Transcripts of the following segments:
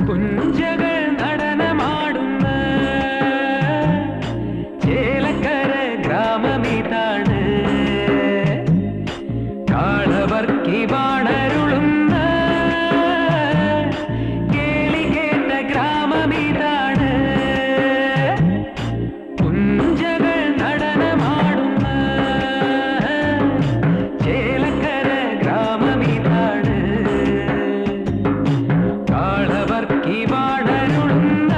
പുഞ്ചകൾ നടനമാടുന്ന ചേലക്കര ഗ്രാമമിതാണ്. കാളവർക്കി വാണരുളുന്ന കേളി കേട്ട ഗ്രാമമിതാണ്. പുഞ്ചകൾ നടനമാടുന്ന ചേലക്കര ഗ്രാമമിതാണ്. കാളവർക്കി വാണരുളുന്ന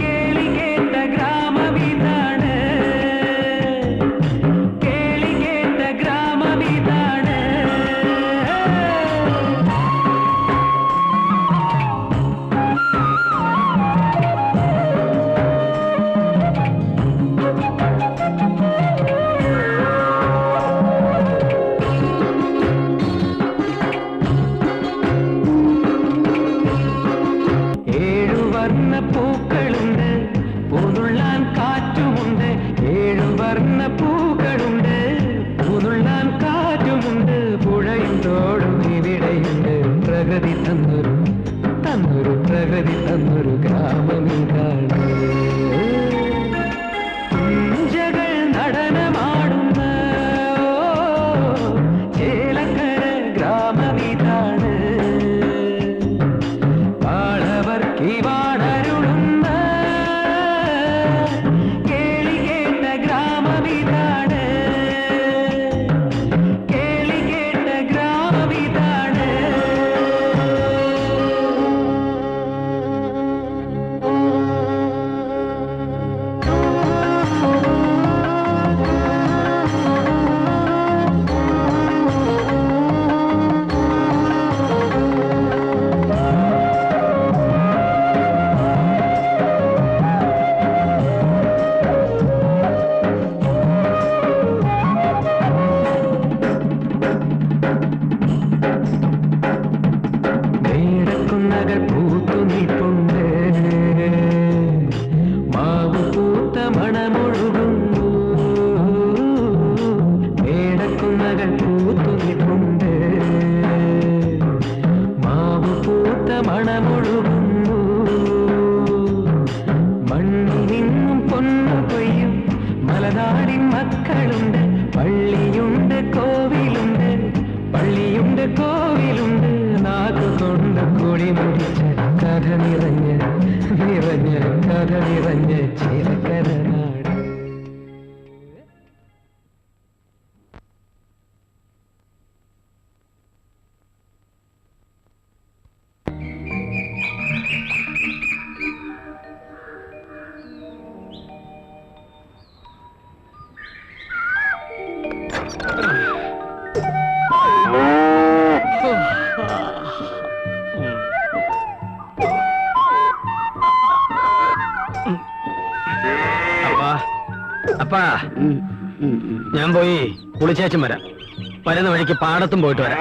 കേളി കേട്ട ഗ്രാമമിതാണ്. കേളി കേട്ട ഗ്രാമമിതാണ്. ഏഴുവർണ്ണ പൂക്കളുണ്ട്, പൂനുള്ളാൻ കാറ്റുമുണ്ട്. ഏഴുവർണ്ണ പൂക്കളുണ്ട്, പൂനുള്ളാൻ കാറ്റുമുണ്ട്. പുഴയും തോടും ഇവിടെയുണ്ട്. പ്രകൃതി തന്നൊരു പ്രകൃതി തന്നൊരു ഗ്രാമമിതാണ്. പുഞ്ചകൾ നടനമാടുന്ന ചേലക്കര ഗ്രാമമിതാണ്. കാളവർക്കി വാണരുളുന്ന കേളി കേട്ട ഗ്രാമമിതാണ്. കേളി കേട്ട ഗ്രാമമിതാണ്. മേടക്കുന്നകൾ പൂത്തു നിൽപ്പുണ്ട്, മാവ് പൂത്ത മണമൊഴുകുന്നു. മേടക്കുന്നകൾ പൂത്തു നിൽപ്പുണ്ട്, മാവ് പൂത്ത മണമൊഴുകുന്നു. മണ്ണിൽ നിന്നും പൊന്നു കൊയ്യും മലനാടിൻ മക്കളുണ്ട്. പള്ളിയുണ്ട് കോവിലുണ്ട്, പള്ളിയുണ്ട് കോവിലുണ്ട്. നാക്കുകൊണ്ട് കൂടി മുടിച്ച കഥ നിറഞ്ഞ കഥ നിറഞ്ഞ ചേലക്കര നാട്. അപ്പാ, ഞാൻ പോയി കുളിച്ചേച്ചും വരാം. വരുന്ന വഴിക്ക് പാടത്തും പോയിട്ട് വരാം.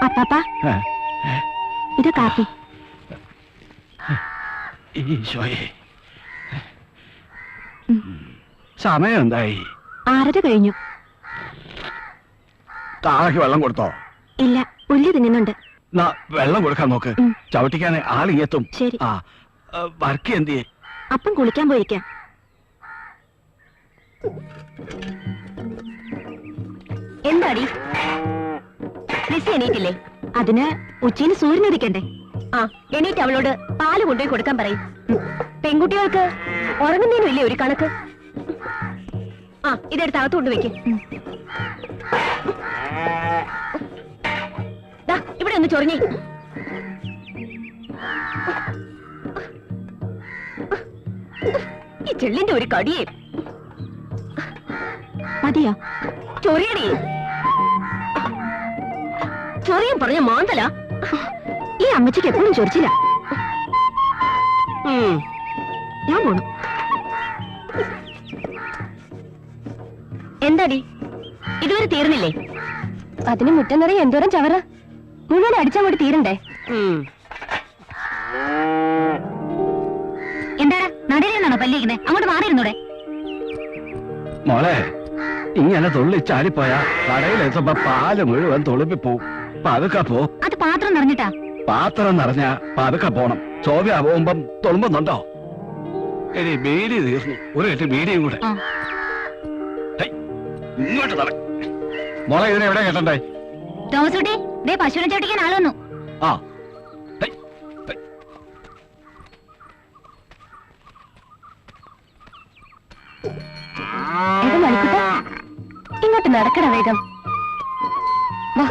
അപ്പാപ്പാ, ഇത് കാപ്പി. ഈശോയെ, സമയം എന്തായി? 6:30 കഴിഞ്ഞു. താഴേക്ക് വെള്ളം കൊടുത്തോ? ഇല്ല, പുല്ല് തിന്നുന്നുണ്ട്. വെള്ളം കൊടുക്കാൻ നോക്ക്. ചവിട്ടിക്കാൻ ആളിങ്ങെത്തും. ശരി. ആ, വർക്കി എന്തിയെ? അപ്പം കുളിക്കാൻ പോയിരിക്കാം. എന്താടി ലിസി എണീറ്റില്ലേ? അതിന് ഉച്ചയിൽ സൂര്യൻ ഉദിക്കണ്ടേ? ആ, എണീറ്റ് അവളോട് പാല് കൊണ്ടുപോയി കൊടുക്കാൻ പറയും. പെൺകുട്ടികൾക്ക് ഉറങ്ങുന്നതിനും ഇല്ലേ ഒരു കണക്ക്? ആ, ഇതെടുത്ത് അകത്ത് കൊണ്ടുവയ്ക്ക്. ഇവിടെ ഒന്ന് ചൊറിഞ്ഞേ. ഈ ചെള്ളിന്റെ ഒരു കടിയേ മതിയോ? ചൊറിയടി, ചൊറിയാൻ പറഞ്ഞ മാന്തല. ഈ അമ്മച്ചിക്ക് എപ്പോഴും ചൊറിച്ചില്ല. ഞാൻ പോണു. എന്താടി ഇതുവരെ തീർന്നില്ലേ? അതിന് മുറ്റം നിറയെ എന്തോരം ചവറ, മുഴുവൻ അടിച്ചങ്ങോട്ട് തീരണ്ടേ? എന്താടാ നടയിലെന്നാണോ പല്ലിരിക്കുന്നത്? അങ്ങോട്ട് മാറിയിരുന്നൂടെ? മോളെ, ഇങ്ങനെ തുള്ളി ചാടിപ്പോയാ കടയിലെത്തുമ്പോ പാല് മുഴുവൻ തുളുപ്പിപ്പോവും. പതുക്കെ പോ. അത് പാത്രം നിറഞ്ഞിട്ടാ. പാത്രം നിറഞ്ഞ പതുക്കെ പോണം. ചോവ്യ പോകുമ്പം തുളുമ്പുന്നുണ്ടോ? ഇനി ബീഡി തീർന്നു. ഒരു കെട്ട് ബീഡിയും കൂടെ. ഹൈ, ഇങ്ങോട്ട് നട. മോളെ, ഇതിനെ എവിടെ കേട്ടണ്ടേ? തോമസൂട്ടി, ദേ പശുവിനെ ചോട്ടിക്കാൻ ആള് വന്നു. ആ, ഇങ്ങോട്ട് നടക്കണ വേഗം. വാ,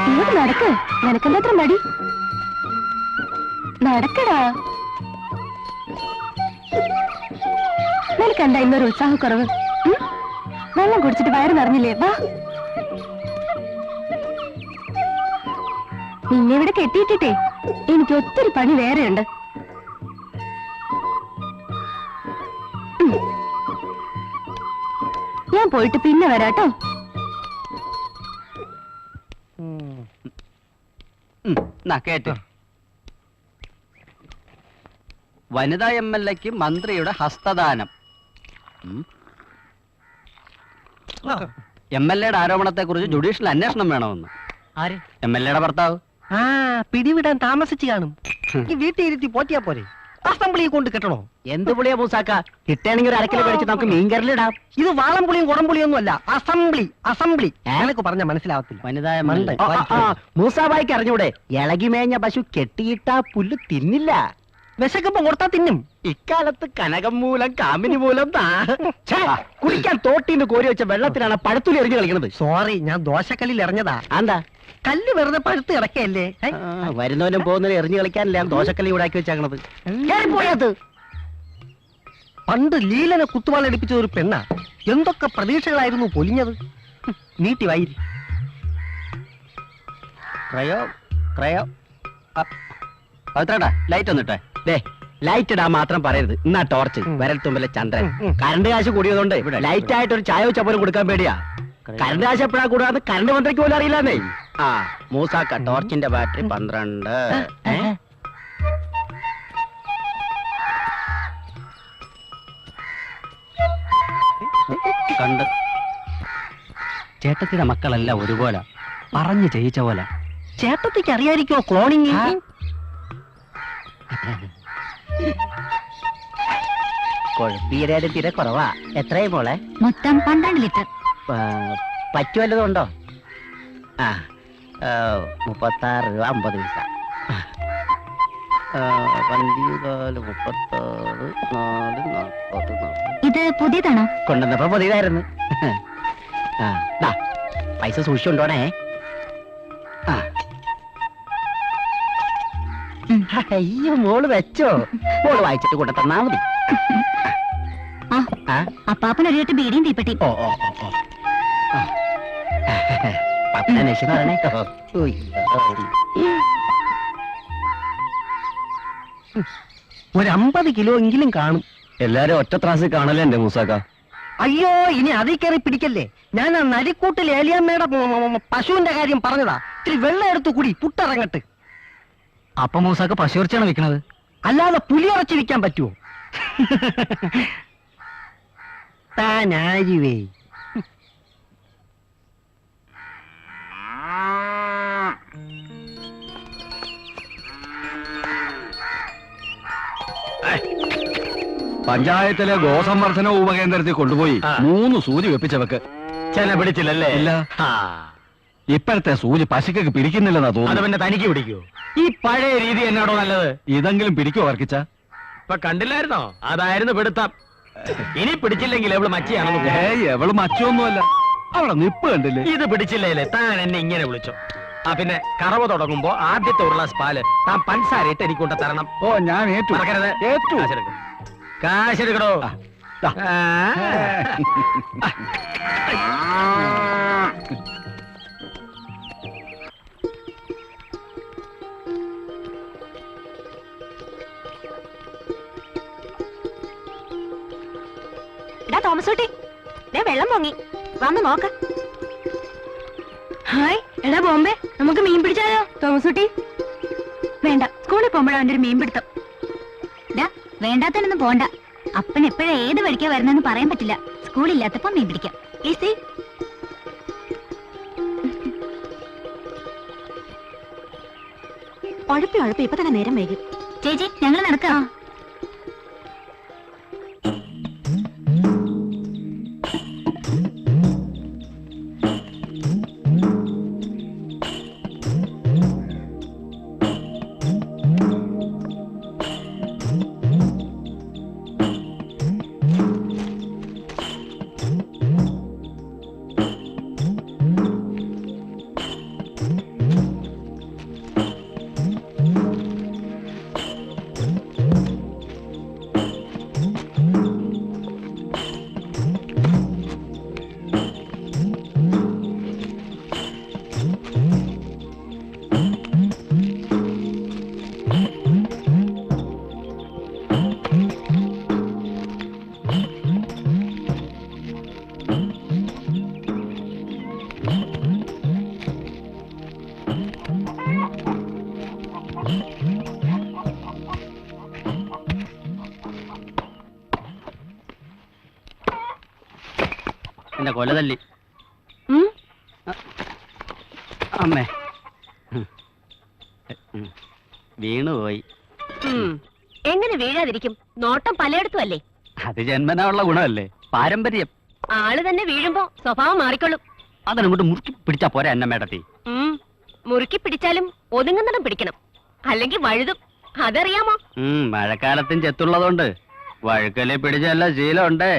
ഇങ്ങോട്ട് നടക്ക്. നിനക്കെന്താ മടി? നടക്കടാ. നിനക്കെന്താ ഇന്നൊരു ഉത്സാഹക്കുറവ്? വെള്ളം കുടിച്ചിട്ട് വയറ് നിറഞ്ഞില്ലേ? വാ. നിന്നെ ഇവിടെ കെട്ടിയിട്ടിട്ടേ എനിക്ക് ഒത്തിരി പണി വേറെയുണ്ട്. ഞാൻ പോയിട്ട് പിന്നെ വരാട്ടോ. വനിതാ MLA-ക്ക് മന്ത്രിയുടെ ഹസ്തദാനം. MLA-യുടെ ആരോപണത്തെ കുറിച്ച് ജുഡീഷ്യൽ അന്വേഷണം വേണമെന്ന്. ആര്? MLA-യുടെ ഭർത്താവ്. പിടിവിടാൻ താമസിച്ചു കാണും. വീട്ടിൽ ഇരുത്തി പോറ്റിയാ പോരെ? അസംബ്ലിയെ കൊണ്ട് കെട്ടണോ? എന്ത് പുളിയാ മൂസാക്ക? കിട്ടണമെങ്കിൽ ഒരു അരക്കിലോ കഴിച്ച് നമുക്ക് മീൻകറിലിടാം. ഇത് വാളംപുളിയും കുടംപുളിയും ഒന്നും അല്ല. Assembly, assembly. എനിക്ക് പറഞ്ഞ മനസ്സിലാവത്തില്ല. വനിതാ MLA. മൂസാബായിക്ക് അറിഞ്ഞൂടെ? ഇളകി മേഞ്ഞ പശു കെട്ടിയിട്ടാ പുല്ല് തിന്നില്ല. വിശക്കുമ്പോ കൊടുത്താ തിന്നും. ഇക്കാലത്ത് കനകം മൂലം കാമിനി മൂലം കുടിക്കാൻ തോട്ടിന്ന് കോരി വെച്ച വെള്ളത്തിലാണ് പഴത്തുലി എറിഞ്ഞു കളിക്കുന്നത്. സോറി, ഞാൻ ദോശക്കല്ലിൽ എറിഞ്ഞതാ. എന്താ? കല്ല് വെറുതെ പഴുത്ത് കിടക്കല്ലേ? വരുന്നവനും പോകുന്നവരും എറിഞ്ഞു കളിക്കാനല്ല ദോശക്കല്ലി ഉണ്ടാക്കി വെച്ചാണത്. കേറിപ്പോയത്. പണ്ട് ലീലനെ കുത്തുവാളടിപ്പിച്ച ഒരു പെണ്ണ. എന്തൊക്കെ പ്രതീക്ഷകളായിരുന്നു പൊലിഞ്ഞത്. നീട്ടി വായിരി. ക്രയോ ക്രയോ ലൈറ്റ് ഒന്നിട്ടെ. ലൈറ്റ് ഇടാൻ മാത്രം പറയരുത്. എന്നാ ടോർച്ച്, വിരൽ തുമ്പിലെ ചന്ദ്രൻ. കറണ്ട് കാശ് കൂടിയതുകൊണ്ട് ലൈറ്റ് ആയിട്ട് ഒരു ചായ വെച്ച പോലും കൊടുക്കാൻ പേടിയാ. കറണ്ട് കാശ് എപ്പോഴാ കൂടാതെ കറണ്ട് മന്ത്രിക്ക് പോലും അറിയില്ലാന്നേ. ആ മൂസാക്ക, ടോർച്ചിന്റെ ബാറ്ററി 12. കണ്ട് ചേട്ടത്തിയുടെ മക്കളെല്ലാം ഒരുപോലെ പറഞ്ഞു ചെയ്യിച്ച പോലെ. ചേട്ടത്തിക്ക് അറിയാതിരിക്കോ ക്ലോണിങ്? കൊഴുപ്പീരേത് തീരെ കുറവാ. എത്രയും മോളെ? മൊത്തം 12 ലിറ്റർ. പറ്റുവല്ലതും ഉണ്ടോ? 36 രൂപ 50 പൈസ. 12, 36, 4, 40. ഇത് പുതിയതാണോ? കൊണ്ടുവന്നപ്പോ പുതിയതായിരുന്നു. പൈസ സൂക്ഷിച്ചുണ്ടോണേ. അയ്യോ, മോള് വെച്ചോ? മോള് വായിച്ചിട്ട് കൂടെ തന്നാ മതി. അപ്പാപ്പൻ ഒരു കെട്ട് ബീഡിയും തീപ്പെട്ടി. ഓ ഓ ഓ പപ്പനേഷ് പറഞ്ഞേ. ഒരു 50 കിലോ എങ്കിലും കാണും. എല്ലാരും ഒറ്റ ത്രാസിൽ കാണല്ലേ എന്റെ മൂസാക്ക? അയ്യോ, ഇനി അതിൽ കയറി പിടിക്കല്ലേ. ഞാൻ ആ നരിക്കൂട്ടിൽ ഏലിയമ്മയുടെ പശുവിന്റെ കാര്യം പറഞ്ഞതാ. ഇത്തിരി വെള്ളം എടുത്തു കുടി, പുട്ടിറങ്ങട്ട്. അപ്പൊ മൂസാക്ക പശു ഇറച്ചിയാണ് വിൽക്കണത്? അല്ലാതെ പുലി ഇറച്ചി വിൽക്കാൻ പറ്റുമോ? താനാരിവേ. പഞ്ചായത്തിലെ ഗോസംവർദ്ധന ഉപകേന്ദ്രത്തിൽ കൊണ്ടുപോയി 3 സൂചി വെപ്പിച്ചവക്ക് ചെന പിടിച്ചില്ലല്ലേ? ഇല്ല. ഇപ്പോഴത്തെ സൂചി പശുക്കൊക്കെ പിടിക്കുന്നില്ലെന്നാ അത് തോന്നുന്നു. പിന്നെ തനിക്ക് പിടിക്കൂ? ഈ പഴയ രീതി എന്നാടോ നല്ലത്? ഇതെങ്കിലും പിടിക്കോ വർക്കിച്ച? ഇപ്പൊ കണ്ടില്ലായിരുന്നോ? അതായിരുന്നു പിടുത്തം. ഇനി പിടിച്ചില്ലെങ്കിൽ എവള് മച്ചിയാണെന്ന്. എവള് മച്ചൊന്നുമല്ല, അവളെ നിപ്പ് കണ്ടില്ലേ? ഇത് പിടിച്ചില്ലേ താൻ എന്നെ ഇങ്ങനെ വിളിച്ചോ? പിന്നെ കറവ തുടങ്ങുമ്പോ ആദ്യത്തെ ഒരു ഗ്ലാസ് പാല് താൻ പഞ്ചസാര ഇട്ട് എനിക്ക് കൊണ്ട് തരണം. ഓ, ഞാൻ ഏറ്റു. മറക്കരുത്. ഏറ്റു. കാശെടുക്കണോ? തോമസ് കുട്ടി, വെള്ളം പൊങ്ങി, വന്ന് നോക്ക്. ഹായ്, എടാ ബോംബെ, നമുക്ക് മീൻ പിടിച്ചാലോ? തോമസ് കുട്ടി വേണ്ട, സ്കൂളിൽ പോകുമ്പോഴാ അവന്റെ ഒരു മീൻ പിടുത്തം. വേണ്ടാത്തനൊന്നും പോണ്ട. അപ്പൻ എപ്പോഴാ ഏത് വഴിക്കാ വരുന്നെന്ന് പറയാൻ പറ്റില്ല. സ്കൂളില്ലാത്തപ്പോ മീൻ പിടിക്കാം. ഈസി. ഉഴപ്പി ഇപ്പൊ തന്നെ നേരം വൈകി. ചേച്ചി, ഞങ്ങൾ നടക്കാം. എന്റെ കൊലതല്ലി അമ്മേ വീണുപോയി. എങ്ങനെ വീഴാതിരിക്കും? നോട്ടം പലയിടത്തും അല്ലേ? അത് ജന്മനാ ഉള്ള ഗുണമല്ലേ, പാരമ്പര്യം. ആള് തന്നെ വീഴുമ്പോ സ്വഭാവം മാറിക്കൊള്ളും. അതിനങ്ങോട്ട് മുറുക്കി പിടിച്ചാ പോരാ അന്നമ്മേടത്തി. മുറുക്കി പിടിച്ചാലും ഒതുങ്ങുന്നിടം പിടിക്കണം, അല്ലെങ്കിൽ വഴുതും. അതറിയാമോ? മഴക്കാലത്തും ചെത്തുള്ളതുകൊണ്ട് വഴുക്കലെ പിടിച്ചല്ല ശീലമുണ്ടേ.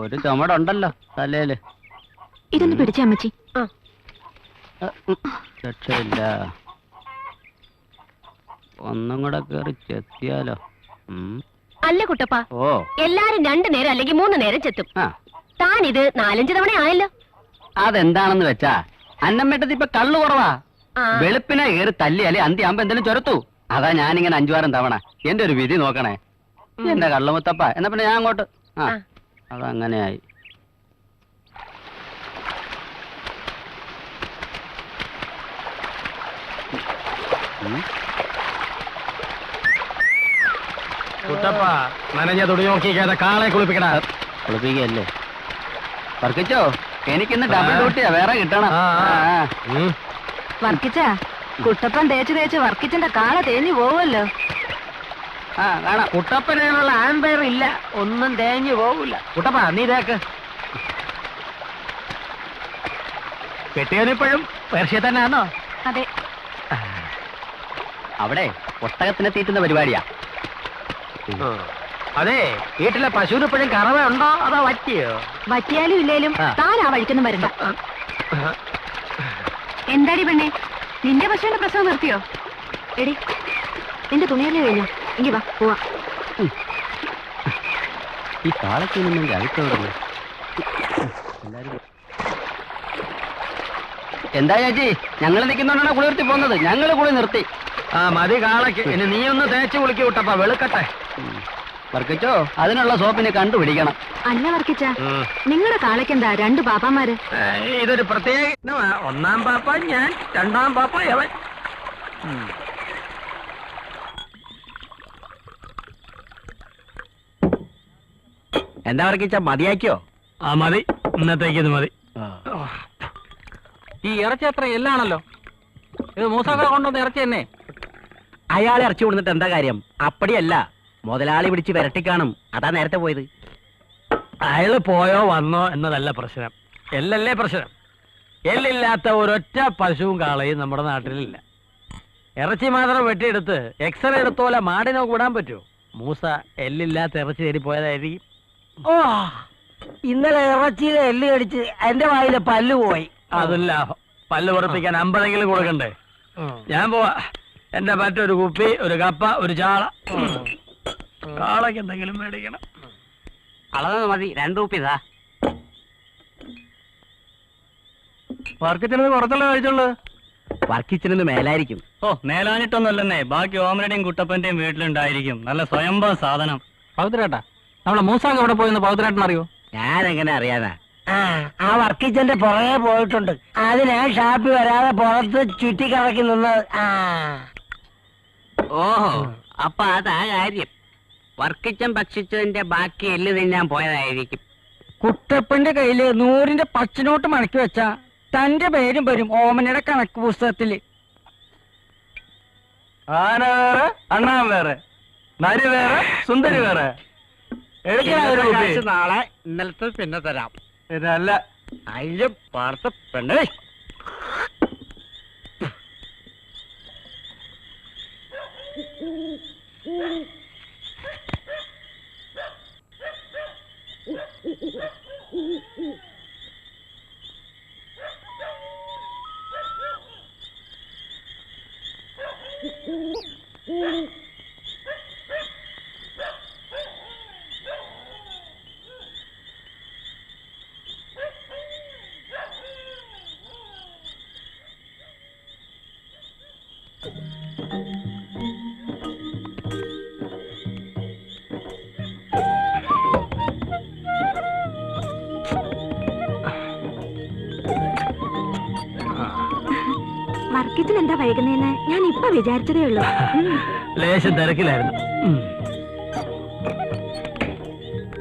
ഒരു ചുമടുണ്ടല്ലോ തലയില്. ഇതൊന്ന് പിടിച്ചാ അമ്മച്ചി. രക്ഷയില്ല, ഒന്നും കൂടെ കേറി ചെത്തിയാലോ. അല്ല കുട്ടപ്പ, ഓ, എല്ലാരും 2 നേരം അല്ലെങ്കിൽ 3 നേരം ചെത്തും. താൻ ഇത് 4-5 തവണ ആയല്ലോ. അതെന്താണെന്ന് വെച്ചാ അന്നമ്മേട്ടത്തി ഇപ്പൊ കള്ളു കുറവാ. വെളുപ്പിനെ കയറി തല്ലിയാലേ അന്ത്യാകുമ്പോ എന്തെങ്കിലും ചൊരത്തു. അതാ ഞാനിങ്ങനെ 5-6 തവണ. എന്റെ ഒരു വിധി നോക്കണേ എന്റെ കള്ളുമുത്തപ്പ. എന്നാ പിന്നെ ഞാൻ അങ്ങോട്ട്. അതങ്ങനെയായി. കുട്ടപ്പ, നനഞ്ഞ തുണി നോക്കിക്കാതെ കാളെ കുളിപ്പിക്കണ. കുളിപ്പിക്കല്ലേ വർക്കിച്ചോ? എനിക്കിന്ന് ഡബിൾ ഡ്യൂട്ടിയാ, വേറെ കിട്ടണം. വർക്കിച്ച, കുട്ടപ്പൻ തേച്ച് വർക്കിച്ചന്റെ കാള തേഞ്ഞു പോവല്ലോ. കാണാം. കുട്ടപ്പനുള്ള ആൻപയർ ഇല്ല, ഒന്നും തേഞ്ഞു പോകില്ല. കുട്ടപ്പ, നീ തേക്ക്. കെട്ടിയവനിപ്പോഴും പേർഷ്യ തന്നെയാണോ? അതെ. അവിടെ ഒട്ടകത്തിനെ തീറ്റുന്ന പരിപാടിയാ. അതെ, വീട്ടിലെ പശുവിനിപ്പോഴും കറവ ഉണ്ടോ അതോ വറ്റിയോ? വറ്റിയാലും ഇല്ലേലും താൻ ആ വഴിക്കൊന്നും വരണ്ട. എന്താടി പെണ്ണെ, നിന്റെ പശുവിന്റെ പ്രസവം നിർത്തിയോ? എടി, നിന്റെ തുണിയല്ലേ കഴിഞ്ഞു? എങ്കി വാ പോവാ. ഈ കാളത്തിനൊന്നും അടുത്തോടുന്നു. എന്താ ചേച്ചി, ഞങ്ങൾ നിൽക്കുന്നോണ്ടാണ് കുളി നിർത്തി പോകുന്നത്. ഞങ്ങൾ കുളി നിർത്തി. മതി കാളയ്ക്ക്. ഇനി നീ ഒന്ന് തേച്ച് കുളിക്ക് കുട്ടപ്പ, വെളുക്കട്ടെ. വർക്കിച്ചോ, അതിനുള്ള സോപ്പിനെ കണ്ടുപിടിക്കണം. അല്ല വർക്കിച്ച, നിങ്ങളുടെ കാളയ്ക്കെന്താ 2 പാപ്പാമാര്? ഇതൊരു പ്രത്യേക. 1-ാം പാപ്പ ഞാൻ, 2-ാം പാപ്പ അവൻ. എന്താ വർക്കിച്ച, മതിയാക്കിയോ? മതി, ഇന്നത്തേക്ക് ഇത് മതി. ഈ ഇറച്ചി അത്ര എല്ലാണല്ലോ. ഇത് മൂസാക്ക കൊണ്ടുവന്ന ഇറച്ചി തന്നെ. അയാളെ ഇറച്ചി കൊടുത്തിട്ട് എന്താ കാര്യം? അപ്പടിയല്ല, മുതലാളി പിടിച്ച് വിരട്ടിക്കാണും. അതാ നേരത്തെ പോയത്. അയാള് പോയോ വന്നോ എന്നതല്ല പ്രശ്നം, എല്ലല്ലേ പ്രശ്നം. എല്ലില്ലാത്ത ഒരൊറ്റ പശുവും കാളയും നമ്മുടെ നാട്ടിലില്ല. ഇറച്ചി മാത്രം വെട്ടിയെടുത്ത് എക്സ്റേ എടുത്തോലെ മാടിനോ കൂടാൻ പറ്റുമോ? മൂസ എല്ലില്ലാത്ത ഇറച്ചി തേടി പോയതായിരിക്കും. ഓ, ഇന്നലെ ഇറച്ചിയിലെ എല്ല് കടിച്ച് എന്റെ വായിലെ പല്ല് പോയി. അതല്ല, പല്ല് ഉറപ്പിക്കാൻ 50 കൊടുക്കണ്ടേ? ഞാൻ പോവാ. എന്റെ മറ്റൊരു കുപ്പി, ഒരു കപ്പ, ഒരു ചാള. കാളയ്ക്ക് എന്തെങ്കിലും മേടിക്കണം. അളവ് മതി, 2 രൂപ ഇതാ. വർക്കിച്ചിരുന്ന് കുറച്ചല്ലേ കഴിച്ചുള്ളൂ. വർക്കിച്ചിരുന്ന് മേലായിരിക്കും. ഓ, മേലാനിട്ടൊന്നുമല്ലെന്നേ. ബാക്കി ഓമനയുടെയും കുട്ടപ്പന്റെയും വീട്ടിലുണ്ടായിരിക്കും. നല്ല സ്വയംഭവ സാധനം. പവിത്രേട്ടാ, നമ്മളെ മൂസാക്ക് എവിടെ പോയെന്ന് പൗത്രേട്ടൻ അറിയോ? ഞാനെങ്ങനെ അറിയാനാ? ആ വർക്കിച്ചന്റെ പുറകെ പോയിട്ടുണ്ട്. അതിനാ ഷാപ്പി വരാതെ പുറത്ത് ചുറ്റിക്കറക്കി നിന്നത്. ഓഹോ, അപ്പൊ അതാ കാര്യം. വർക്കിച്ചൻ ഭക്ഷിച്ചതിന്റെ ബാക്കി എല്ല് തിന്നാൻ പോയതായിരിക്കും. കുട്ടപ്പന്റെ കയ്യില് 100-ന്റെ പച്ചനോട്ട് മടക്കി വെച്ച തന്റെ പേരും വരും ഓമനയുടെ കണക്ക് പുസ്തകത്തില്. ആന വേറെ, അണ്ണാൻ വേറെ, നരി വേറെ, സുന്ദരി വേറെ. കാശ് നാളെ, ഇന്നലത്തെ പിന്നെ തരാം. ഇതല്ല അതില് പാർത്ത പെണ്ണേ. വർക്കിച്ചൻ എന്താ വൈകുന്നേന്ന് ഞാൻ ഇപ്പൊ വിചാരിച്ചതേ ഉള്ളൂ. ലേശം തിരക്കിലായിരുന്നു.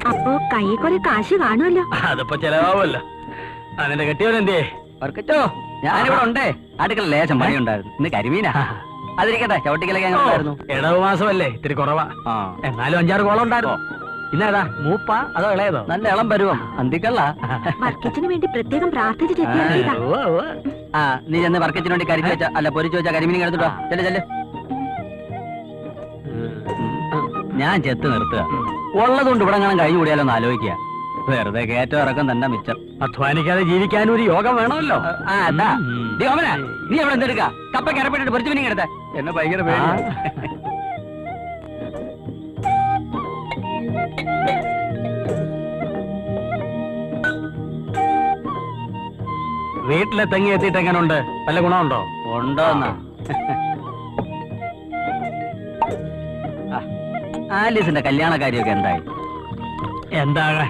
അപ്പോ കൈ കുറെ കാശ് കാണുമല്ലോ. അതിപ്പോ ചെലവാകുമല്ലോ. അതിന്റെ കെട്ടിയവനെന്തേ? വർക്കിച്ചോ, ഞാനിവിടെ ഉണ്ടേ. അടുക്കള ലേശം പണിയുണ്ടായിരുന്നു. ഇന്ന് കരിമീനാ. അതിരിക്കട്ടെ, ചവിട്ടിക്കലൊക്കെ എങ്ങനെ ഉണ്ടായിരുന്നു? ഇടവ് മാസമല്ലേ, ഇത്തിരി കുറവാ. എന്നാലും 5-6 കോളം ഉണ്ടായിരുന്നു. ഇന്നേതാ, മൂപ്പ അതോ ഇളയതോ? നല്ല ഇളം പരുവം, അന്തിക്കള്ള. വർക്കിച്ചിന് വേണ്ടി പ്രത്യേകം പ്രാർത്ഥിച്ചിട്ട് നീ ചെന്ന് വർക്കച്ചിന് വേണ്ടി കരിച്ചു വെച്ച അല്ല പൊരിച്ചു വെച്ച കരിമീൻ എടുത്തിട്ടോ. ചെല്ലു ചെല്ലു. ഞാൻ ചെത്ത് നിർത്തുക. ഉള്ളതുകൊണ്ട് ഇവിടെ കാണാൻ കഴിഞ്ഞു കൂടിയാലോ എന്ന് ആലോചിക്കുക. വെറുതെ കയറ്റം ഇറക്കം തന്നെ മിച്ചം. അധ്വാനിക്കാതെ ജീവിക്കാനും ഒരു യോഗം വേണമല്ലോ. നീ എവിടെ എന്തെടുക്ക? കപ്പ കരപ്പെട്ടിട്ട് പൊരിച്ചു മീൻ എടുത്ത എന്നെ ഭയങ്കര പേടിയാ. വീട്ടിലെ തെങ്ങി എത്തിയിട്ട് എങ്ങനെയുണ്ട്? വല്ല ഗുണമുണ്ടോ? ഉണ്ടോന്നാ? ആലീസിന്റെ കല്യാണക്കാരിയൊക്കെ എന്തായി? എന്താകാൻ,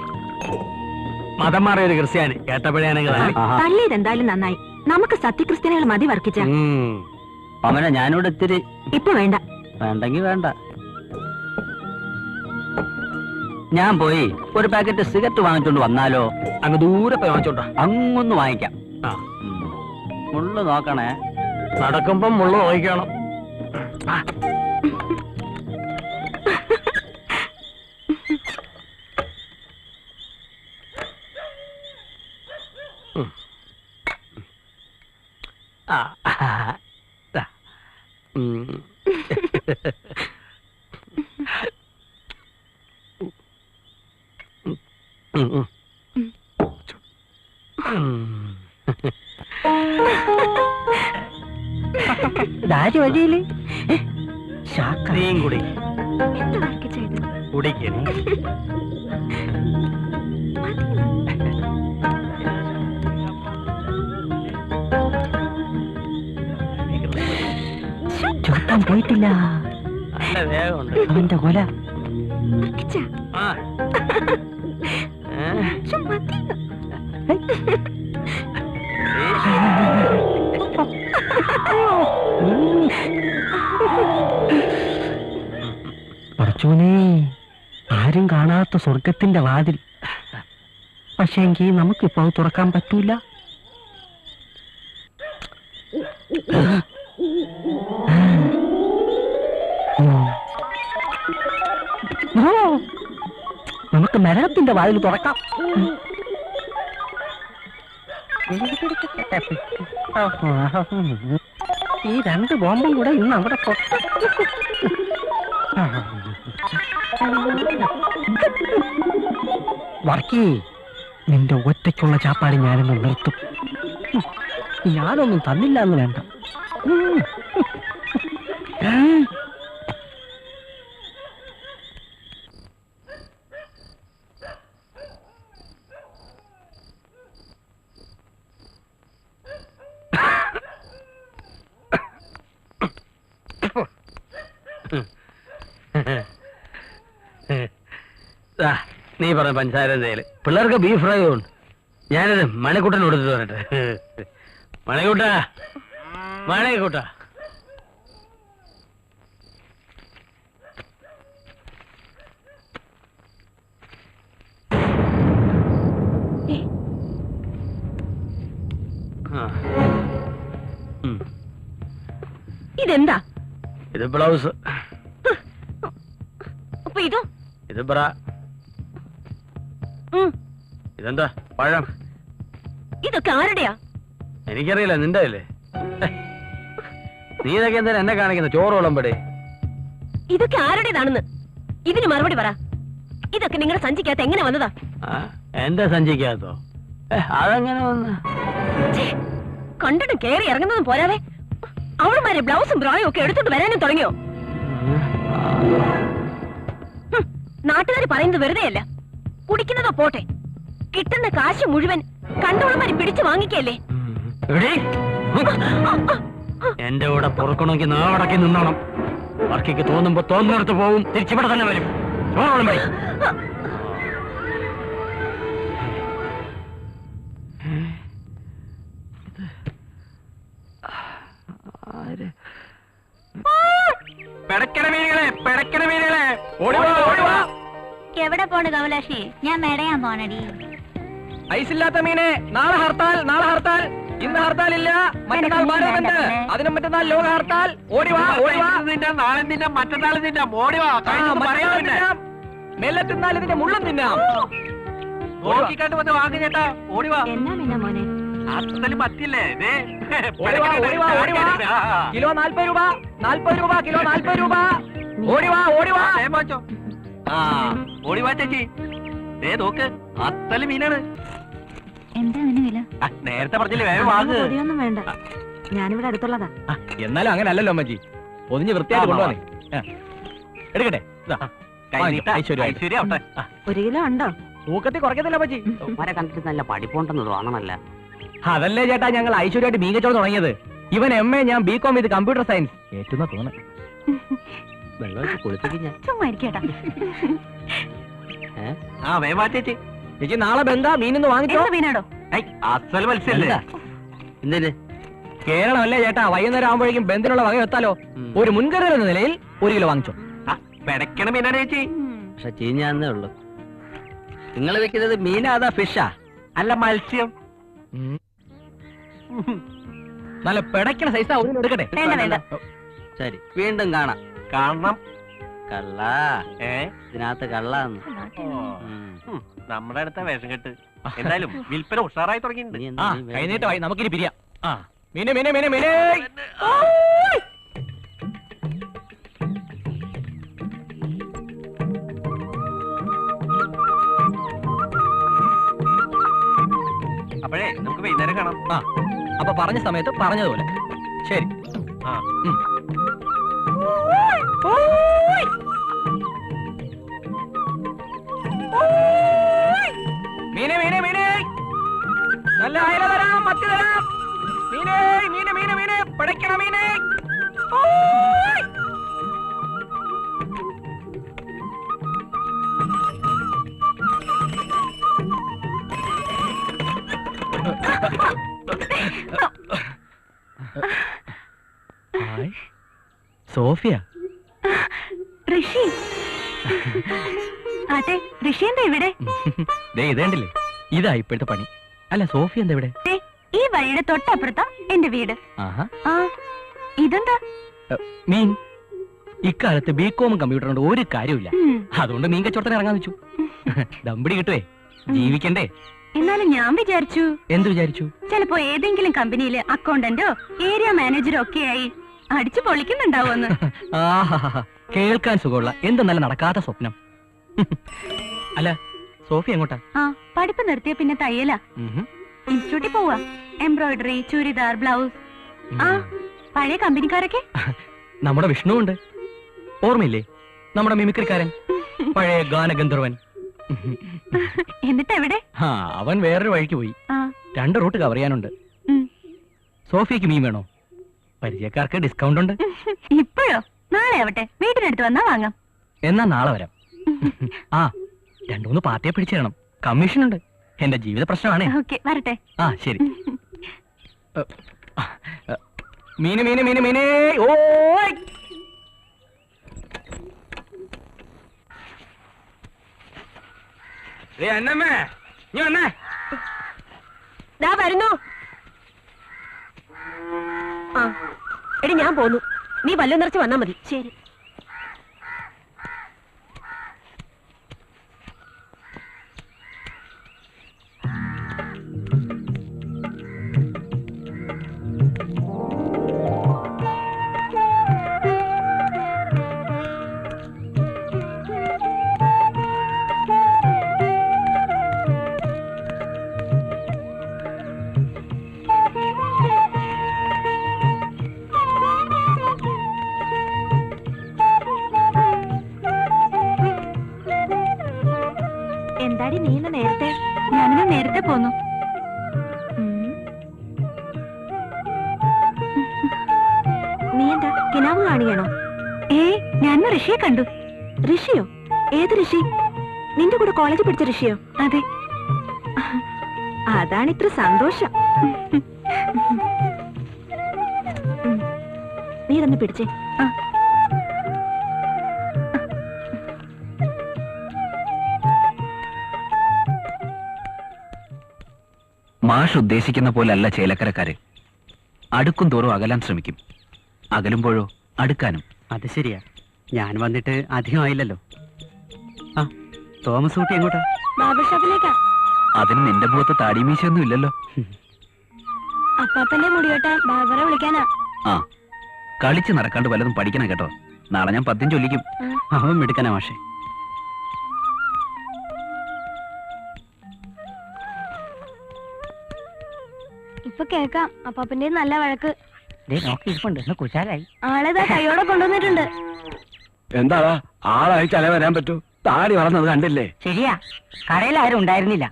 മതം മാറിയ ഒരു ക്രിസ്ത്യാനി കേട്ടപ്പോഴാണെങ്കിൽ തള്ളിയത് എന്തായാലും നന്നായി. നമുക്ക് സത്യക്രിസ്ത്യാനികൾ മതി വർക്കിച്ച. അവനെ ഞാനിവിടെ ഇത്തിരി. ഇപ്പൊ വേണ്ട. വേണ്ടെങ്കി വേണ്ട. ഞാൻ പോയി ഒരു പാക്കറ്റ് സിഗരറ്റ് വാങ്ങിച്ചോണ്ട് വന്നാലോ? അങ്ങ് ദൂരെ പോയി വാങ്ങിച്ചോണ്ടോ? അങ്ങൊന്ന് വാങ്ങിക്കാം. മുള്ളു നോക്കണേ. നടക്കുമ്പം മുള്ളു നോക്കണം. വഴിയില് നീയും കുടി. എന്താ വർക്കിച്ച ഇത്? കുടിക്കണേ. ചുരുട്ടാൻ പോയിട്ടില്ല. നല്ല വേഗമുണ്ട് അവന്റെ കൊല. വർക്കിച്ച ആ. പറച്ചോനെ, ആരും കാണാത്ത സ്വർഗത്തിന്റെ വാതിൽ. പക്ഷേ എങ്കിൽ നമുക്കിപ്പോ അത് തുറക്കാൻ പറ്റൂല. നമുക്ക് നരകത്തിന്റെ വാതിൽ തുറക്കാം. ഈ 2 ബോംബും കൂടെ ഇന്ന് അവിടെ വർക്കി, നിന്റെ ഒറ്റയ്ക്കുള്ള ചാപ്പാട് ഞാനൊന്ന് നിർത്തും. ഞാനൊന്നും തന്നില്ല എന്ന് വേണ്ട. നീ പറഞ്ഞ പഞ്ചസാര എന്തേലും പിള്ളേർക്ക് ബീഫ് ഫ്രൈ ഉണ്ട്. ഞാനത് മണിക്കൂട്ടൻ കൊടുത്തിട്ട് വരട്ടെ. മണിക്കൂട്ടാ, മണിക്കൂട്ടാ. ഇതെന്താ? ഇത് ബ്ലൗസ്. അപ്പൊ ഇതോ? ഇത് ബ്ര. ഇതെന്താ? പഴം. ഇതൊക്കെ ആരുടെയാ? എനിക്കറിയില്ല, നിന്റെ അല്ലേ? നീ ഇതൊക്കെ എന്തായാലും എന്നെ കാണിക്കുന്ന ചോറ് വിളമ്പടി. ഇതൊക്കെ ആരുടേതാണെന്ന് ഇതിന് മറുപടി പറ. ഇതൊക്കെ നിങ്ങളുടെ സഞ്ചിക്കകത്ത് എങ്ങനെ വന്നതാ? എന്റെ സഞ്ചിക്കകത്തോ? അതെങ്ങനെ വന്ന്? കണ്ടിട്ടും കേറി ഇറങ്ങുന്നതും പോരാതെ അവളുമാരെ ബ്ലൗസും ബ്രായും ഒക്കെ എടുത്തോണ്ട് വരാനും തുടങ്ങിയോ? നാട്ടുകാർ പറയുന്നത് വെറുതെയല്ല. കുടിക്കുന്നതോ പോട്ടെ, കിട്ടുന്ന കാശ് മുഴുവൻ കണ്ടവളുമാരി പിടിച്ചു വാങ്ങിക്കല്ലേ? എന്റെ കൂടെ പൊറുക്കണമെങ്കിൽ നാടക്കി നിന്നോണം. വർക്കിക്ക് തോന്നുമ്പോ തോന്നുന്നിടത്ത് പോവും, തിരിച്ചിവിടെ തന്നെ വരും. എവിടെ പോണ് കമലാക്ഷി? ഞാൻ മെടയാൻ പോണടി. ഐസില്ലാത്ത മീനെ, നാളെ ഹർത്താൽ, നാളെ ഹർത്താൽ. ഇന്ന് ഹർത്താൽ ഇല്ല, മറ്റന്നാൾ ഭാരതമുണ്ട്, അതിനും മറ്റന്നാൾ ലോക ഹർത്താൽ. ഓടിവാ, ഓടിവാ. നാളെ തിന്നാം, മറ്റന്നാൾ തിന്നാം. ഓടിവാ. മെല്ലെ തിന്നാൽ ഇതിന്റെ മുള്ളും തിന്നാം. നോക്കിക്കാണ്ട് വന്ന് വാങ്ങി ചേട്ടാ. ഓടിവാ. എന്നാ മീന മോനെ? മത്തില്ലേ? കിലോ 40 രൂപ, 40 രൂപ കിലോ, 40 രൂപ. ഓടിവാ, ഓടിവാ. ഓടിവാ ചേച്ചി. നോക്ക്, അത്തല് മീനാണ്. എന്താ അതിന് വില? നേരത്തെ പറഞ്ഞില്ലേ, വേഗം വാങ്ങ്. പൊടിയൊന്നും വേണ്ട, ഞാനിവിടെ അടുത്തുള്ളതാ. എന്നാലും അങ്ങനെ അല്ലല്ലോ അമ്മച്ചി, പൊതിഞ്ഞ് വൃത്തിയായിട്ട് കൊണ്ടുവന്നേ. എടുക്കട്ടെ. ഐശ്വര്യ 1 കിലോ ഉണ്ടോ? തൂക്കത്തിൽ കുറയ്ക്കത്തില്ല അമ്മച്ചി. കണ്ടിട്ട് നല്ല പഠിപ്പുണ്ടെന്ന് തോന്നണല്ല. അതല്ലേ ചേട്ടാ ഞങ്ങൾ ഐശ്വര്യമായിട്ട് മീൻ കച്ചവടം തുടങ്ങിയത്. ഇവൻ MA, ഞാൻ BCom ഇത് കമ്പ്യൂട്ടർ സയൻസ്. ഏറ്റുന്ന തോന്നണേ. ചുമ്മാ ഇരിക്കേട്ടാ. ചേച്ചി ചേച്ചി നാളെ ബന്ധാ മീനൊന്ന് വാങ്ങിച്ചോ. മീനാടോ? അസൽ മത്സ്യല്ലേ? എന്തിന്? കേരളമല്ലേ ചേട്ടാ, വൈകുന്നേരം ആകുമ്പോഴേക്കും ബന്ധിനുള്ള വക എത്താലോ. ഒരു മുൻകരുതൽ എന്ന നിലയിൽ 1 കിലോ വാങ്ങിച്ചോ. പെടക്കണ മീനാണ് ചേച്ചി. പക്ഷെ ചീഞ്ഞാന്നേ ഉള്ളു. നിങ്ങൾ വെക്കുന്നത് മീനാ അതാ ഫിഷാ? അല്ല, മത്സ്യം. നല്ല പെടക്കണ സൈസാ. എടുക്കട്ടെ. ശരി, വീണ്ടും കാണാം. കാണണം. കള്ള ഇതിനകത്ത് കള്ളാന്ന് നമ്മുടെ അടുത്ത വേഷം കെട്ട്. എന്തായാലും വിൽപ്പന ഉഷാറായി തുടങ്ങിയിട്ടുണ്ട്. കൈനീട്ടമായി, നമുക്കിനി പിരിയാം. മീനെ മീനെ മീനെ മീനെ. അപ്പോഴേ നമുക്ക് വൈകുന്നേരം കാണാം. അപ്പൊ പറഞ്ഞ സമയത്ത് പറഞ്ഞതുപോലെ. ശരി. മീനെ മീനെ മീനെ, നല്ല അയല തരാം, മത്തി തരാം. മീനെ മീനെ മീനെ മീനെ, പിടയ്ക്കണ മീനെ. സോഫിയ. ഋഷി. അതെ, ഋഷി എന്താ ഇവിടെ? ഇതേണ്ടില്ലേ, ഇതാ ഇപ്പോഴത്തെ പണി. അല്ല, സോഫിയ എന്താ ഇവിടെ? ഈ വഴിയുടെ തൊട്ടപ്പുറത്താ എന്റെ വീട്. ഇതെന്താ? മീൻ. ഇക്കാലത്ത് BCom കമ്പ്യൂട്ടർ കൊണ്ട് ഒരു കാര്യമില്ല. അതുകൊണ്ട് മീൻ കച്ചവടത്തിന് ഇറങ്ങാൻ വെച്ചു. ദമ്പടി കിട്ടുവേ, ജീവിക്കണ്ടേ. എന്നാലും ഞാൻ വിചാരിച്ചു. എന്ത് വിചാരിച്ചു? ചിലപ്പോ ഏതെങ്കിലും കമ്പനിയില് അക്കൗണ്ടന്റോ ഏരിയ മാനേജറോ ഒക്കെ ആയി അടിച്ചു പൊളിക്കുന്നുണ്ടാവുമെന്ന്. കേൾക്കാൻ സുഖമുള്ള എന്തെന്നല്ല നടക്കാത്ത സ്വപ്നം. അല്ല, സോഫി എങ്ങോട്ടാ? പഠിപ്പ് നിർത്തിയ പിന്നെ തയ്യല. ഇൻസ്റ്റിറ്റ്യൂട്ടിൽ പോവാ. Embroidery, churidar, blouse. പഴയ കമ്പനിക്കാരൊക്കെ. നമ്മുടെ വിഷ്ണു ഉണ്ട്, ഓർമ്മയില്ലേ? നമ്മുടെ മിമിക്രിക്കാരൻ, പഴയ ഗാനഗന്ധർവൻ. എന്നിട്ട് എവിടെ? അവൻ വേറൊരു വഴിക്ക് പോയി. 2 റൂട്ട് കവർ ചെയ്യാനുണ്ട്. സോഫിയക്ക് മീൻ വേണോ? പരിചയക്കാർക്ക് ഡിസ്കൗണ്ട് ഉണ്ട്. ഇപ്പോഴോ? നാളെ ആവട്ടെ, വീട്ടിനടുത്ത് വന്നാ വാങ്ങാം. എന്നാ നാളെ വരാം. രണ്ടുമൂന്ന് പാർട്ടിയെ പിടിച്ചു തരണം. കമ്മീഷൻ ഉണ്ട്. എന്റെ ജീവിത പ്രശ്നമാണ്. ഓക്കെ, വരട്ടെ. ആ ശരി. മീന് മീന് മീന് മീനേ. ഓ എന്നമ്മേ നീ വന്നേ. ദാ വരുന്നു. ആ എടി ഞാൻ പോന്നു. നീ വല്ലതും നിറച്ച് വന്നാ മതി. ശരി. എന്താടി നീ ഇന്ന് നേരത്തെ? ഞാനിന്ന് നേരത്തെ പോന്നു. നീ എന്താ കിനാവ് കാണുകയാണോ? ഞാൻ ഋഷിയെ കണ്ടു. ഋഷിയോ? ഏത് ഋഷി? നിന്റെ കൂടെ കോളേജിൽ പഠിച്ച ഋഷിയോ? അതെ. അതാണ് ഇത്ര സന്തോഷം. നീ ഇതൊന്ന് പിടിച്ചേ. മാഷ് ഉദ്ദേശിക്കുന്ന പോലല്ല ചേലക്കരക്കാര്. അടുക്കും തോറും അകലാൻ ശ്രമിക്കും. അകലുമ്പോഴോ അടുക്കാനും. അത് ശരിയാ. ഞാൻ വന്നിട്ട് അധികമായില്ലല്ലോ. ആ തോമസ് കുട്ടി എങ്ങോട്ടാ? ബാർബർ ഷോപ്പിലേക്കാ. അതിന് നിന്റെ മുഖത്ത് താടിമീശയൊന്നും ഇല്ലല്ലോ. അപ്പാപ്പന്റെ മുടിയോട്ടാൻ ബാർബറെ വിളിക്കാനാ. ആ കളിച്ച് നടക്കാണ്ട് വല്ലതും പഠിക്കണം കേട്ടോ. നാളെ ഞാൻ 10 ചൊല്ലിക്കും. അവൻ മിടുക്കനാ മാഷേ. ഇപ്പൊ കേക്കാം അപ്പാപ്പന്റെ നല്ല വഴക്ക്. കുശാലായി. ആളേതാ കൈയോടെ കൊണ്ടുവന്നിട്ടുണ്ട്. എന്താടാ ആളയച്ചാലേ വരാൻ പറ്റൂ? താടി വളർന്നത് കണ്ടില്ലേ? ശരിയാ, കടയിൽ ആരും ഉണ്ടായിരുന്നില്ല.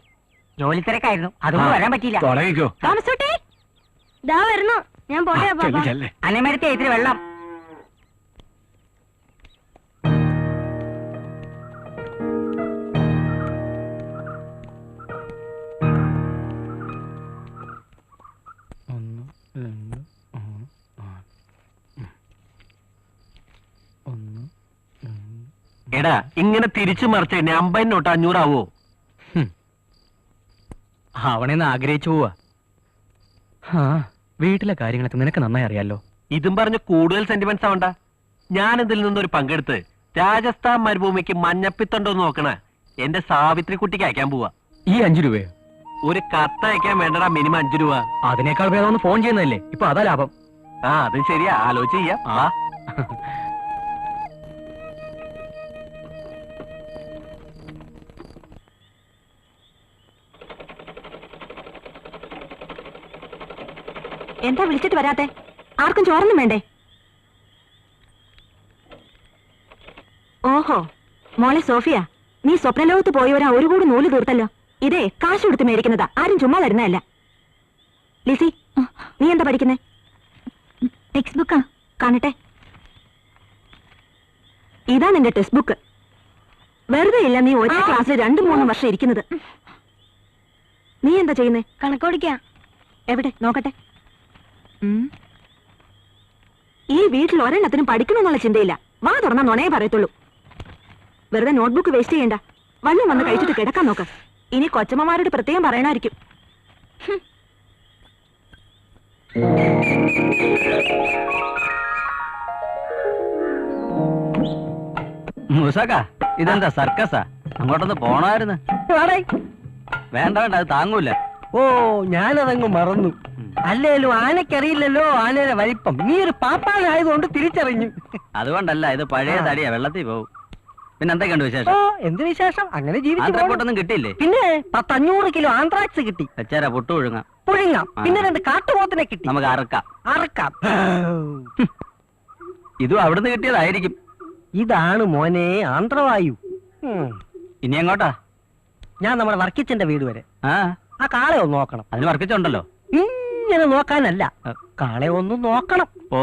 ജോലി തിരക്കായിരുന്നു, അതുകൊണ്ട് വരാൻ പറ്റിയില്ല. തുടങ്ങിക്കോ. താമസോട്ടെ ദാ വരുന്നു. ഞാൻ പോട്ടെ അപ്പാപ്പ. ചെല്ലേ. അനിമരത്തെ ഇത്തിരി വെള്ളം. എടാ ഇങ്ങനെ തിരിച്ചു മറിച്ച് 50 നോട്ട് 500 ആവോ? അവണെന്ന് ആഗ്രഹിച്ചു പോവാ. വീട്ടിലെ കാര്യങ്ങളൊക്കെ നിനക്ക് നന്നായി അറിയാലോ. ഇതും പറഞ്ഞ് കൂടുതൽ സെന്റിമെന്റ്സ് ആവണ്ട. ഞാൻ ഇതിൽ നിന്നൊരു പങ്കെടുത്ത് രാജസ്ഥാൻ മരുഭൂമിക്ക് മഞ്ഞപ്പിത്തുണ്ടോ നോക്കണ എന്റെ സാവിത്രി കുട്ടിക്ക് അയക്കാൻ പോവാ. ഈ 5 രൂപയോ? ഒരു കത്ത് അയക്കാൻ വേണ്ടടാ മിനിമം 5 രൂപ. അതിനേക്കാൾ ഭേദം ഒന്ന് ഫോൺ ചെയ്യുന്നതല്ലേ. ഇപ്പൊ അതാ ലാഭം. ആ അത് ശരിയാ, ആലോചിച്ച് ചെയ്യാം. എന്താ വിളിച്ചിട്ട് വരാത്തെ? ആർക്കും ചോറൊന്നും വേണ്ടേ? ഓഹോ മോളെ സോഫിയ, നീ സ്വപ്നലോകത്ത് പോയവരാ ഒരു കൂടി നൂല് തീർത്തല്ലോ. ഇതേ കാശ് കൊടുത്ത് മേടിക്കുന്നതാ, ആരും ചുമ്മാ തരുന്നതല്ല. ലിസി, നീ എന്താ പഠിക്കുന്നേ? ടെക്സ്റ്റ് ബുക്കാ. കാണട്ടെ. ഇതാ നിന്റെ ടെക്സ്റ്റ് ബുക്ക്. വെറുതെ ഇല്ല നീ ഒരേ ക്ലാസ്സിൽ 2-3 വർഷം ഇരിക്കുന്നത്. നീ എന്താ ചെയ്യുന്നേ? കണക്കോടിക്കാ. എവിടെ നോക്കട്ടെ. ഈ വീട്ടിൽ ഒരെണ്ണത്തിനും പഠിക്കണമെന്നുള്ള ചിന്തയില്ല. വാ തുറന്നാ നുണയെ പറയത്തുള്ളൂ. വെറുതെ നോട്ട്ബുക്ക് വേസ്റ്റ് ചെയ്യണ്ട. വല്ലതും വന്ന് കഴിച്ചിട്ട് കിടക്കാൻ നോക്ക്. ഇനി കൊച്ചമ്മമാരോട് പ്രത്യേകം പറയണമായിരിക്കും. മൂസക്ക, ഇതെന്താ സർക്കസാ? അങ്ങോട്ടൊന്ന് പോണായിരുന്നു. വേണ്ട വേണ്ട, അത് താങ്ങൂല. ഓ ഞാനതങ്ങ് മറന്നു. അല്ലേലും ആനക്കറിയില്ലല്ലോ ആനയുടെ വലിപ്പം. നീ ഒരു പാപ്പാനായതുകൊണ്ട് തിരിച്ചറിഞ്ഞു. അതുകൊണ്ടല്ല, ഇത് പഴയ തടിയാ, വെള്ളത്തിൽ പോവും. പിന്നെ എന്തൊക്കെയുണ്ട് ഓ വിശേഷം? എന്ത് വിശേഷം? അങ്ങനെ ജീവിച്ചു. ആന്ത്രപ്പോട്ടൊന്നും കിട്ടിയില്ലേ? പിന്നെ 10-500 കിലോ ആന്ത്രാക്സ് കിട്ടി. വെച്ചാരാ പുട്ടു ഒഴുങ്ങാം. പുഴുങ്ങാം. പിന്നെ 2 കാട്ടുപോത്തിനെ കിട്ടി. നമുക്ക് അറക്കാം. അറക്കാം. ഇതും അവിടുന്ന് കിട്ടിയതായിരിക്കും. ഇതാണ് മോനെ ആന്ധ്രവായു. ഇനി എങ്ങോട്ടാ? ഞാൻ നമ്മുടെ വർക്കിച്ചന്റെ വീട് വരെ. ആ കാളെ ഒന്ന് നോക്കണം. അതിന് വർക്കിച്ചുണ്ടല്ലോ. ഇങ്ങനെ നോക്കാനല്ല, കാളെ ഒന്ന് നോക്കണം. ഓ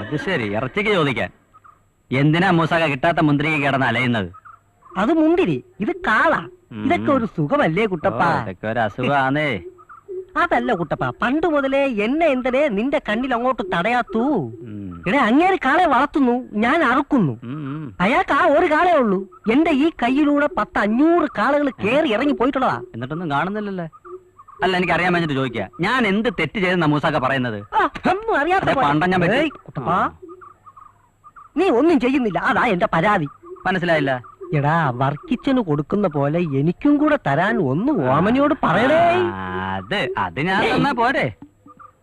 അത് ശരി, ഇറച്ചിക്ക് ചോദിക്കാൻ. എന്തിനാ മൂസക കിട്ടാത്ത മുന്തിരിക്ക് കിടന്ന് അലയുന്നത്? അത് മുന്തിരി, ഇത് കാള. ഇതൊക്കെ ഒരു സുഖമല്ലേ കുട്ടപ്പ? ഇതൊക്കെ ഒരു അസുഖാന്നേ. അതല്ല കുട്ടപ്പ, പണ്ട് മുതലേ എന്നെ എന്തിനെ നിന്റെ കണ്ണിൽ അങ്ങോട്ട് തടയാത്തു? ഇവിടെ അങ്ങേര് കാളെ വളർത്തുന്നു, ഞാൻ അറുക്കുന്നു. അയാൾക്ക് ആ ഒരു കാളേ ഉള്ളൂ. എന്റെ ഈ കയ്യിലൂടെ 10-500 കാളകൾ കേറി ഇറങ്ങി പോയിട്ടുള്ളതാ. എന്നിട്ടൊന്നും കാണുന്നില്ലല്ലേ? അല്ല, എനിക്ക് അറിയാൻ വേണ്ടിട്ട് ചോദിക്കാ, ഞാൻ എന്ത് തെറ്റ് ചെയ്തെന്നാ മൂസാക്ക പറയുന്നത്? ഒന്നും അറിയാത്ത അതെ, പണ്ടം ഞാൻ ഏയ് കുട്ടപ്പാ, നീ ഒന്നും ചെയ്യുന്നില്ല, അതാ എന്റെ പരാതി. മനസ്സിലായില്ല? എടാ, വർക്കിച്ചന് കൊടുക്കുന്ന പോലെ എനിക്കും കൂടെ തരാൻ ഒന്ന് ഓമനയോട് പറയണേ. അത് ഞാൻ തന്നാ പോരെ,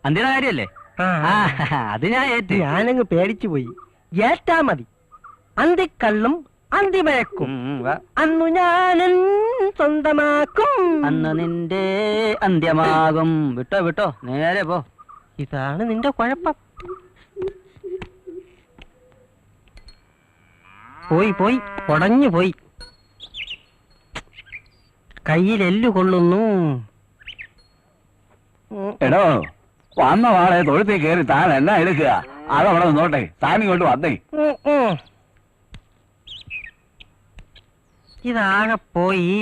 അന്തിയുടെ കാര്യല്ലേ? അത് ഞാൻ ഏറ്റ്. ഞാനങ്ങ് പേടിച്ചു പോയി. ഏറ്റാ മതി. അന്തിക്കള്ളും അന്തിമയക്കും അന്നു ഞാനൻ സ്വന്തമാക്കും. അന്ന് നിന്റെ അന്ത്യമാകും. വിട്ടോ വിട്ടോ, നേരെ പോ. ഇതാണ് നിന്റെ കുഴപ്പം. പോയി ഉടഞ്ഞു പോയി. കയ്യിലെല്ലു കൊള്ളുന്നു. എടോ, വന്ന വാളെ തൊഴുത്തി കയറി താൻ എന്നാ എടുക്കുക? അതവിടെ നിന്നോട്ടെ, താൻ ഇങ്ങോട്ട് വന്നേ. ഇതാകെ പോയി.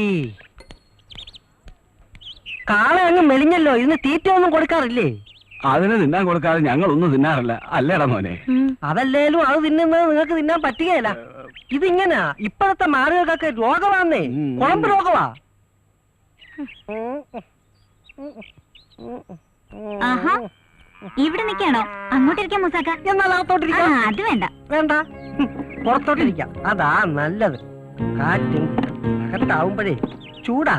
കാള അങ്ങ് മെലിഞ്ഞല്ലോ, ഇതിന് തീറ്റ ഒന്നും കൊടുക്കാറില്ലേ? അതിന് തിന്നാൻ കൊടുക്കാതെ ഞങ്ങളൊന്നും തിന്നാറില്ല, അല്ലേടാ മോനെ? അതല്ലേലും അത് തിന്നുന്നത് നിങ്ങൾക്ക് തിന്നാൻ പറ്റുകയില്ല. ഇതിങ്ങനാ ഇപ്പോഴത്തെ മാറുകൾക്കൊക്കെ രോഗമാന്നേ, കുളമ്പ് രോഗമാ. ആഹാ, ഇവിടെ നിൽക്കാണോ? അങ്ങോട്ടിരിക്കാം മൂസാക്ക. എന്നാൽ അകത്തോട്ടിരിക്കാം. അത് വേണ്ട. വേണ്ട, പുറത്തോട്ടിരിക്കാം, അതാ നല്ലത്. കാറ്റും അകത്താവുമ്പോഴേ ചൂടാ.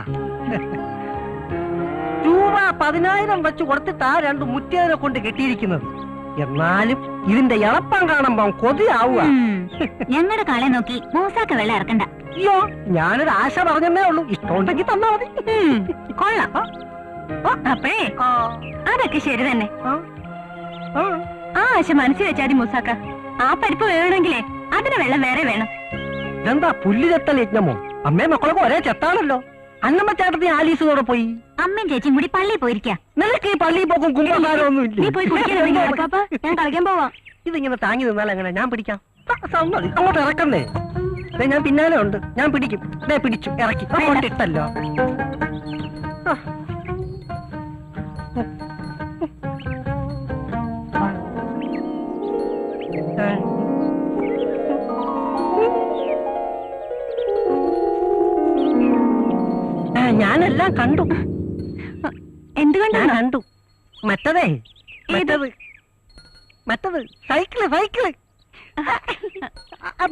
രൂപ 10,000 വെച്ച് കൊടുത്തിട്ടാ 2 മുറ്റേനെ കൊണ്ട് കെട്ടിയിരിക്കുന്നത്. എന്നാലും ഇതിന്റെ ഇളപ്പം കാണുമ്പോ കൊതിയാവുക. ഞങ്ങളുടെ കാളെ നോക്കി മൂസാക്ക വെള്ളം ഇറക്കണ്ട. അയ്യോ, ഞാനൊരു ആശ പറഞ്ഞേ ഉള്ളൂ, ഇഷ്ടമുണ്ടെങ്കിൽ തന്നാ മതി. കൊള്ളാം. അപ്പേ അതൊക്കെ ശരി തന്നെ. ആ ആശ മനസ്സിൽ വെച്ചാതി മൂസാക്ക. ആ പരിപ്പ് വേണമെങ്കിലേ അതിന് വെള്ളം വേറെ വേണം. ഇതെന്താ പുല്ല് ചെത്തൽ യജ്ഞമോ? അമ്മയും മക്കളൊക്കെ ഒരേ ചെത്താണല്ലോ. അന്നമ്മ ചേട്ടത്തി ആലീസോടെ പോയി. അമ്മയും ചേച്ചിയും കൂടി പള്ളിയിൽ പോയിരിക്കാം. നിനക്ക് ഈ പള്ളിയിൽ പോക്കും കുമ്പകാരമൊന്നും നീ പോയി കുടിക്കാൻ പാപ്പ, ഞാൻ കളിക്കാൻ പോവാം. ഇതിങ്ങനെ താങ്ങി നിന്നാൽ എങ്ങനെ? ഞാൻ പിടിക്കാം. സമ്മതി, അങ്ങോട്ട് ഇറക്കണ്ടേ? ഞാൻ പിന്നാലെ ഉണ്ട്, ഞാൻ പിടിക്കും. പിടിച്ചു ഇറക്കി ഇട്ടല്ലോ. ഞാനെല്ലാം കണ്ടു. എന്തുകൊണ്ടാ കണ്ടു? മറ്റത് സൈക്കിള്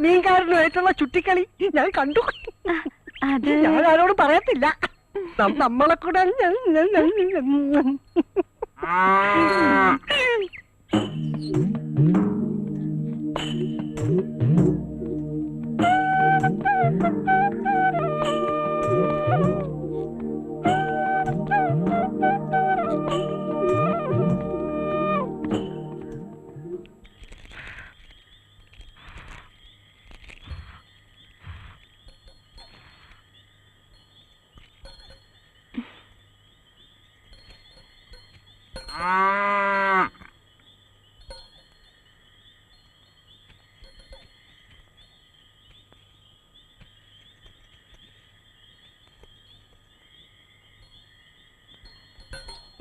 മീൻകാരനുമായിട്ടുള്ള ചുറ്റിക്കളി ഞാൻ കണ്ടു. ഞാൻ ആരോട് പറയത്തില്ല. നമ്മളെ കൂടെ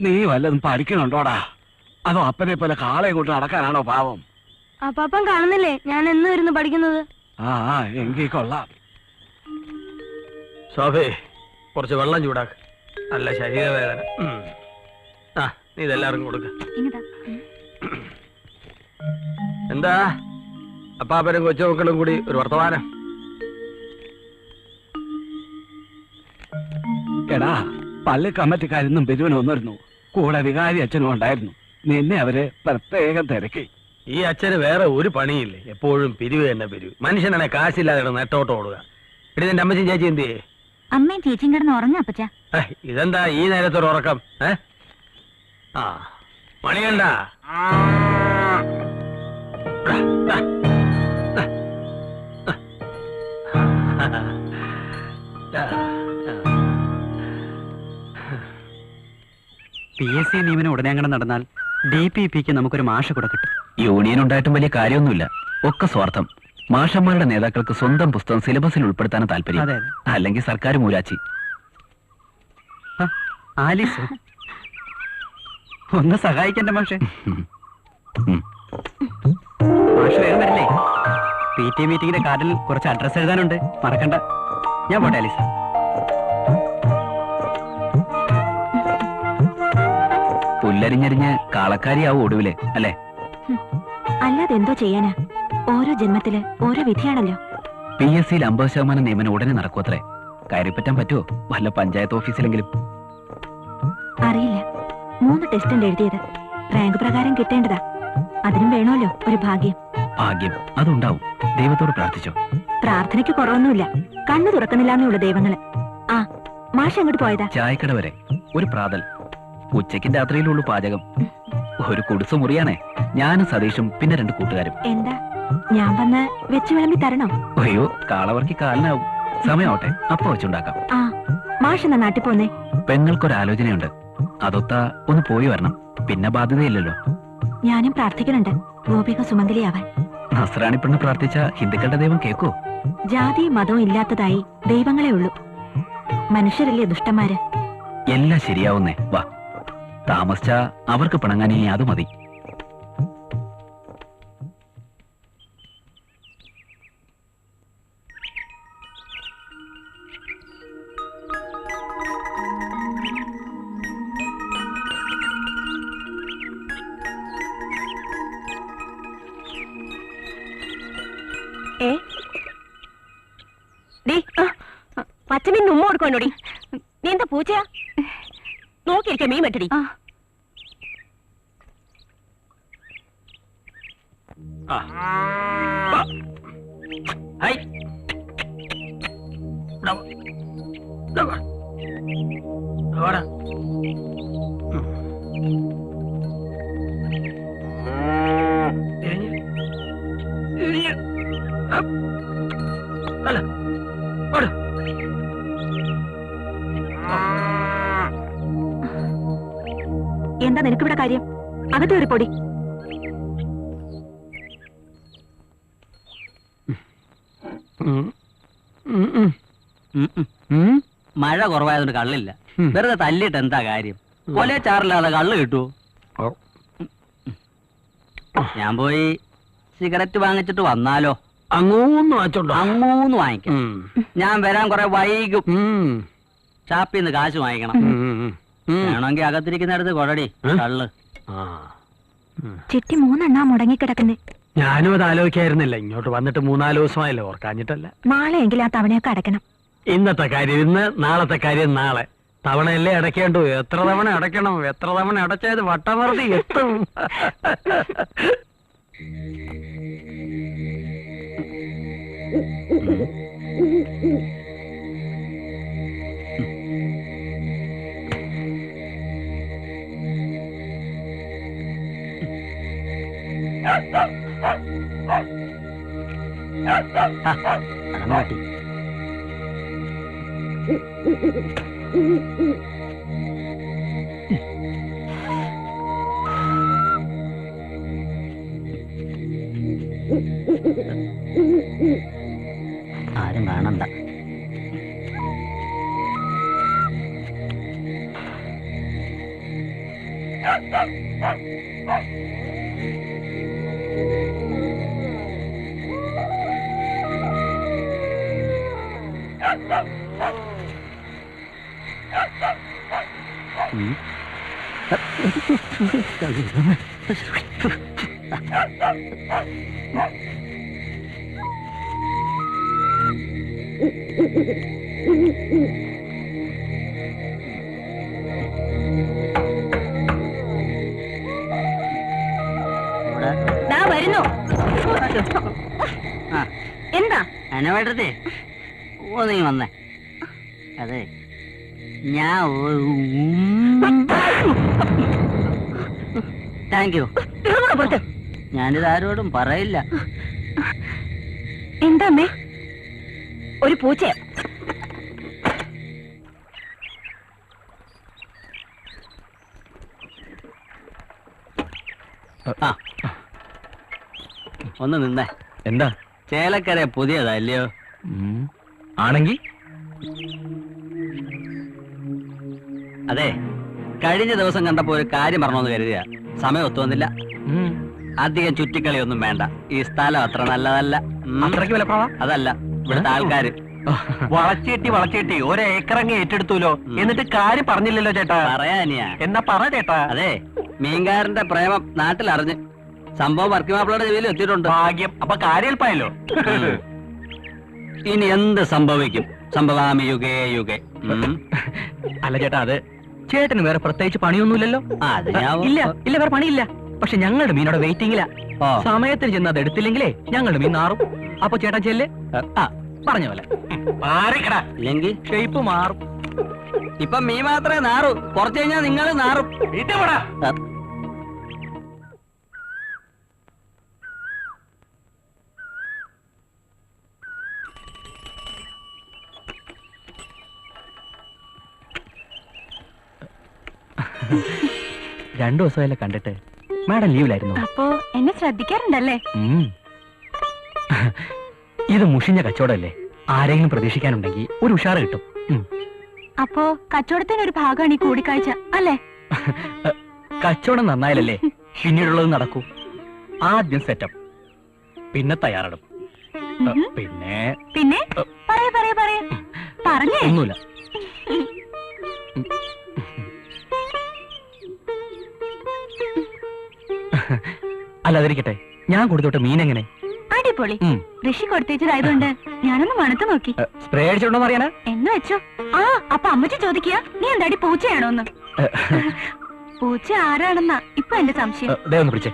നീ വല്ലതും പഠിക്കണുണ്ടോടാ? അതോ അപ്പനെ പോലെ കാളയെ കൊണ്ട് നടക്കാനാണോ പാവം? അപ്പാപ്പൻ കാണുന്നില്ലേ ഞാൻ എന്ന് വരുന്നു പഠിക്കുന്നത്? എങ്കിൽ കൊള്ളാം. ശോഭേ, കുറച്ച് വെള്ളം ചൂടാക്ക്. നല്ല ശരീരവേദന. നീ ഇതെല്ലാവർക്കും കൊടുക്ക. എന്താ അപ്പാപ്പനും കൊച്ചുമക്കളും കൂടി ഒരു വർത്തമാനം? എടാ, പള്ളി കമ്മിറ്റിക്കാരിന്നും പെരുവനും വന്നിരുന്നു. കൂടെ വികാരി അച്ഛനും ഉണ്ടായിരുന്നു. നിന്നെ അവര് പ്രത്യേകം തിരക്കി. ഈ അച്ഛന് വേറെ ഒരു പണിയില്ലേ, എപ്പോഴും പിരിവ് തന്നെ പിരിവ്. മനുഷ്യനാണെ കാശില്ലാതെ നെട്ടോട്ട് ഓടുക. എടി, നിന്റെ അമ്മച്ചും ചേച്ചി എന്ത് ചെയ്യേ? അമ്മയും ചേച്ചിയും കിടന്ന് ഉറങ്ങാ അപ്പച്ച. ഇതെന്താ ഈ നേരത്തൊരു ഉറക്കം? മണികണ്ട, PSC നിയമനം ഉടനെ അങ്ങനെ നടന്നാൽ DPPക്ക് നമുക്കൊരു മാഷ കൂടെ കിട്ടും. യൂണിയൻ ഉണ്ടായിട്ടും വലിയ കാര്യമൊന്നുമില്ല, ഒക്കെ സ്വാർത്ഥം. മാഷന്മാരുടെ നേതാക്കൾക്ക് സ്വന്തം പുസ്തകം സിലബസിൽ ഉൾപ്പെടുത്താൻ താല്പര്യം, അല്ലെങ്കിൽ സർക്കാർ മൂലാച്ചി. ആലീസ് ഒന്ന് സഹായിക്കണ്ട മാഷെ. മാഷ് വേഗം വരില്ലേ? PTA മീറ്റിംഗിന്റെ കാർഡിൽ കുറച്ച് അഡ്രസ് എഴുതാനുണ്ട്, മറക്കണ്ട. ഞാൻ പോട്ടെ ആലീസ്. പുല്ലരിഞ്ഞരിഞ്ഞ് കാളക്കാരിയാവും ഒടുവില് അല്ലേ? അല്ലാതെ എന്തോ ചെയ്യാനാ, ഓരോ ജന്മത്തില് ഓരോ വിധിയാണല്ലോ. PSC 50% നിയമനം ഉടനെ നടക്കുമത്രേ. കയറിപ്പറ്റാൻ പറ്റുമോ വല്ല പഞ്ചായത്ത് ഓഫീസിലെങ്കിലും? അറിയില്ല, 3 ടെസ്റ്റ് ഉണ്ട് എഴുതിയത്. റാങ്ക് പ്രകാരം കിട്ടേണ്ടതാ. അതിനും വേണമല്ലോ ഒരു ഭാഗ്യം. ഭാഗ്യം അതുണ്ടാവും. ദൈവത്തോട് പ്രാർത്ഥിച്ചോ? പ്രാർത്ഥനയ്ക്ക് കുറവൊന്നുമില്ല, കണ്ണു തുറക്കുന്നില്ലാന്നുള്ള ദൈവങ്ങള്. ആ മാഷ് അങ്ങോട്ട് പോയതാ? ചായക്കട വരെ. ഒരു പ്രാതൽ. ഉച്ചയ്ക്കും രാത്രിയിലുള്ളൂ പാചകം. ഒരു കുടിസു മുറിയാണേ. ഞാനും സതീഷും പിന്നെ 2 കൂട്ടുകാരും. എന്താ, ഞാൻ വന്ന് വെച്ച് വിളമ്പി തരണോ? അയ്യോ, കാളവർക്കി കാലിനാവും. സമയമാവട്ടെ, അപ്പ വെച്ചുണ്ടാക്കാം. ആ മാഷ് എന്നാ നാട്ടിൽ പോന്നേ? പെങ്ങൾക്കൊരാലോചനയുണ്ട്. അതൊത്താ ഒന്ന് പോയി വരണം. പിന്നെ ബാധ്യതയില്ലല്ലോ. ഞാനും പ്രാർത്ഥിക്കുന്നുണ്ട് ഗോപിക സുമംഗലിയാവാൻ. നസ്രാണി പെണ്ണ് പ്രാർത്ഥിച്ച ഹിന്ദുക്കളുടെ ദൈവം കേക്കോ? ജാതിയും മതവും ഇല്ലാത്തതായി ദൈവങ്ങളെ ഉള്ളൂ. മനുഷ്യരല്ലേ ദുഷ്ടന്മാര്. എല്ലാം ശരിയാവുന്നേ. വാ, താമസിച്ച അവർക്ക് പിണങ്ങാൻ ഇനി അത് മതി. പച്ചമീൻ ഉമ്മ കൊടുക്കണോടി. നീ എന്താ പൂച്ചയാ? നോക്കിയിരിക്കാം മീൻ വെട്ടടി. എന്താ നിനക്കിവിടെ കാര്യം? അകത്ത് ഒരു പൊടി. മഴ കുറവായതുകൊണ്ട് കള്ളില്ല. വെറുതെ തല്ലിട്ട് എന്താ കാര്യം? കൊല ചാറില്ലാതെ കള്ള് കിട്ടുവോ? ഞാൻ പോയി സിഗരറ്റ് വാങ്ങിച്ചിട്ട് വന്നാലോ? അങ്ങൂന്ന് വാങ്ങിച്ചോണ്ടോ? അങ്ങൂന്ന് വാങ്ങിക്കാം. ഞാൻ വരാൻ കുറെ വൈകും. ഷാപ്പിന്ന് കാശ് വാങ്ങിക്കണം. വേണമെങ്കിൽ അകത്തിരിക്കുന്നിടത്ത് കൊടടി കള്ള്. ചിട്ടി 3 എണ്ണാ മുടങ്ങിക്കിടക്കുന്നേ. ഞാനും അത് ആലോചിക്കായിരുന്നില്ല. ഇങ്ങോട്ട് വന്നിട്ട് 3-4 ദിവസമായല്ലോ, ഓർക്കാഞ്ഞിട്ടല്ല. നാളെയെങ്കിലും ആ തവണയൊക്കെ അടയ്ക്കണം. ഇന്നത്തെ കാര്യം ഇന്ന്, നാളത്തെ കാര്യം നാളെ. തവണയല്ലേ അടയ്ക്കേണ്ടു. എത്ര തവണ അടയ്ക്കണം? എത്ര തവണ അടച്ചത് വട്ടമറുതി എത്തും. ആരും കാണണ്ട. വരുന്നു. എന്താ അനവേട്ടത്തെ നീ വന്നേ? അതെ, ഞാൻ താങ്ക് യു. ഞാനിത് ആരോടും പറയില്ല. എന്താ അമ്മേ? ഒരു പൂച്ചയാ. ഒന്ന് നിന്നേ. എന്താ? ചേലക്കര പുതിയതാ അല്ലയോ? ആണെങ്കി അതെ, കഴിഞ്ഞ ദിവസം കണ്ടപ്പോ ഒരു കാര്യം പറഞ്ഞോന്ന് കരുതുക. സമയം ഒത്തുവന്നില്ല. അധികം ചുറ്റിക്കളിയൊന്നും വേണ്ട. ഈ സ്ഥലം അത്ര നല്ലതല്ല. അത്രയ്ക്ക് വിലപ്പാവാ? അതല്ല, ഇവിടുത്തെ ആൾക്കാര് വളച്ചേട്ടി ഒരേക്കറങ്ങ് ഏറ്റെടുത്തൂലോ. എന്നിട്ട് കാര്യം പറഞ്ഞില്ലല്ലോ ചേട്ടാ. പറയാനിയാ. എന്നാ പറ ചേട്ടാ. അതെ, മീൻകാരന്റെ പ്രേമം നാട്ടിലറിഞ്ഞ് സംഭവം വർക്കി മാപ്പിളയുടെ ജോലിയിൽ എത്തിയിട്ടുണ്ട്. ഭാഗ്യം. അപ്പൊ കാര്യൽപ്പായല്ലോ. ഇനി എന്ത് സംഭവിക്കും? സംഭവാമി യുഗേ യുഗേ. അല്ല ചേട്ടാ, അത് ചേട്ടന് വേറെ പ്രത്യേകിച്ച് പണിയൊന്നുമില്ലല്ലോ. ഇല്ല ഇല്ല, വേറെ പണിയില്ല. പക്ഷെ ഞങ്ങളുടെ മീനോടെ വെയിറ്റിംഗില്ല. സമയത്തിന് ചെന്ന് അത് എടുത്തില്ലെങ്കിലേ ഞങ്ങളുടെ മീൻ നാറും. അപ്പൊ ചേട്ടൻ ചെല്ല്. പറഞ്ഞ പോലെ ഇല്ലെങ്കിൽ ഷേപ്പ് മാറും. ഇപ്പൊ മീൻ മാത്രമേ നാറൂ. കുറച്ചു കഴിഞ്ഞാൽ നിങ്ങൾ നാറും. രണ്ടു ദിവസമല്ലേ കണ്ടിട്ട്. മാഡം ലീവിലായിരുന്നു. അപ്പോ എന്നെ ശ്രദ്ധിക്കാറുണ്ടല്ലേ? ഇത് മുഷിഞ്ഞ കച്ചവടമല്ലേ. ആരെങ്കിലും പ്രതീക്ഷിക്കാനുണ്ടെങ്കിൽ ഒരു ഉഷാറ് കിട്ടും. അപ്പോ കച്ചവടത്തിന് ഒരു ഭാഗമാണ് ഈ കൂടിക്കാഴ്ച അല്ലേ? കച്ചവടം നന്നായാലല്ലേ പിന്നീടുള്ളത് നടക്കൂ. ആദ്യം സെറ്റപ്പ്, പിന്നെ തയ്യാറെടുപ്പ്, പിന്നെ പിന്നെ പറഞ്ഞേ. ഒന്നുമില്ല. അല്ലാതിരിക്കട്ടെ, ഞാൻ കൊടുത്തോട്ടെ മീൻ എങ്ങനെ? അടിപൊളി. ഋഷി കൊടുത്തേച്ചതായതുകൊണ്ട് ഞാനൊന്ന് മണത്ത് നോക്കി. സ്പ്രേ അടിച്ചോണ്ടോന്ന് അറിയാനാ? എന്ന് വെച്ചോ. ആ, അപ്പൊ അമ്മച്ചി ചോദിക്കുക നീ എന്താടി പൂച്ചയാണോന്ന്. പൂച്ച ആരാണെന്നാ ഇപ്പൊ എന്റെ സംശയം. ദേ ഒന്ന് പിടിച്ചേ.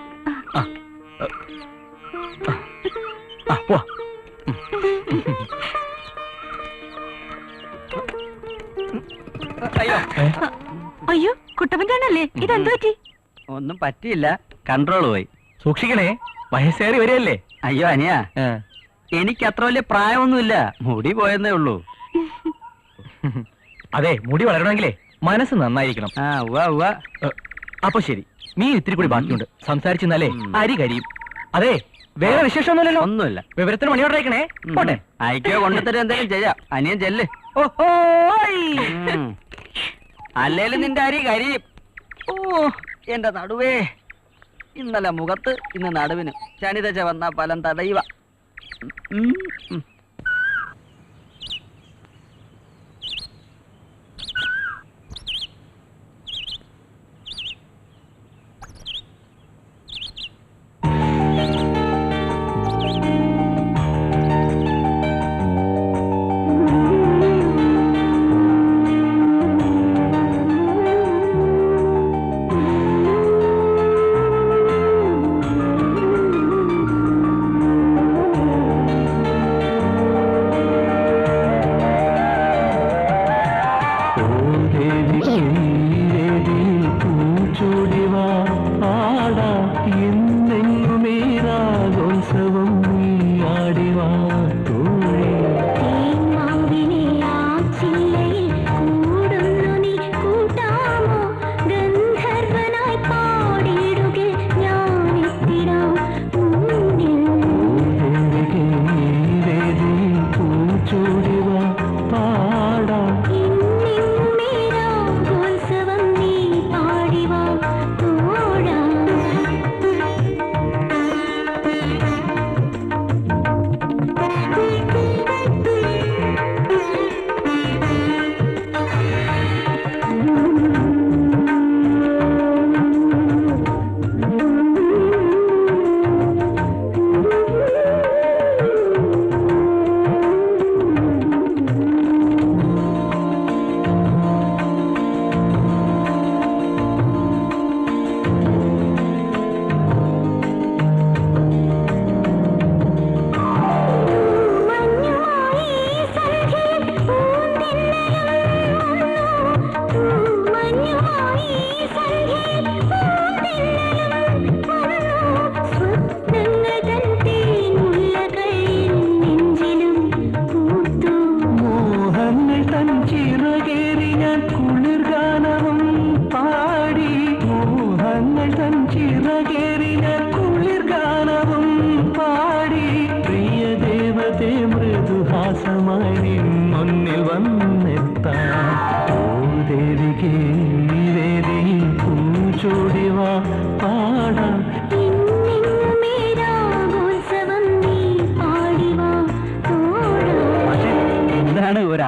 പോവാ. അയ്യോ, കുട്ടപ്പൻ ചേട്ടനല്ലേ? ഇതെന്തു പറ്റി? ഒന്നും പറ്റിയില്ല, കൺട്രോൾ പോയി. സൂക്ഷിക്കണേ, വയസ്സേറി വരികയല്ലേ. അയ്യോ അനിയ, എനിക്ക് അത്ര വലിയ പ്രായമൊന്നുമില്ല. മുടി പോയെന്നേ ഉള്ളൂ. അതെ, മുടി വളരണമെങ്കിലേ മനസ്സ് നന്നായിരിക്കണം. അപ്പൊ ശരി, മീൻ ഇത്തിരി കൂടി ബാക്കിയുണ്ട്. സംസാരിച്ചെന്നാലേ അരി കരിയും. അതെ, വേറെ വിശേഷമൊന്നുമില്ലല്ലോ? ഒന്നുമില്ല. വിവരത്തിന് മണിയോടെ അയക്കണേ. പോട്ടെ. അയക്കോ, കൊണ്ടുതരും, എന്തെങ്കിലും ചെയ്യാം. അനിയൻ ചെല്ല്. അല്ലേലും നിന്റെ അരി കരിയും. ഓ എന്റെ നടുവേ. ഇന്നലെ മുഖത്ത്, ഇന്ന് നടുവിന്. ശനിദശ വന്ന ഫലം തടയുക.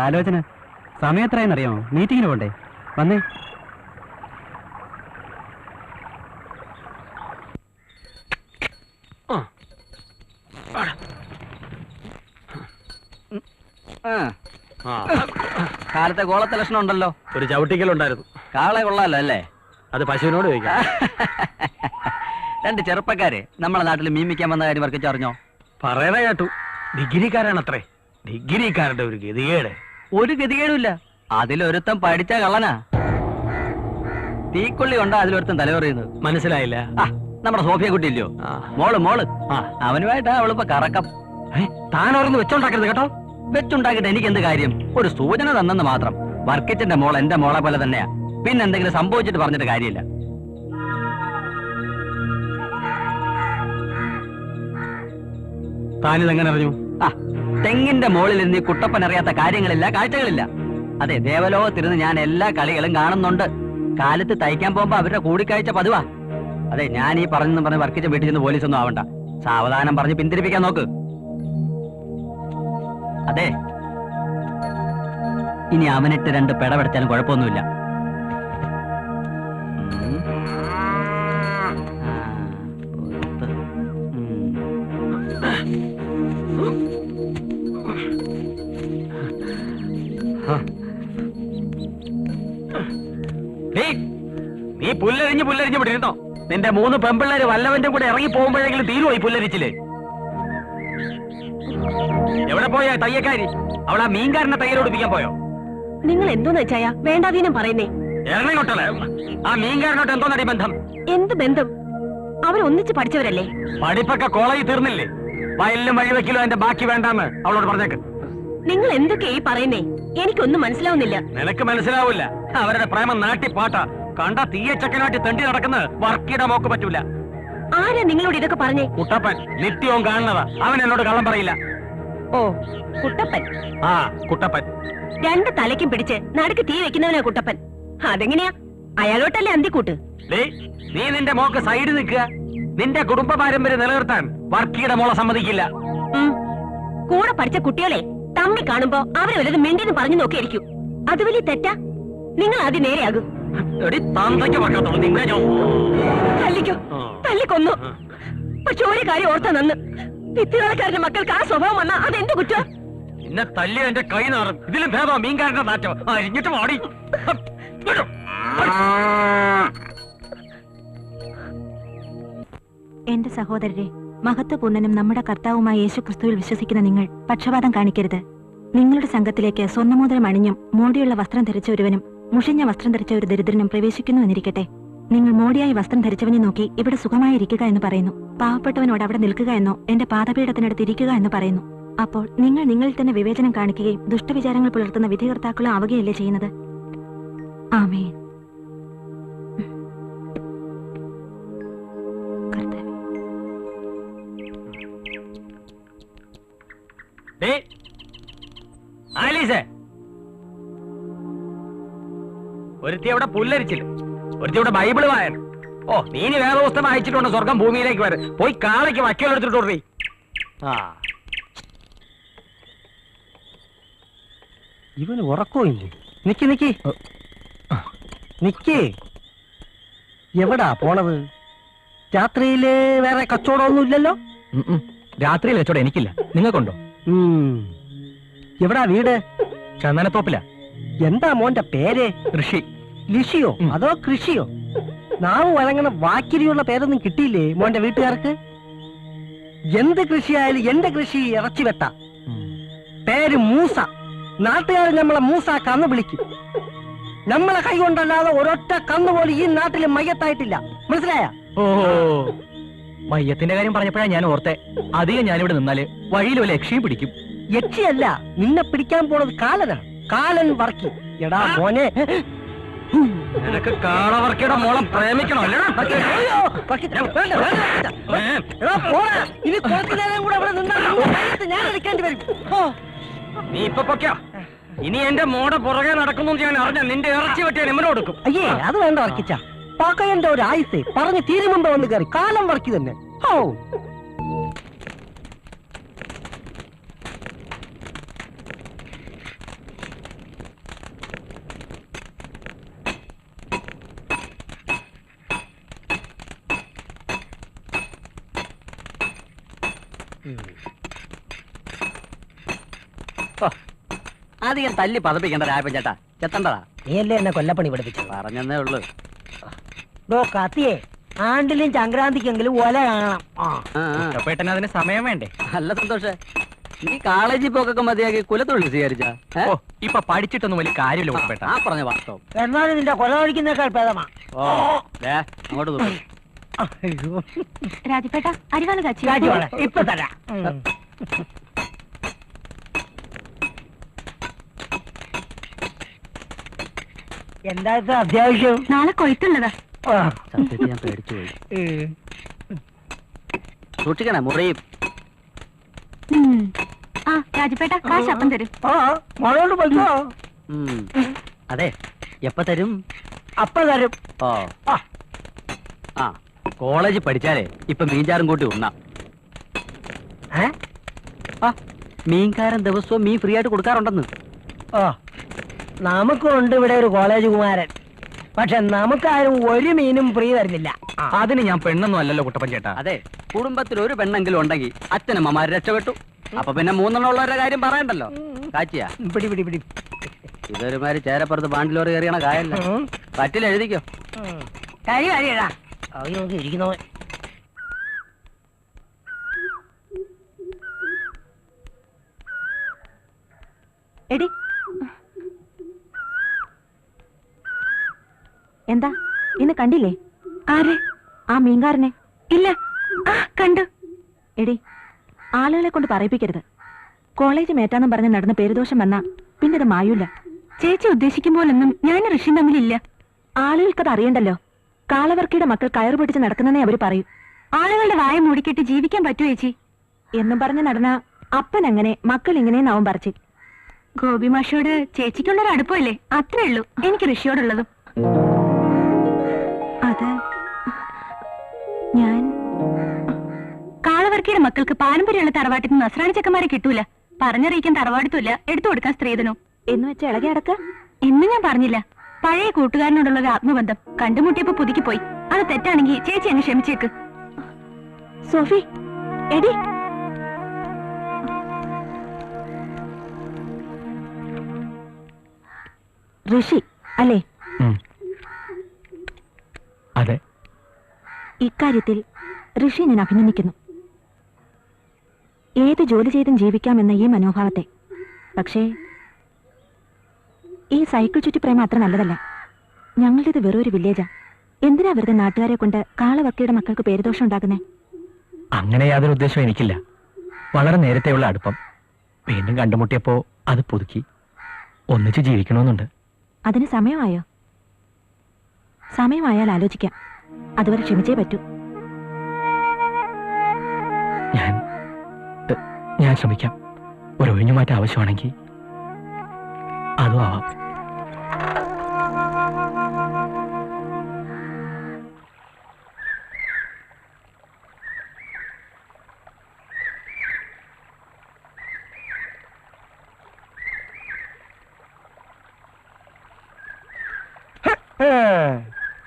ആലോചന? സമയം എത്രയെന്നറിയാമോ? മീറ്റിങ്ങിന് പോണ്ടേ? വന്നേ. കാലത്തെ കോളത്തെ ലക്ഷണം ഉണ്ടല്ലോ. ഒരു ചവിട്ടിക്കലുണ്ടായിരുന്നു. കാളെ കൊള്ളാലോ അല്ലേ? അത് പശുവിനോട് ചോദിക്കാം. രണ്ട് ചെറുപ്പക്കാര് നമ്മളെ നാട്ടിൽ മീമിക്കാൻ വന്ന കാര്യം വർക്കിച്ച് അറിഞ്ഞോ? പറയണ കേട്ടു. ഡിഗ്രിക്കാരാണത്രേ. ഡിഗ്രിക്കാരുടെ ഒരു ഗതികേട്. ഒരു ഗതികേടുമില്ല. അതിലൊരുത്തം പഠിച്ച കള്ളനാ. തീക്കൊള്ളി കൊണ്ടാ അതിലൊരുത്തം തലവറിയുന്നത്. മനസ്സിലായില്ല. നമ്മുടെ സോഫിയ കുട്ടി ഇല്ലയോ? മോള് അവനുമായിട്ടാ അവളിപ്പോ കറക്കം. താൻ ഓരോന്ന് വെച്ചോണ്ടാക്കരുത് കേട്ടോ. വെച്ചുണ്ടാക്കിട്ട് എനിക്ക് എന്ത് കാര്യം? ഒരു സൂചന തന്നെന്ന് മാത്രം. വർക്കിച്ചന്റെ മോൾ എന്റെ മോളെ പോലെ തന്നെയാ. പിന്നെ എന്തെങ്കിലും സംഭവിച്ചിട്ട് പറഞ്ഞിട്ട് കാര്യമില്ല. താനിതെങ്ങനെ അറിഞ്ഞു? തെങ്ങിന്റെ മുകളിൽ ഇരുന്ന് ഈ കുട്ടപ്പൻ അറിയാത്ത കാര്യങ്ങളില്ല, കാഴ്ചകളില്ല. അതെ, ദേവലോകത്തിരുന്ന് ഞാൻ എല്ലാ കളികളും കാണുന്നുണ്ട്. കാലത്ത് തയ്ക്കാൻ പോകുമ്പോ അവരുടെ കൂടിക്കാഴ്ച പതിവാ. അതെ, ഞാൻ ഈ പറഞ്ഞ് വർക്കിച്ച വീട്ടിൽ ചെന്ന് പോലീസൊന്നും ആവണ്ട. സാവധാനം പറഞ്ഞ് പിന്തിരിപ്പിക്കാൻ നോക്ക്. അതെ, ഇനി അവനിട്ട് രണ്ട് പെടപെടച്ചാലും കുഴപ്പമൊന്നുമില്ല. നീ പുല്ലരിഞ്ഞ് വിട്ടിരുന്നോ? നിന്റെ 3 പെമ്പിള്ളേര് വല്ലവന്റെ കൂടെ ഇറങ്ങി പോകുമ്പോഴെങ്കിലും തീരുപോയി പുല്ലരിച്ചില്. എവിടെ പോയാ തയ്യക്കാരി? അവളാ മീൻകാരനെ തയ്യലോടിപ്പിക്കാൻ പോയോ? നിങ്ങൾ എന്തോന്ന് വെച്ചായാ വേണ്ടാതീനം പറയുന്നേ? എറണാകുളത്തല്ലേ? ആ മീൻകാരനോട്ട് എന്തോ നടി ബന്ധം? എന്ത് ബന്ധം? അവരൊന്നിച്ച് പഠിച്ചവരല്ലേ? പഠിപ്പൊക്കെ കോളേജിൽ തീർന്നില്ലേ? വയലിലും വഴിവെക്കിലും എന്റെ ബാക്കി വേണ്ടാന്ന് അവളോട് പറഞ്ഞേക്ക്. നിങ്ങൾ എന്തൊക്കെയാ ഈ പറയുന്നേ? എനിക്കൊന്നും മനസ്സിലാവുന്നില്ല. നിനക്ക് മനസ്സിലാവില്ല. അവരുടെ പ്രേമം നാട്ടിപ്പാട്ടാ. കണ്ട തീയച്ചക്കനാട്ടി തെണ്ടി നടക്കുന്ന വർക്കിയുടെ മോക്ക് പറ്റൂല. ആരാ നിങ്ങളോട് ഇതൊക്കെ പറഞ്ഞേ? കുട്ടപ്പൻ നിത്യവും കാണുന്നതാ. അവൻ എന്നോട് കള്ളം പറയില്ല. ഓ, കുട്ടപ്പൻ. ആ, കുട്ടപ്പൻ. 2 തലയ്ക്കും പിടിച്ച് നടുക്ക് തീ വെക്കുന്നവനാ കുട്ടപ്പൻ. അതെങ്ങനെയാ? അയാളോട്ടല്ലേ അന്തിക്കൂട്ട്? നീ നിന്റെ മോക്ക് സൈഡ് നിൽക്കുക. നിന്റെ കുടുംബ പാരമ്പര്യം നിലനിർത്താൻ വർക്കിയുടെ മോളെ സമ്മതിക്കില്ല. കൂടെ പഠിച്ച കുട്ടികളെ തമ്മി കാണുമ്പോ അവരെ വല്ലതും മിണ്ടിന്ന് പറഞ്ഞു നോക്കിയായിരിക്കും. അത് വലിയ തെറ്റാ. നിങ്ങൾ ആദ്യം നേരെയാകും. തല്ലിക്കോ, തല്ലിക്കൊന്നു. പക്ഷെ ഒരു കാര്യം ഓർത്താ നന്ന്. വിത്തുകാരക്കാരുടെ മക്കൾക്ക് ആ സ്വഭാവം വന്നാ അതെന്ത് കുറ്റം? എന്നെ തല്ലി എന്റെ കൈ നാറും. ഇതിലും ഭേദം മീൻകാരന്റെ നാറ്റം. അരിഞ്ഞിട്ട് മാടി. എന്റെ സഹോദരരെ, മഹത്വപൂർണ്ണനും നമ്മുടെ കർത്താവുമായ യേശു ക്രിസ്തുവിൽ വിശ്വസിക്കുന്ന നിങ്ങൾ പക്ഷപാതം കാണിക്കരുത്. നിങ്ങളുടെ സംഘത്തിലേക്ക് സ്വർണ്ണമോതിരം അണിഞ്ഞും മോടിയുള്ള വസ്ത്രം ധരിച്ച ഒരുവനും മുഷിഞ്ഞ വസ്ത്രം ധരിച്ച ഒരു ദരിദ്രനും പ്രവേശിക്കുന്നു എന്നിരിക്കട്ടെ. നിങ്ങൾ മോടിയായി വസ്ത്രം ധരിച്ചവനെ നോക്കി ഇവിടെ സുഖമായിരിക്കുക എന്ന് പറയുന്നു. പാവപ്പെട്ടവനോട് അവിടെ നിൽക്കുക എന്നോ എന്റെ പാദപീഠത്തിനടുത്ത് ഇരിക്കുക എന്ന് പറയുന്നു. അപ്പോൾ നിങ്ങൾ നിങ്ങളിൽ തന്നെ വിവേചനം കാണിക്കുകയും ദുഷ്ടവിചാരങ്ങൾ പുലർത്തുന്ന വിധികർത്താക്കളും ആവുകയല്ലേ ചെയ്യുന്നത്? ആമേൻ. ഒരുത്തി അവിടെ പുല്ലരിച്ചില്ല, ഒരുത്തി അവിടെ ബൈബിള് വായന. ഓ, നീ വേദപുസ്തകം അയച്ചിട്ടുണ്ട് സ്വർഗം ഭൂമിയിലേക്ക് വരെ. പോയി കാളയ്ക്ക് വക്കലെടുത്തിട്ടോടേ. ഇവന് ഉറക്കമില്ലേ? നിക്ക് എവിടാ പോണത്? രാത്രിയില് വേറെ കച്ചവടമൊന്നും ഇല്ലല്ലോ? രാത്രിയിൽ കച്ചവടം എനിക്കില്ല, നിങ്ങൾക്കുണ്ടോ? എവിടാ വീട്? ചന്ദനത്തോപ്പില. എന്താ മോന്റെ പേര്? ഋഷി. ലിഷിയോ അതോ കൃഷിയോ? നാവ് വഴങ്ങണ വാക്കിരിയുള്ള പേരൊന്നും കിട്ടിയില്ലേ മോന്റെ വീട്ടുകാർക്ക്? എന്ത് കൃഷിയായാലും എന്റെ കൃഷി ഇറച്ചി വെട്ട. പേര് മൂസ. നാട്ടുകാർ നമ്മളെ മൂസാക്കാന്ന് വിളിക്കും. നമ്മളെ കൈ കൊണ്ടല്ലാതെ ഒരൊറ്റ കന്നുപോലും ഈ നാട്ടിൽ മയ്യത്തായിട്ടില്ല. മനസ്സിലായ? ഓ, മയ്യത്തിന്റെ കാര്യം പറഞ്ഞപ്പോഴാണ് ഞാൻ ഓർത്തെ. അധികം ഞാനിവിടെ നിന്നാല് വഴിയിൽ വല്ല യക്ഷിയും പിടിക്കും. യക്ഷിയല്ല, നിന്നെ പിടിക്കാൻ പോണത് കാലനാ. കാലൻ വർക്കി. എടാ മോനെ, നിനക്ക് കാളവർക്കിയുടെ മോളം പ്രേമിക്കണോ? ഇനി കുറച്ചു നേരം കൂടെ അവിടെ നിന്നാൽ ഞാൻ എടുക്കേണ്ടി വരും. നീ ഇപ്പൊ പൊക്കാ. ഇനി എന്റെ മോടെ പുറകെ നടക്കുന്നു ഞാൻ അറിഞ്ഞ നിന്റെ ഇറച്ചി വെട്ടിയ നിമ്മനെ കൊടുക്കും. അയ്യേ, അത് വേണ്ട വർക്കിച്ച. പകയന്റെ ഒരു ആയുസേ പറഞ്ഞ് തീരു മുമ്പ് വന്ന് കയറി കാലം വർക്കി തന്നെ. ഓ, അധികം തല്ലി പതപ്പിക്കണ്ട രായപ്പൻ ചേട്ടാ, ചെത്തണ്ടടാ. നീയല്ലേ എന്നെ കൊല്ലപ്പണി പഠിപ്പിച്ചത്. പറഞ്ഞെന്നേ ഉള്ളു. ഡോ കത്തിയേ, ആണ്ടിലും സംക്രാന്തിക്കെങ്കിലും ഒല കാണണം. കുട്ടപ്പേട്ടന് അതിന് സമയം വേണ്ടേ? നല്ല സന്തോഷേ. നീ കോളേജിൽ പോക്കൊക്കെ മതിയാക്കി കുലത്തൊഴിൽ സ്വീകരിച്ചാ? ഓ, ഇപ്പൊ പഠിച്ചിട്ടൊന്നും വലിയ കാര്യമില്ല കുട്ടപ്പേട്ട. ആ പറഞ്ഞ വാസ്തവം. എന്നാലും നിന്റെ കൊല കഴിക്കുന്നേക്കാൾ ഭേദമാ. ഓ ദേ, അങ്ങോട്ട് നോക്ക്. രാജപ്പേട്ട അരിവാള് കാച്ചി ഇപ്പൊ തരാം. എന്താ ഇത്ര അത്യാവശ്യം? നാളെ കൊയ്ത്തുള്ളതാ. സത്യത്തിൽ ഞാൻ പേടിച്ചു പോയി. സൂക്ഷിക്കണേ, മുറിയും. ആ രാജപ്പേട്ട കാശ് അപ്പം തരും. മോളോട് പൈസോ? അതെ, എപ്പ തരും? അപ്പ തരും. ഓ ആ, കോളേജിൽ പഠിച്ചാലേ ഇപ്പൊ മീൻചാറും കൂട്ടി ഉണ്ണാം. മീൻകാരൻ ദിവസവും മീൻ ഫ്രീ ആയിട്ട് കൊടുക്കാറുണ്ടെന്ന്. ഓ, നമുക്കുണ്ട് ഇവിടെ ഒരു കോളേജ് കുമാരൻ. പക്ഷെ നമുക്കാരും ഒരു മീനും ഫ്രീ തരുന്നില്ല. അതിന് ഞാൻ പെണ്ണൊന്നും അല്ലല്ലോ കുട്ടപ്പൻ ചേട്ടാ. അതെ, കുടുംബത്തിൽ ഒരു പെണ്ണെങ്കിലും ഉണ്ടെങ്കിൽ അച്ഛനമ്മമാര് രക്ഷപ്പെട്ടു. അപ്പൊ പിന്നെ മൂന്നെണ്ണം ഉള്ളവരുടെ കാര്യം പറയണ്ടല്ലോ. കാച്ചിയാ പിടി പിടി പിടി. ഇതൊരുമാതിരി ചേരപ്പുറത്ത് ബാണ്ടിലോറ് കയറിയണ കായല്ല. പറ്റില്ല, എഴുതിക്കോ. കാര്യം അറിയടാ. അവൻ നോക്കി ഇരിക്കുന്നവൻ. എടി എന്താ ഇന്ന് കണ്ടില്ലേ? ആരെ? ആ മീൻകാരനെ. ഇല്ല. കണ്ടു. എടി, ആളുകളെ കൊണ്ട് പറയിപ്പിക്കരുത്. കോളേജ് മേറ്റാന്നും പറഞ്ഞ് നടന്ന പേരുദോഷം വന്നാ പിന്നെ അത് മായൂല. ചേച്ചി ഉദ്ദേശിക്കുമ്പോഴൊന്നും ഞാൻ ഋഷി തമ്മിലില്ല. ആളുകൾക്കത് അറിയണ്ടല്ലോ. കാളവർക്കിയുടെ മക്കൾ കയറ് പൊട്ടിച്ച് നടക്കുന്നതേ അവര് പറയൂ. ആളുകളുടെ വായ മൂടിക്കെട്ടി ജീവിക്കാൻ പറ്റുമോ ചേച്ചി എന്നും പറഞ്ഞ് നടന്ന അപ്പൻ അങ്ങനെ മക്കൾ ഇങ്ങനെയെന്നാവും പറച്ചിൽ. ഗോപി മാഷോട് ചേച്ചിക്കുള്ളൊരു അടുപ്പമല്ലേ, അത്രേ ഉള്ളൂ എനിക്ക് ഋഷിയോടുള്ളതും. അത് ഞാൻ കാളവർക്കിയുടെ മക്കൾക്ക് പാരമ്പര്യമുള്ള തറവാട്ടിൽ നിന്ന് നസ്രാണി ചെക്കന്മാരെ കിട്ടൂല. പറഞ്ഞറിയിക്കാൻ തറവാടിത്തുമില്ല, എടുത്തു കൊടുക്കാൻ സ്ത്രീധനോ എന്ന് വെച്ച ഇളകി അടക്ക എന്ന് ഞാൻ പറഞ്ഞില്ല. പഴയ കൂട്ടുകാരനോടുള്ള ഒരു ആത്മബന്ധം കണ്ടുമുട്ടിയപ്പോ പുതുക്കി പോയി. അത് തെറ്റാണെങ്കിൽ ചേച്ചി എന്നെ ക്ഷമിച്ചേക്ക്. സോഫി എടി, ഋഷി അല്ലേ? അതെ. ഇക്കാര്യത്തിൽ ഋഷി ഞാൻ അഭിനന്ദിക്കുന്നു. ഏത് ജോലി ചെയ്തും ജീവിക്കാമെന്ന ഈ മനോഭാവത്തെ. പക്ഷേ ഈ സൈക്കിൾ ചുറ്റി പ്രേമം അത്ര നല്ലതല്ല. ഞങ്ങളുടേത് വെറൊരു വില്ലേജാ. എന്തിനാ വെറുതെ നാട്ടുകാരെ കൊണ്ട് കാളവർക്കിയുടെ മക്കൾക്ക് പേരുദോഷം ഉണ്ടാക്കുന്നേ? അങ്ങനെ യാതൊരു ഉദ്ദേശവും എനിക്കില്ല. വളരെ നേരത്തെയുള്ള അടുപ്പം വീണ്ടും കണ്ടുമുട്ടിയപ്പോ അത് പുതുക്കി ഒന്നിച്ച് ജീവിക്കണമെന്നുണ്ട്. അതിന് സമയമായോ? സമയമായാൽ ആലോചിക്കാം. അതുവരെ ക്ഷമിച്ചേ പറ്റൂ. ഞാൻ ശ്രമിക്കാം. ഒരു ഒഴിഞ്ഞുമാറ്റം ആവശ്യമാണെങ്കിൽ അതും ആവാം.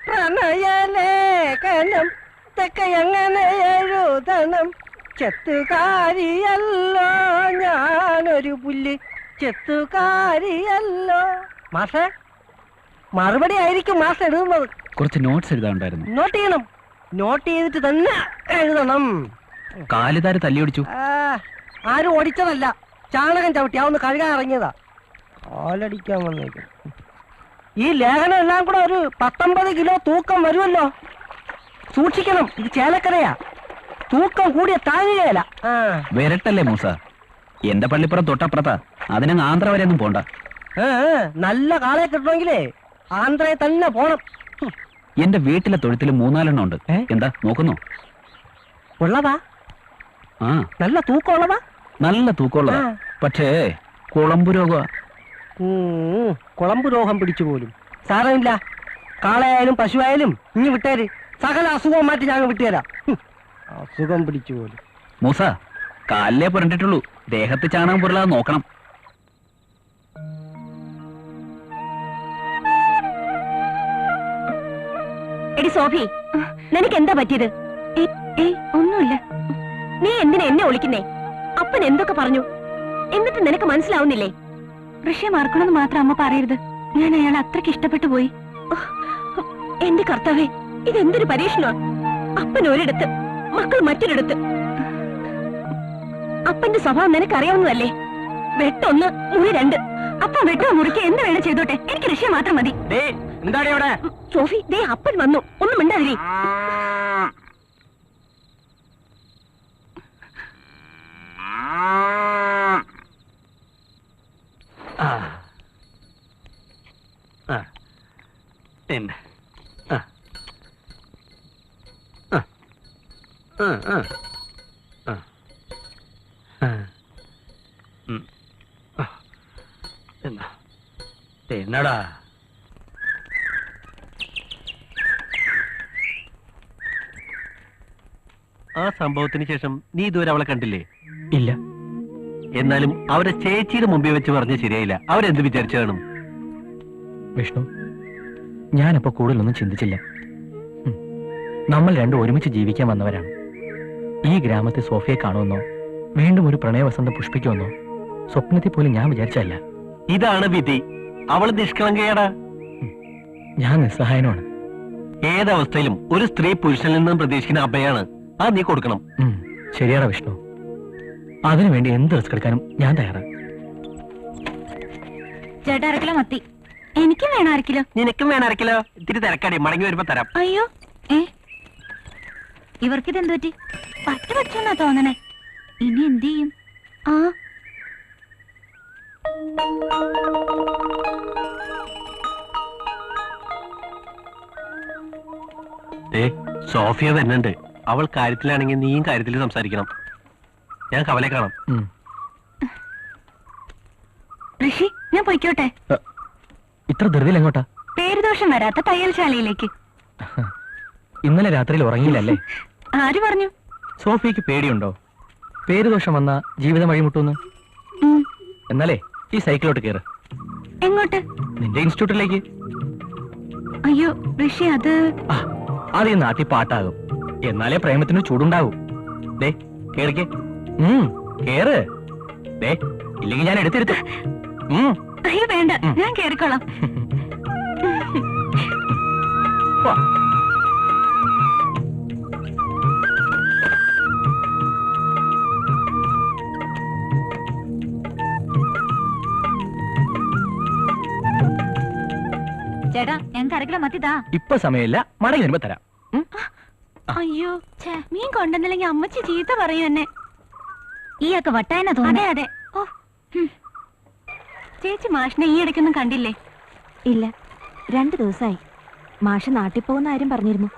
പ്രണയലേഖനം തെക്കെ എങ്ങനെ എഴുതണം? ചെത്തുകാരിയല്ലോ ഞാനൊരു പുല്ല്, ചെത്തുകാരിയല്ലോ. മാഷേ, മറുപടി ആയിരിക്കും മാഷ് എഴുതുന്നത്. കുറച്ച് നോട്ട്സ് എഴുതാനുണ്ടായിരുന്നു. നോട്ട് ചെയ്യണം. നോട്ട് ചെയ്തിട്ട് തന്നെ എഴുതണം. കാലുതാര് തല്ലിയൊടിച്ചു. ആരും ഓടിച്ചതല്ല, ചാണകം ചവിട്ടി അതൊന്ന് കഴുകാൻ ഇറങ്ങിയതാ. കാലടിക്കാൻ വന്നേക്കും. ഈ ലേഖനം എല്ലാം കൂടെ ഒരു 19 കിലോ തൂക്കം വരുമല്ലോ. സൂക്ഷിക്കണം, ഇത് ചേലക്കരയാ. തൂക്കം കൂടിയ താങ്ങുകയല്ല. വരട്ടല്ലേ മൂസ, എന്റെ പള്ളിപ്പുറം തൊട്ടപ്പുറത്താ. അതിനങ്ങ് ആന്ധ്ര വരെ ഒന്നും പോണ്ട. നല്ല കാളയെ കിട്ടണമെങ്കിലേ ആന്ധ്രയെ തന്നെ പോണം. എന്റെ വീട്ടിലെ തൊഴുത്തിൽ 3-4 ഉണ്ട്. എന്താ നോക്കുന്നു? ഉള്ളതാ? ആ, നല്ല തൂക്കമുള്ളതാ? നല്ല തൂക്കമുള്ളതാ. പക്ഷേ കുളമ്പു രോഗ. കുളമ്പ് രോഗം പിടിച്ചു പോലും. സാരമില്ല, കാളയായാലും പശുവായാലും ഇനി വിട്ടേര്. സകല അസുഖം മാറ്റി ഞാൻ വിട്ടുതരാം. അസുഖം പിടിച്ചു പോലും. മൂസ, കാലിലേ പുരണ്ടിട്ടുള്ളൂ, ദേഹത്ത് ചാണകം പുരളാതെ നോക്കണം. എടി സോഫി, നിനക്ക് എന്താ പറ്റിയത്? ഒന്നുമില്ല. നീ എന്തിനാ എന്നെ വിളിക്കുന്നേ? അപ്പൻ എന്തൊക്കെ പറഞ്ഞു എന്നിട്ട് നിനക്ക് മനസ്സിലാവുന്നില്ലേ? ഋഷിയെ മറക്കണമെന്ന് മാത്രം അമ്മ പറയരുത്. ഞാൻ അയാളെ അത്രയ്ക്ക് ഇഷ്ടപ്പെട്ടു പോയി. എന്റെ കർത്താവേ, ഇതെന്തൊരു പരീക്ഷണമാ! അപ്പൻ ഒരിടത്ത്, മക്കൾ മറ്റൊരിടത്ത്. അപ്പന്റെ സ്വഭാവം നിനക്കറിയാവുന്നതല്ലേ? വെട്ടൊന്ന്, മുറി രണ്ട്. അപ്പൻ വെട്ടോ മുറിക്ക് എന്ത് വേണം ചെയ്തോട്ടെ, എനിക്ക് ഋഷിയെ മാത്രം മതി. എന്താടി അവിടെ? സോഫി, ദേ അപ്പൻ വന്നു, ഒന്നും മിണ്ടാതിരി. പിന്നെ എന്നടാ ആ സംഭവത്തിന് ശേഷം നീ ഇതുവരെ അവളെ കണ്ടില്ലേ? ഇല്ല. എന്നാലും അവരെ ചേച്ചിയുടെ മുമ്പിൽ വെച്ച് പറഞ്ഞ ശരിയായില്ല. അവരെന്ത് വിചാരിച്ചു കാണും? വിഷ്ണു, ഞാനപ്പോ കൂടുതലൊന്നും ചിന്തിച്ചില്ല. നമ്മൾ രണ്ടും ഒരുമിച്ച് ജീവിക്കാൻ വന്നവരാണ്. ഈ ഗ്രാമത്തിൽ സോഫിയെ കാണുമെന്നോ വീണ്ടും ഒരു പ്രണയവസന്തം പുഷ്പിക്കുമെന്നോ സ്വപ്നത്തിൽ പോലും ഞാൻ വിചാരിച്ചല്ല. ഇതാണ് വിധി. അവൾ നിഷ്കളങ്കയാടാ. ഞാൻ നിസ്സഹായനാണ്. ഏതവസ്ഥയിലും ഒരു സ്ത്രീ പുരുഷനിൽ നിന്നും പ്രതീക്ഷിക്കുന്ന അഭയാണ്. അത് നീ കൊടുക്കണം. ശരിയാടാ വിഷ്ണു. അതിനുവേണ്ടി എന്ത് റിസ്ക് എടുക്കാനും ഞാൻ തയ്യാറാണ്. ചേട്ടാ, 1 കിലോ മത്തി. എനിക്കും വേണം 1 കിലോ. നിനക്കും വേണം 1 കിലോ. ഇത്തിരി തിരക്കാടി, മടങ്ങി വരുമ്പോ തരാം. അയ്യോ, ഇവർക്കിതെന്തു പറ്റി? പറ്റ് പറ്റുന്നാ തോന്നണേ. ഇനി എന്ത് ചെയ്യും? ആ, സോഫിയ വരുന്നുണ്ട്. അവൾ കാര്യത്തിലാണെങ്കിൽ നീയും കാര്യത്തിൽ സംസാരിക്കണം. ഞാൻ കവലെ കാണാം. ഋഷി, ഞാൻ പൊയ്ക്കോട്ടെ. ഇത്ര ധൃതിയിൽ എങ്ങോട്ടാ? പേരുദോഷം വരാത്ത തയ്യൽശാലയിലേക്ക്. ഇന്നലെ രാത്രിയിൽ ഉറങ്ങിയില്ലല്ലേ? ആര് പറഞ്ഞു? സോഫിയക്ക് പേടിയുണ്ടോ? പേരുദോഷം വന്ന ജീവിതം വഴിമുട്ടൂന്ന്? എന്നാലേ ഈ സൈക്കിളോട്ട് കയറ്. എങ്ങോട്ട്? നിന്റെ ഇൻസ്റ്റിറ്റ്യൂട്ടിലേക്ക്. അയ്യോ ഋഷി, അത് ഈ നാട്ടിൽ പാട്ടാകും. എന്നാലേ പ്രേമത്തിന് ചൂടുണ്ടാവും. ദേ കേറിക്കേ. കേറ്. ദേ ഇല്ലെങ്കിൽ ഞാൻ എടുത്തിരുത്തും. അയ്യോ വേണ്ട, ഞാൻ കേറിക്കോളാം. ചേട്ടാ, ഞങ്ങൾക്ക് 1 കിലോ മത്തിതാ. ഇപ്പൊ സമയമില്ല, മടങ്ങി വരുമ്പോ തരാം. അയ്യോ, മീൻ കൊണ്ടുവന്നില്ലെങ്കിൽ അമ്മച്ചി ചീത്ത പറയൂ എന്നെ. ഈയൊക്കെ വട്ടായന തോന്നുന്നു. അതെ. ഓ, ചേച്ചി മാഷിനെ ഈ ഇടയ്ക്കൊന്നും കണ്ടില്ലേ? ഇല്ല, 2 ദിവസമായി. മാഷ് നാട്ടിൽ പോകുന്ന കാര്യം പറഞ്ഞിരുന്നു.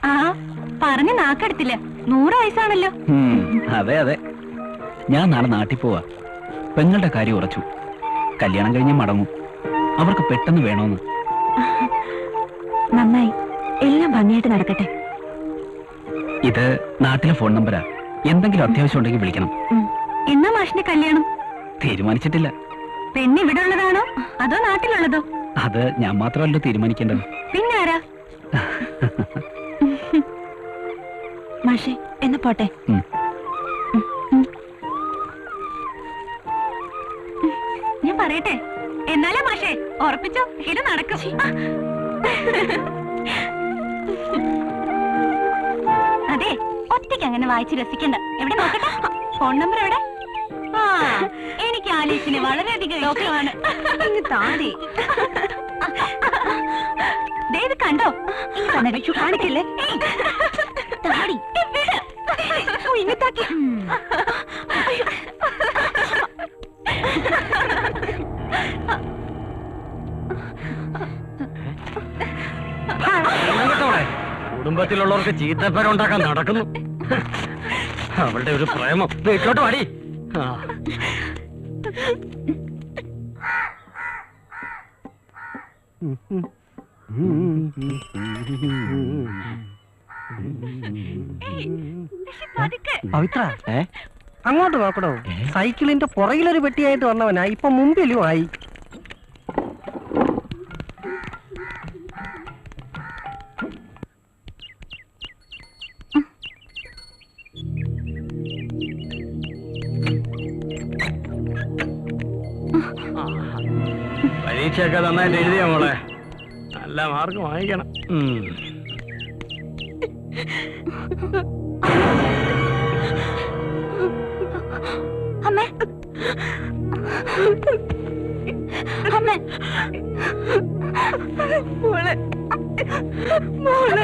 ആ, പറഞ്ഞ് നാക്കെടുത്തില്ല. 100 വയസ്സാണല്ലോ. അതെ, ഞാൻ നാളെ നാട്ടിൽ പോവാ. പെങ്ങളുടെ കാര്യം ഉറച്ചു. കല്യാണം കഴിഞ്ഞ് മടങ്ങും. അവർക്ക് പെട്ടെന്ന് വേണോന്ന്. നന്നായി, എല്ലാം ഭംഗിയായിട്ട് നടക്കട്ടെ. ഇത് നാട്ടിലെ ഫോൺ നമ്പരാ. എന്തെങ്കിലും അത്യാവശ്യം ഉണ്ടെങ്കിൽ വിളിക്കണം. എന്നാ മാഷിന്റെ കല്യാണം? തീരുമാനിച്ചിട്ടില്ല. പെണ്ണ് ഇവിടെ ഉള്ളതാണോ അതോ നാട്ടിലുള്ളതോ? അത് ഞാൻ മാത്രമല്ലോ തീരുമാനിക്കേണ്ടത്. പിന്നെ ആരാ? മാഷേ, എന്നാ പോട്ടെ. ഞാൻ പറയട്ടെ? എന്നാലേ മാഷേ, ഉറപ്പിച്ചോ, ഇത് നടക്കും. അതെ, ഒറ്റയ്ക്ക് അങ്ങനെ വായിച്ച് രസിക്കണ്ട. എവിടെ നോക്കട്ടെ, ഫോൺ നമ്പർ എവിടെ? ആ, എനിക്ക് ആലീസിന് വളരെയധികം ഇഷ്ടമാണ്. താടി ഇത് കണ്ടോ? കാണിക്കല്ലേ താടി ഇങ്ങത്താക്കി. കുടുംബത്തിലുള്ളവർക്ക് ചീത്തപ്പേരുണ്ടാക്കാൻ നടക്കുന്നു. അവളുടെ ഒരു പ്രേമം. വീട്ടിലോട്ട് വാടി. പവിത്ര, അങ്ങോട്ട് നോക്കണോ? സൈക്കിളിന്റെ പുറകിലൊരു പെട്ടിയായിട്ട് വന്നവനാ, ഇപ്പൊ മുമ്പിലും ആയി. പരീക്ഷയൊക്കെ നന്നായിട്ട് എഴുതിയ മോളെ, നല്ല മാർക്ക് വാങ്ങിക്കണം. അമ്മേ അമ്മേ മോളെ മോളെ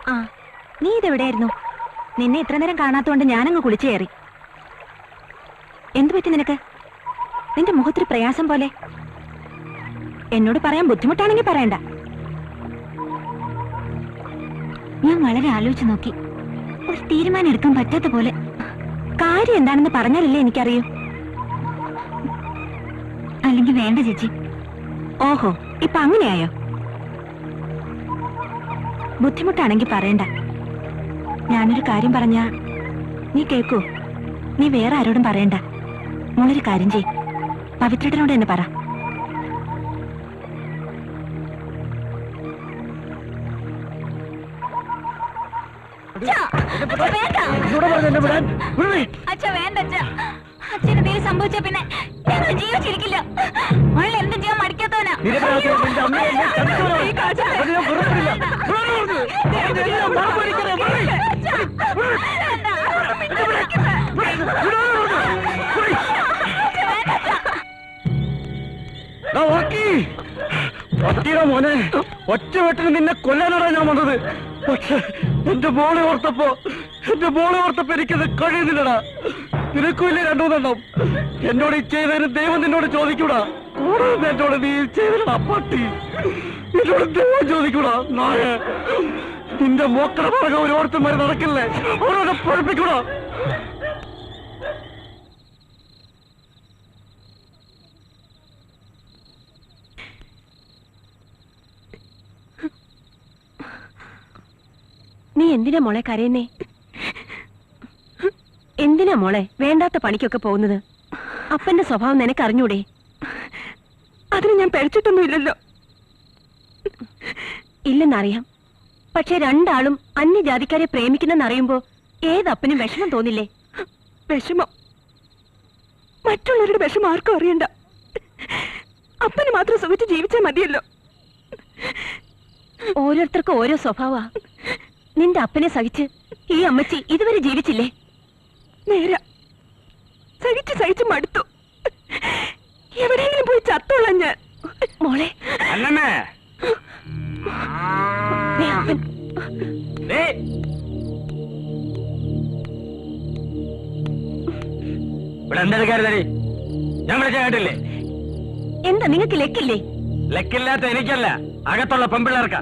ആ, നീ ഇതെവിടെയായിരുന്നു? നിന്നെ ഇത്ര നേരം കാണാത്തോണ്ട് ഞാനങ്ങ് കുളിച്ചു കയറി. എന്തു പറ്റി നിനക്ക്? നിന്റെ മുഖത്തൊരു പ്രയാസം പോലെ. എന്നോട് പറയാൻ ബുദ്ധിമുട്ടാണെങ്കിൽ പറയണ്ട. ഞാൻ വളരെ ആലോചിച്ചു നോക്കി, ഒരു തീരുമാനം എടുക്കാൻ പറ്റാത്ത പോലെ. കാര്യം എന്താണെന്ന് പറഞ്ഞാലല്ലേ എനിക്കറിയൂ. അല്ലെങ്കിൽ വേണ്ട ചേച്ചി. ഓഹോ, ഇപ്പൊ അങ്ങനെയായോ? ബുദ്ധിമുട്ടാണെങ്കിൽ പറയണ്ട. ഞാനൊരു കാര്യം പറഞ്ഞാ നീ കേക്കൂ. നീ വേറെ ആരോടും പറയണ്ട. മോളൊരു കാര്യം ചെയ്, പവിത്രനോട് തന്നെ പറ. അച്ഛനെന്തെങ്കിലും സംഭവിച്ച പിന്നെ ഞങ്ങൾ ജീവിച്ചിരിക്കില്ല. അവൾ എന്ത് ചെയ്യാൻ മടിക്കാത്തവനാ. മോനെ, ഒറ്റ വെട്ടിന് നിന്നെ കൊല്ലാനാണ് ഞാൻ വന്നത്. പക്ഷെ എന്റെ മോളെ ഓർത്തപ്പോ എനിക്കത് കഴിയുന്നില്ലടാ. നിനക്കുമില്ലേ രണ്ടുമൂന്നെണ്ണം. എന്നോട് ഈ ചെയ്തതിന് ദൈവം നിന്നോട് ചോദിക്കൂടാ. കൂടുതൽ എന്നോട് നീ ചെയ്തിടാ പട്ടി. എന്നോട് ദൈവം ചോദിക്കൂടാ നായ. നിന്റെ മോക്കട പറഞ്ഞ ഒരു ഓർത്തുമാര് നടക്കില്ലേ, അവരോട് പഠിപ്പിക്കൂടാ. നീ എന്തിനാ മോളെ കരയുന്നേ? എന്തിനാ മോളെ വേണ്ടാത്ത പണിക്കൊക്കെ പോകുന്നത്? അപ്പന്റെ സ്വഭാവം നിനക്ക് അറിഞ്ഞൂടെ? അതിന് ഞാൻ പഴിച്ചിട്ടൊന്നുമില്ലല്ലോ. ഇല്ലെന്നറിയാം. പക്ഷെ രണ്ടാളും അന്യജാതിക്കാരെ പ്രേമിക്കുന്നെന്നറിയുമ്പോ ഏതപ്പനും വിഷമം തോന്നില്ലേ? വിഷമം? മറ്റുള്ളവരുടെ വിഷമം ആർക്കും അറിയണ്ട. അപ്പന് മാത്രം സുഖിച്ച് ജീവിച്ചാൽ മതിയല്ലോ. ഓരോരുത്തർക്കും ഓരോ സ്വഭാവ. നിന്റെ അപ്പനെ സഹിച്ച് ഈ അമ്മച്ചി ഇതുവരെ ജീവിച്ചില്ലേ? നേരാ, സഹിച്ച് മടുത്തു. എവിടെയെങ്കിലും പോയി ചത്തോളാം ഞാൻ. മോളെ ഇവിടെ എന്തെടുക്കാരുതടി? ഞാൻ വിളിച്ച കേട്ടില്ലേ? എന്താ നിങ്ങൾക്ക് ലെക്കില്ലേ? ലക്കില്ലാത്ത എനിക്കല്ല, അകത്തുള്ള പെമ്പിള്ളേർക്ക്.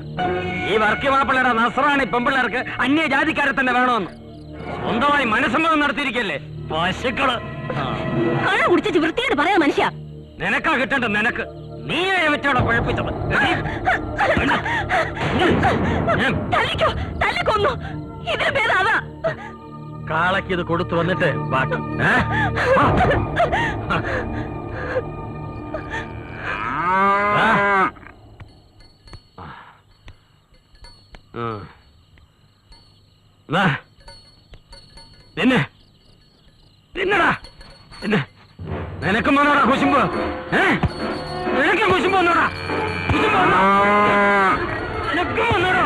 ഈ വർക്കി മാപ്പിള്ളയുടെ നസ്രാണി പെമ്പിള്ളേർക്ക് അന്യജാതിക്കാരെ തന്നെ വേണമെന്ന് സ്വന്തമായി മനസ്സമ്മതം നടത്തിയിരിക്കല്ലേ പശുക്കള്. കള്ള കുടിച്ചു വൃത്തിയോട് പറയാ മനുഷ്യ. നിനക്കാ കിട്ടണ്ട, നിനക്ക്. നീയെ വെച്ചോടെ കുഴപ്പിച്ചത്. കൊന്നു. ഇതിന് പേര് അതാ. കാളയ്ക്ക് ഇത് കൊടുത്തു വന്നിട്ട് ബാക്കി. തിന്നടാ. നിനക്കും വന്നോടാ കുശുമ്പ്? നിനക്കും കുശുമ്പ് വന്നോടാ? കുശുമ്പ് വന്നോ? നിനക്കും വന്നോടാ?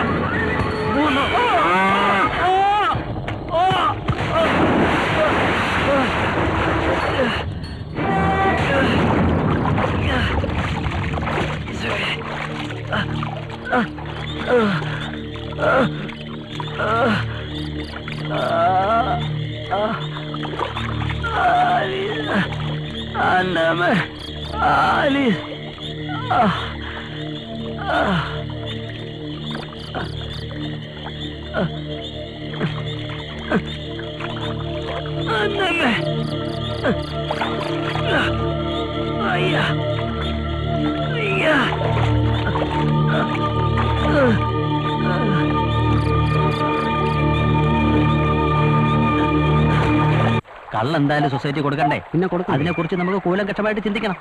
കള്ളെന്തായാലും സൊസൈറ്റി കൊടുക്കണ്ടേ? പിന്നെ കൊടുക്കും. അതിനെ കുറിച്ച് നമുക്ക് കൂലങ്കഷമായിട്ട് ചിന്തിക്കണം.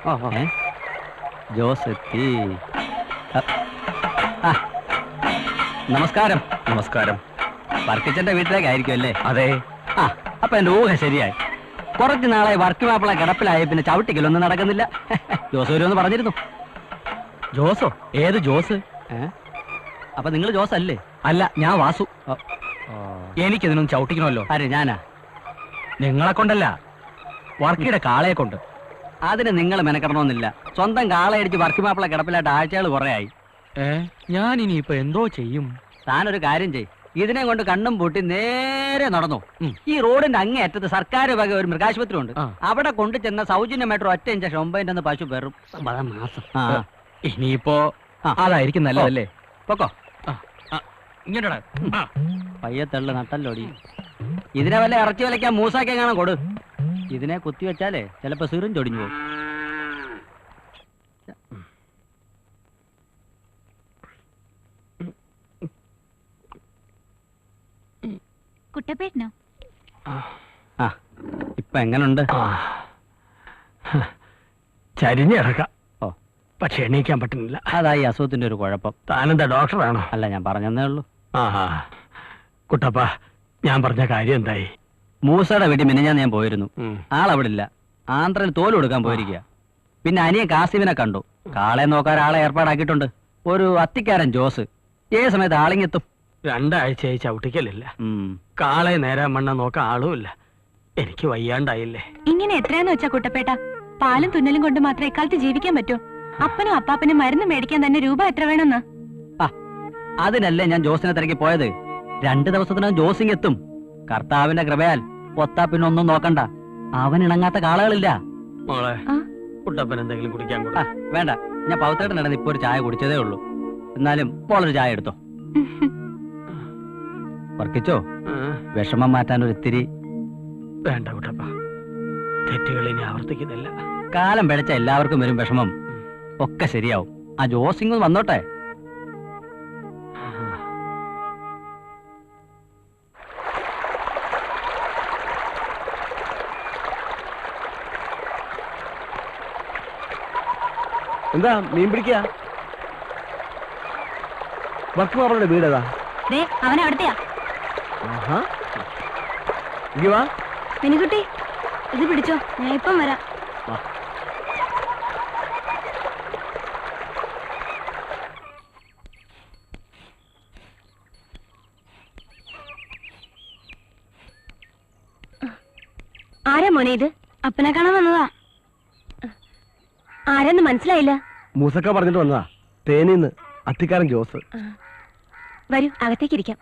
ജോസ് എത്തി. ആ, നമസ്കാരം. നമസ്കാരം. വർക്കിച്ചന്റെ വീട്ടിലേക്കായിരിക്കും അല്ലേ? അതെ. ആ, അപ്പൊ എന്റെ ഊഹ ശരിയായി. കുറച്ച് നാളായി വർക്ക് മാപ്പിള കിടപ്പിലായി, പിന്നെ ചവിട്ടിക്കലൊന്നും നടക്കുന്നില്ല. ജോസ് വരുമെന്ന് പറഞ്ഞിരുന്നു. ജോസോ? ഏത് ജോസ്? അപ്പൊ നിങ്ങൾ ജോസ് അല്ലേ? അല്ല, ഞാൻ വാസു. എനിക്കിതിനൊന്നും ചവിട്ടിക്കണമല്ലോ. ആര്? ഞാനാ? നിങ്ങളെ കൊണ്ടല്ല, വർക്കിയുടെ കാളയെ കൊണ്ട്. അതിന് നിങ്ങൾ മെനക്കെടണമെന്നില്ല. സ്വന്തം കാളയടിച്ച് വർക്ക് മാപ്പിള കിടപ്പിലായിട്ട് ആഴ്ചകൾ കുറെ ആയി. ഞാൻ ഇനിയിപ്പോ എന്തോ ചെയ്യും? താനൊരു കാര്യം ചെയ്യും, ഇതിനെ കൊണ്ട് കണ്ണും പൂട്ടി നേരെ നടന്നു. ഈ റോഡിന്റെ അങ്ങേയറ്റത്ത് സർക്കാർ വക ഒരു മൃഗാശുപത്രി ഉണ്ട്. അവിടെ കൊണ്ടു ചെന്ന സൗജന്യമായിട്ട് ഒറ്റ ഇഞ്ചക്ഷൻ 9 പശു പെറും മാസം. ഇനിയിപ്പോ അതായിരിക്കും നല്ലതല്ലേ? പൊക്കോ. പയ്യത്തള്ളു നട്ടല്ലോടി. ഇതിനെ വല്ല ഇറച്ചി വലയ്ക്കാൻ മൂസാക്കെ കാണാൻ കൊടു. ഇതിനെ കുത്തിവെച്ചാലേ ചിലപ്പോ സിറും ചൊടിഞ്ഞു പോകും. കുട്ടപ്പേട്ടനോ? ആ, ഇപ്പൊ എങ്ങനുണ്ട്? ചരിഞ്ഞിറക്കാം. ഓ, പക്ഷെ എണീക്കാൻ പറ്റുന്നില്ല. അതായി അസുഖത്തിന്റെ ഒരു കുഴപ്പം. താനെന്താ ഡോക്ടറാണോ? അല്ല, ഞാൻ പറഞ്ഞതേ ഉള്ളൂ. ആ, കുട്ടപ്പ, ഞാൻ പറഞ്ഞ കാര്യം എന്തായി? മൂസയുടെ വീട്ടിൽ മിനിഞ്ഞാന്ന് ഞാൻ പോയിരുന്നു. ആളവിടെ ഇല്ല. ആന്ധ്രയിൽ തോല് കൊടുക്കാൻ പോയിരിക്കുക. പിന്നെ അനിയൻ കാസിമിനെ കണ്ടു. കാളെ നോക്കാൻ ആളെ ഏർപ്പാടാക്കിയിട്ടുണ്ട്. ഒരു അത്തിക്കാരൻ ജോസ്. ഏത് സമയത്ത് ആളിങ്ങെത്തും. 2 ആഴ്ചയായി ചവിട്ടിക്കലില്ല. കാളെ നേരാൻ മണ്ണ നോക്കാൻ ആളുമില്ല. എനിക്ക് വയ്യാണ്ടായില്ലേ. ഇങ്ങനെ എത്രയാന്ന് വെച്ചാ കുട്ടപ്പേട്ട? പാലും തുന്നലും കൊണ്ട് മാത്രം ഇക്കാലത്ത് ജീവിക്കാൻ പറ്റൂ. അപ്പനും അപ്പാപ്പനും മരുന്ന് മേടിക്കാൻ തന്നെ രൂപ എത്ര വേണമെന്ന്? അതിനല്ലേ ഞാൻ ജോസിനെ തിരക്കി പോയത്. 2 ദിവസത്തിനകം ജോസിങ് കർത്താവിന്റെ കൃപയാൽ പൊത്താ പിന്നെ ഒന്നും നോക്കണ്ട. അവൻ ഇണങ്ങാത്ത കാളകളില്ല. മോളെ, കുട്ടപ്പൻ എന്തെങ്കിലും കുടിക്കാൻ കൊടു. വേണ്ട, ഞാൻ പൗത്തേട്ടൻ ഇപ്പൊ ഒരു ചായ കുടിച്ചതേ ഉള്ളൂ. എന്നാലും പോളൊരു ചായ എടുത്തോ. വർക്കിച്ചോ, വിഷമം മാറ്റാൻ ഒരു ഇത്തിരി. വേണ്ട കുട്ടപ്പ, തെറ്റുകൾ ഇനി ആവർത്തിക്കുന്നില്ല. കാലം പിഴച്ച എല്ലാവർക്കും വരും വിഷമം. ഒക്കെ ശരിയാവും. ആ ജോസിങ് വന്നോട്ടെ. എന്താ മീൻ പിടിക്കാ? വർക്ക് മാപ്പിളുടെ വീടേതാ? അവൻ അവിടത്തെയാ. വാ മിനിക്കുട്ടി, ഇത് പിടിച്ചോ, ഞാൻ ഇപ്പം വരാം. ആരാ മോനെ ഇത്? അപ്പനെ കാണാൻ വന്നതാ. ആരെന്ന് മനസ്സിലായില്ല. മൂസക്ക പറഞ്ഞിട്ട് വന്നതാ. തേനിന്ന് അത്തിക്കാരൻ ജോസ്. വരൂ, അകത്തേക്ക് ഇരിക്കാം.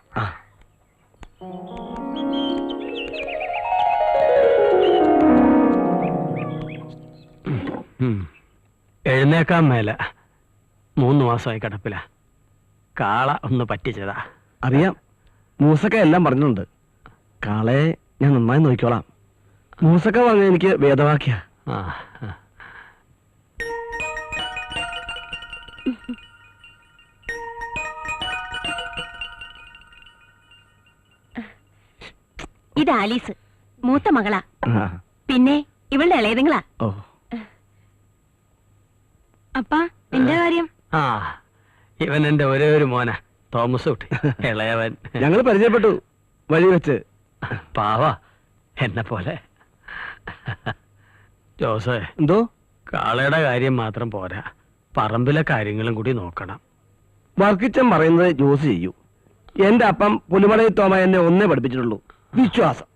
എഴുന്നേക്കാൻ മേല. 3 മാസമായി കിടപ്പില. കാള ഒന്ന് പറ്റിച്ചതാ. അറിയാം, മൂസക്ക എല്ലാം പറഞ്ഞിട്ടുണ്ട്. കാളയെ ഞാൻ നന്നായി നോക്കിക്കോളാം. മൂസക്ക പറഞ്ഞ എനിക്ക് വേദവാക്യ. ഇത് ആലീസ്, മൂത്ത മകളാ. പിന്നെ ഇവളുടെ ഇളയതുങ്ങളാ. അപ്പാ, എന്റെ കാര്യം? ഇവൻ എന്റെ ഒരേ ഒരു മോന, തോമസ് കുട്ടി, ഇളയവൻ. ഞങ്ങൾ പരിചയപ്പെട്ടു വഴി വെച്ച്. പാവ എന്നെ പോലെ. ജോസേ, എന്തോ? കാളയുടെ കാര്യം മാത്രം പോരാ, പറമ്പിലെ കാര്യങ്ങളും കൂടി നോക്കണം. വർക്കിച്ചൻ പറയുന്നത് ജോസ് ചെയ്യൂ. എന്റെ അപ്പം പുലിമലയിൽ തോമ എന്നെ ഒന്നേ പഠിപ്പിച്ചിട്ടുള്ളൂ, വിശ്വാസം.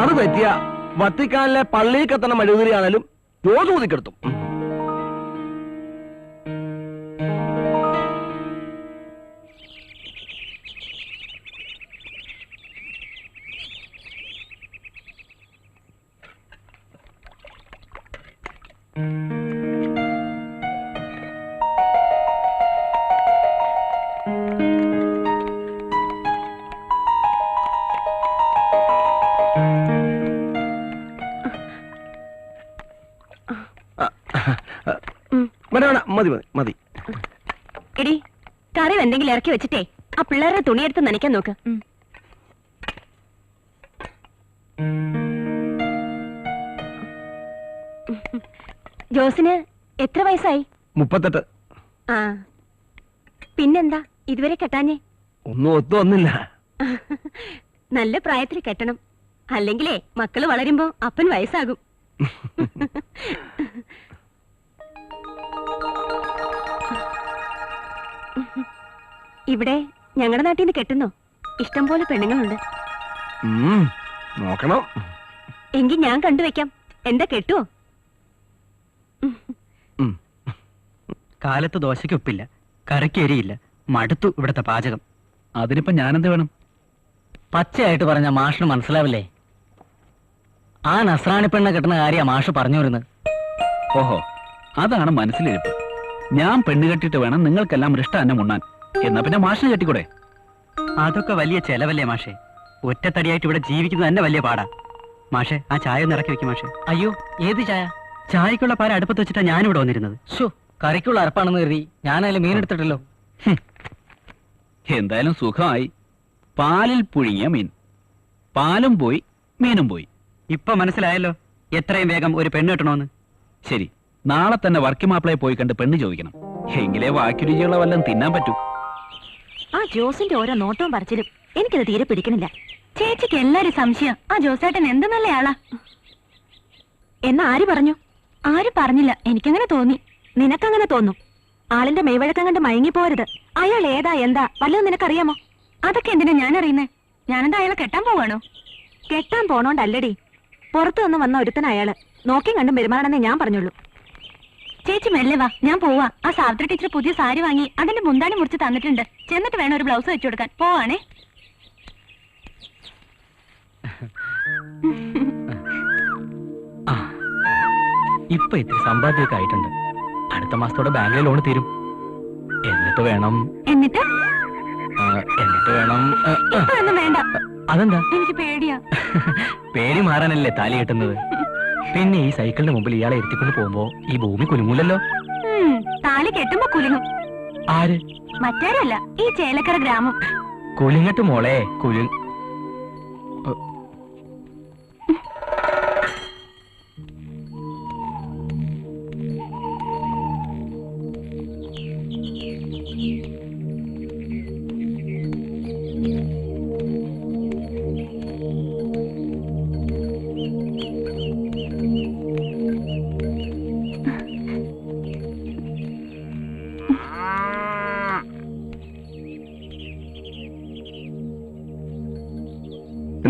അത് പറ്റിയ വത്തിക്കാനിലെ പള്ളിയിൽ കത്തണ മെഴുകുതിരിയാണേലും ജോസ് ഊതിക്കെടുത്തും. മതി മതി മതി. എടി, കറി എന്തെങ്കിലും ഇറക്കി വെച്ചിട്ടേ ആ പിള്ളേരുടെ തുണിയെടുത്ത് നനയ്ക്കാൻ നോക്ക്. ജോസിന് എത്ര വയസ്സായി? 38. ആ പിന്നെന്താ ഇതുവരെ കെട്ടാഞ്ഞേ? ഒന്നും ഒത്തു വന്നില്ല. നല്ല പ്രായത്തിൽ കെട്ടണം, അല്ലെങ്കിലേ മക്കള് വളരുമ്പോ അപ്പൻ വയസ്സാകും. ഇവിടെ ഞങ്ങളുടെ നാട്ടിൽ നിന്ന് കെട്ടുന്നോ? ഇഷ്ടം പോലെ പെണ്ണുങ്ങളുണ്ട്. നോക്കണം. എങ്കിൽ ഞാൻ കണ്ടുവെക്കാം. എന്താ കെട്ടുവോ? കാലത്ത് ദോശയ്ക്ക് ഉപ്പില്ല, കറിക്ക് എരിയില്ല, മടുത്തു ഇവിടുത്തെ പാചകം. അതിനിപ്പോ ഞാനെന്ത് വേണം? പച്ചയായിട്ട് പറഞ്ഞ മാഷിന് മനസ്സിലാവില്ലേ? ആ നസ്രാണി പെണ്ണ കെട്ടുന്ന കാര്യ മാഷ് പറഞ്ഞു വരുന്നത്. ഓഹോ, അതാണ് മനസ്സിലിരിപ്പ്. ഞാൻ പെണ്ണ് കെട്ടിട്ട് വേണം നിങ്ങൾക്കെല്ലാം ഇഷ്ടം ഉണ്ണാൻ. എന്നാ പിന്നെ മാഷിന് കെട്ടിക്കൂടെ? അതൊക്കെ വലിയ ചെലവല്ലേ മാഷെ? ഒറ്റത്തടിയായിട്ട് ഇവിടെ ജീവിക്കുന്നത് തന്നെ വലിയ പാടാ. മാഷെ, ആ ചായ ഒന്ന് ഇറക്കി വെക്കും മാഷെ. അയ്യോ, ഏത് ചായ? ചായക്കുള്ള പാല അടുപ്പത്ത് വെച്ചിട്ടാ ഞാനിവിടെ വന്നിരുന്നത്. ഷോ, കറിക്കുള്ള അരപ്പാണെന്ന് കരുതി ഞാനതിൽ മീനെടുത്തിട്ടല്ലോ. എന്തായാലും സുഖമായി. പാലിൽ പുഴുങ്ങിയ മീൻ. പാലും പോയി, മീനും പോയി. ഇപ്പൊ മനസ്സിലായല്ലോ എത്രയും വേഗം ഒരു പെണ്ണ് കെട്ടണമെന്ന്. ശരി, നാളെ തന്നെ വർക്കിംഗ് മാപ്പിളയെ പോയി കണ്ട് പെണ്ണ് ചോദിക്കണം. എങ്കിലേ ബാക്കി രുചിയുള്ള വല്ലതും തിന്നാൻ പറ്റൂ. ആ ജോസിന്റെ ഓരോ നോട്ടവും പറച്ചിലും എനിക്കത് തീരെ പിടിക്കണില്ല. ചേച്ചിക്ക് എല്ലാരും സംശയം ആ ജോസേട്ടൻ എന്ത് നല്ലയാളാ എന്നാ ആര് പറഞ്ഞു? ആരും പറഞ്ഞില്ല, എനിക്കങ്ങനെ തോന്നി. നിനക്കങ്ങനെ തോന്നും. ആളിന്റെ മെയ്വഴക്കം കണ്ട് മയങ്ങിപ്പോരുത്. അയാൾ ഏതാ എന്താ വല്ലതും നിനക്കറിയാമോ? അതൊക്കെ എന്തിനാ ഞാൻ അറിയുന്നേ? ഞാനെന്താ അയാളെ കെട്ടാൻ പോവാണോ? കെട്ടാൻ പോണോണ്ടല്ലടി, പുറത്തു നിന്ന് വന്ന ഒരുത്തന അയാള്. നോക്കിയും കണ്ടും പെരുമാറണമെന്നേ ഞാൻ പറഞ്ഞുള്ളൂ. ചേച്ചി മെല്ലെ വാ, ഞാൻ പോവാ. ആ സാവിത്രി ടീച്ചർ പുതിയ സാരി വാങ്ങി അതിന്റെ മുന്താണി മുറിച്ച് തന്നിട്ടുണ്ട്. ചെന്നിട്ട് വേണം ഒരു ബ്ലൗസ് വെച്ചു കൊടുക്കാൻ. പോവാണേ. ഇപ്പൊ ഇത്തിരി സമ്പാദ്യമൊക്കെ ആയിട്ടുണ്ട്. അടുത്ത മാസത്തോടെ ബാങ്കിലെ ലോൺ തീരും. എന്നിട്ട് വേണം എന്നിട്ട് വേണം വേണ്ട. അതെന്താ? എനിക്ക് പേടിയാ. പേടി മാറാനല്ലേ താലി കെട്ടുന്നത്. പിന്നെ ഈ സൈക്കിളിന്റെ മുമ്പിൽ ഇയാളെ എത്തിക്കൊണ്ട് പോകുമ്പോ ഈ ഭൂമി കുലുങ്ങൂലല്ലോ. താലി കെട്ടുമ്പോ കുലുങ്ങും. ആര്? മറ്റാരല്ല, ഈ ചേലക്കര ഗ്രാമം. കുലുങ്ങട്ട് മോളെ,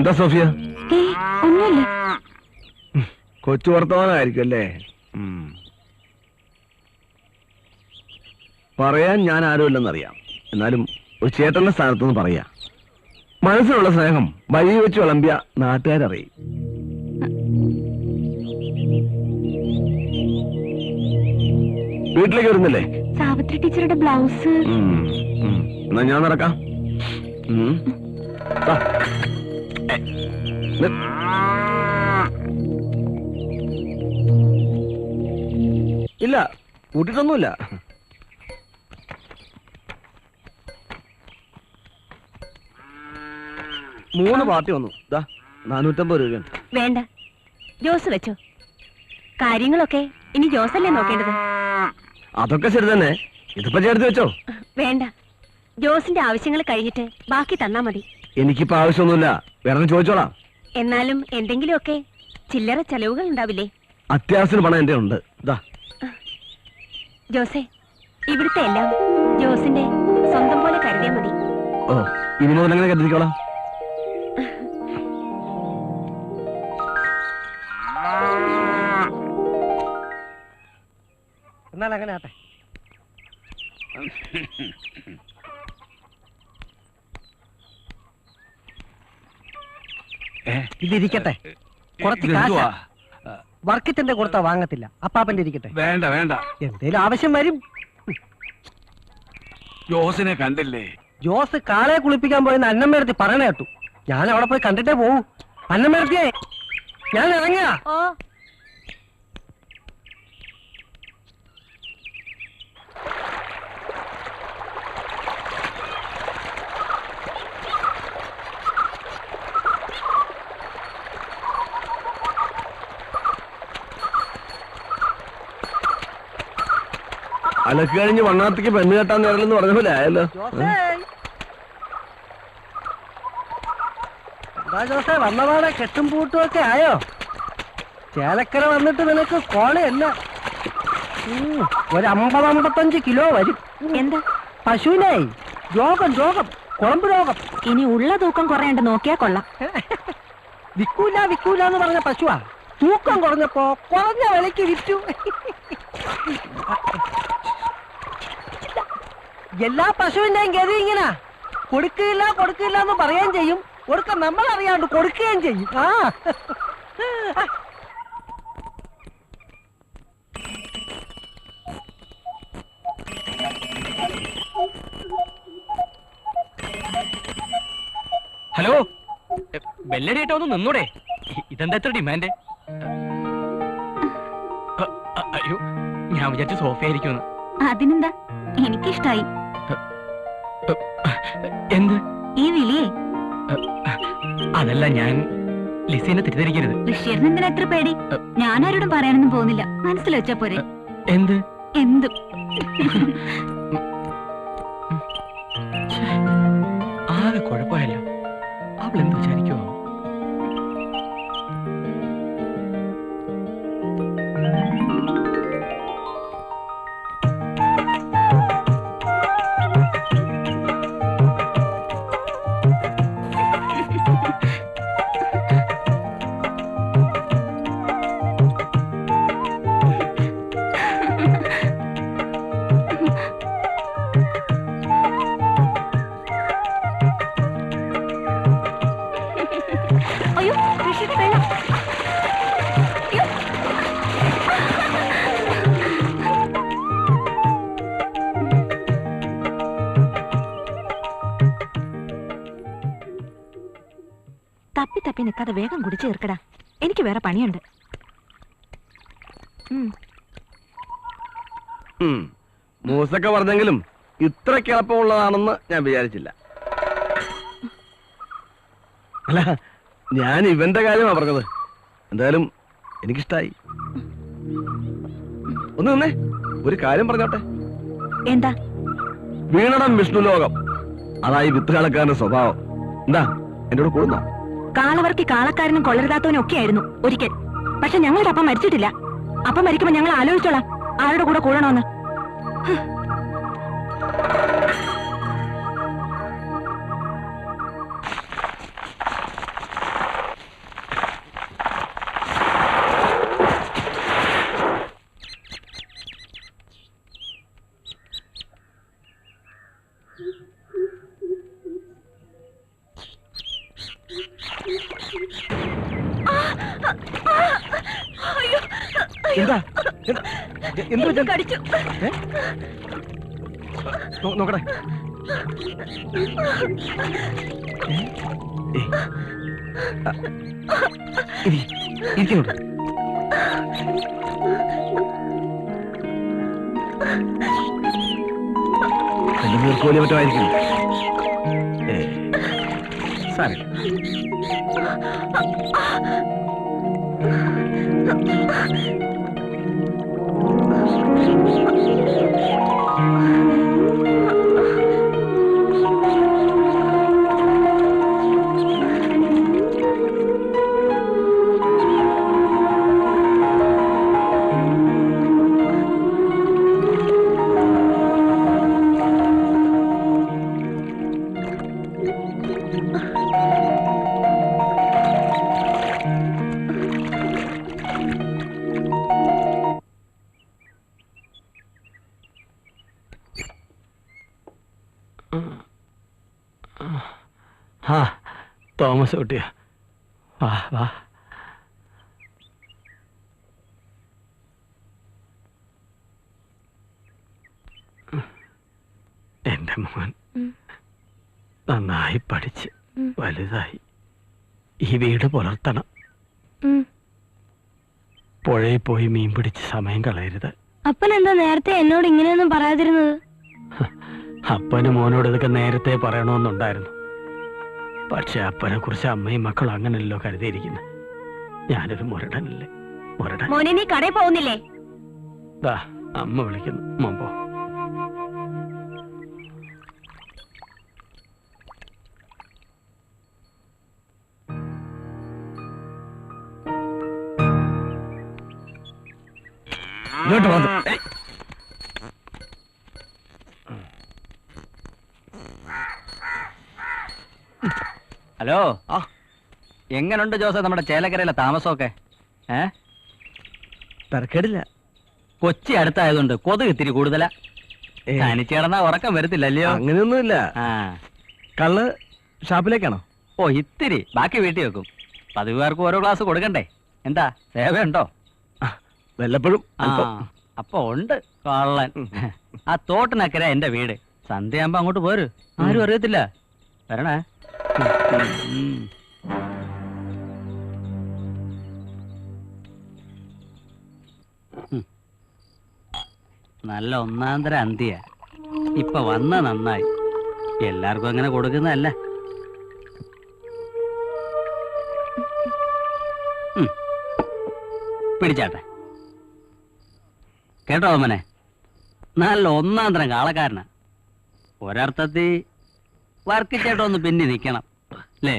എന്താ സോഫിയ? ഒന്നുമില്ല. കൊച്ചു വർത്തമാനമായിരിക്കും അല്ലേ? പറയാൻ ഞാൻ ആരുമില്ലെന്നറിയാം. എന്നാലും ഒരു ചേട്ടന്റെ സ്ഥാനത്തുനിന്ന് പറയാ. മനസ്സിലുള്ള സ്നേഹം വഴി വെച്ച് വിളമ്പിയ നാട്ടുകാരറിയും. വീട്ടിലേക്ക് വരുന്നില്ലേ? സാവിത്രി ടീച്ചറുടെ ബ്ലൗസ്. എന്നാ ഞാൻ നടക്കാം. ഇല്ല, കൂട്ടിട്ടൊന്നുമില്ല. മൂന്ന് പാർട്ടി വന്നു. 450 രൂപയാണ്. വേണ്ട, ജോസ് വെച്ചോ. കാര്യങ്ങളൊക്കെ ഇനി ജോസല്ലേ നോക്കേണ്ടത്. അതൊക്കെ ശരി തന്നെ. ഇതിപ്പോ ചേർത്ത് വെച്ചോ. വേണ്ട, ജോസിന്റെ ആവശ്യങ്ങൾ കഴിഞ്ഞിട്ട് ബാക്കി തന്നാ മതി. എനിക്കിപ്പോ ആവശ്യമൊന്നുമില്ല, വേറെ ചോദിച്ചോളാം. എന്നാലും എന്തെങ്കിലുമൊക്കെ ചില്ലറ ചെലവുകൾ ഉണ്ടാവില്ലേ? അത്യാവശ്യത്തിന് പണം എന്റെ ഉണ്ട്. ജോസേ, ഇവിടുത്തെ എല്ലാം ജോസിന്റെ സ്വന്തം പോലെ കരുതിയാ മതി. ഓ, ഇനി മുതൽ എങ്ങനെ കരുതിക്കോളാം. എന്നാൽ അങ്ങനെ ആട്ടെ. ഇതിരിക്കട്ടെ. കുറച്ച് കാശാ. വർക്കിച്ചന്റെ കൊടുത്താ വാങ്ങത്തില്ല. അപ്പാപ്പന്റെ ഇരിക്കട്ടെ. വേണ്ട വേണ്ട, എന്തേലും ആവശ്യം വരും. ജോസിനെ കണ്ടില്ലേ? ജോസ് കാളെ കുളിപ്പിക്കാൻ പോയെന്ന് അന്നമ്മേടത്തി പറയണ കേട്ടു. ഞാൻ അവിടെ പോയി കണ്ടിട്ടേ പോവൂ. അന്നമ്മേടത്തിയെ, ഞാൻ ഇറങ്ങിയ. ഓ, അലക്ക് കഴിഞ്ഞ് വണ്ണാത്തേക്ക് പെണ്ണ് കെട്ടാൻ നേരലെന്ന് പറഞ്ഞ പോലെ ആയല്ലോ. എന്താ ജോസേ വന്നപാടെ കെട്ടും പൂട്ടും ഒക്കെ ആയോ? ചേലക്കര വന്നിട്ട് നിനക്ക് കോളയല്ല. ഒരു 50-55 കിലോ വരും. എന്താ? പശുവിനെ രോഗം കുളമ്പ് രോഗം. ഇനി ഉള്ള തൂക്കം കുറയണ്ട നോക്കിയാ കൊള്ളാം. വിക്കൂല എന്ന് പറഞ്ഞ പശുവാ. തൂക്കം കുറഞ്ഞപ്പോ കുറഞ്ഞ വിലക്ക് വിറ്റു. എല്ലാ പശുവിന്റെയും ഗതി ഇങ്ങനെ കൊടുക്കില്ല എന്ന് പറയുകയും ചെയ്യും, കൊടുക്ക നമ്മൾ അറിയാണ്ട് കൊടുക്കുകയും ചെയ്യും. ഹലോ, ബെല്ലടിയിട്ടോ ഒന്ന് നിന്നൂടെ? ഇതെന്താ എത്ര ഡിമാൻഡ്? അയ്യോ, ഞാൻ വിചാരിച്ചു സോഫയായിരിക്കുമെന്ന്. അതിനെന്താ, എനിക്കിഷ്ടായി. എന്ത് ഈ വിളിയേ? അതല്ല, ഞാൻ ലിസീനെ തെറ്റിദ്ധരിക്കരുത്. ഋഷിയറിന് എന്തിനാ എത്ര പേടി? ഞാനാരോടും പറയാനൊന്നും പോകുന്നില്ല, മനസ്സിൽ വെച്ചാ പോരെ. എന്ത്? എന്തും. ആകെ കുഴപ്പമല്ലോ. അവൾ എന്ത് വിചാരിക്കുമോ? അയ്യോ, ഋഷിയുടെ വെള്ളം. അയ്യോ. തപ്പി നിൽക്കാതെ വേഗം കുടിച്ചു തീർക്കടാ, എനിക്ക് വേറെ പണിയുണ്ട്. മൂസൊക്കെ പറഞ്ഞെങ്കിലും ഇത്ര കിളപ്പമുള്ളതാണെന്ന് ഞാൻ വിചാരിച്ചില്ല. അല്ല, ഞാൻ ഇവന്റെ കാര്യമാണ് പറഞ്ഞത്. എന്തായാലും എനിക്കിഷ്ടായി. ഒന്ന് നിന്നേ, ഒരു കാര്യം പറഞ്ഞോട്ടെ. എന്താ? വീണടം വിഷ്ണു ലോകം, അതായി വിത്ത് കളക്കാരന്റെ സ്വഭാവം. എന്താ എന്റെ കൂടെ കൂടുന്നോ? കാളവർക്ക് കാളക്കാരനും കൊള്ളരുതാത്തവനും ഒക്കെ ആയിരുന്നു ഒരിക്കൽ. പക്ഷെ ഞങ്ങളുടെ അപ്പം മരിച്ചിട്ടില്ല. അപ്പം മരിക്കുമ്പോ ഞങ്ങൾ ആലോചിച്ചോളാം ആരുടെ കൂടെ കൂടണമെന്ന്. എന്താ എന്ത് കടിച്ചു. നോക്കട്ടെ. ഇരിക്കുന്നുണ്ട്. നീർക്കോലി മറ്റോ ആയിരിക്കും. സാരമില്ല. തോമസ് കുട്ടിയ, വാ വാ. എന്റെ മോൻ നന്നായി പഠിച്ച് വലുതായി ഈ വീട് പുലർത്തണം. പുഴയിൽ പോയി മീൻ പിടിച്ച് സമയം കളയരുത്. അപ്പൻ എന്താ നേരത്തെ എന്നോട് ഇങ്ങനെയൊന്നും പറയാതിരുന്നത്? അപ്പന് മോനോട് ഇതൊക്കെ നേരത്തെ പറയണമെന്നുണ്ടായിരുന്നു. പക്ഷെ അപ്പനെ കുറിച്ച് അമ്മയും മക്കളും അങ്ങനല്ലോ കരുതിയിരിക്കുന്നത്. ഞാനൊരു മുരടനല്ലേ, മുരടൻ. മോനെ, നീ കടയിൽ പോകുന്നില്ലേ? അമ്മ വിളിക്കുന്നു, മോൻ പോ. ഇങ്ങോട്ട് വന്നു. ഹലോ, എങ്ങനുണ്ട് ജോസേ നമ്മുടെ ചേലക്കരയിലെ താമസമൊക്കെ? തരക്കേടില്ല. കൊച്ചി അടുത്തായതുകൊണ്ട് കൊതുക് ഇത്തിരി കൂടുതലാ. തനിച്ച് കിടന്നാ ഉറക്കം വരത്തില്ലല്ലയോ? അങ്ങനെയൊന്നുമില്ല. കള്ള് ഷാപ്പിലേക്കാണോ? ഓ, ഇത്തിരി ബാക്കി വീട്ടിൽ വെക്കും. പതിവുകാർക്ക് ഓരോ ഗ്ലാസ് കൊടുക്കണ്ടേ? എന്താ സേവയുണ്ടോ? വല്ലപ്പോഴും. അപ്പൊ ഉണ്ട് കള്ളൻ. ആ തോട്ടിനക്കര എന്റെ വീട്. സന്ധ്യയാകുമ്പോ അങ്ങോട്ട് പോര്, ആരും അറിയത്തില്ല. വരണേ. നല്ല ഒന്നാന്തര അന്തിയ. ഇപ്പൊ വന്ന നന്നായി. എല്ലാവർക്കും അങ്ങനെ കൊടുക്കുന്നതല്ല. പിടിച്ചാട്ടെ. കേട്ടോ അമ്മനെ, നല്ല ഒന്നാന്തരം കാളക്കാരനാ. ഒരർത്ഥത്തിൽ വർക്കിച്ചേട്ടൊന്ന് പിന്നെ നിക്കണം അല്ലേ?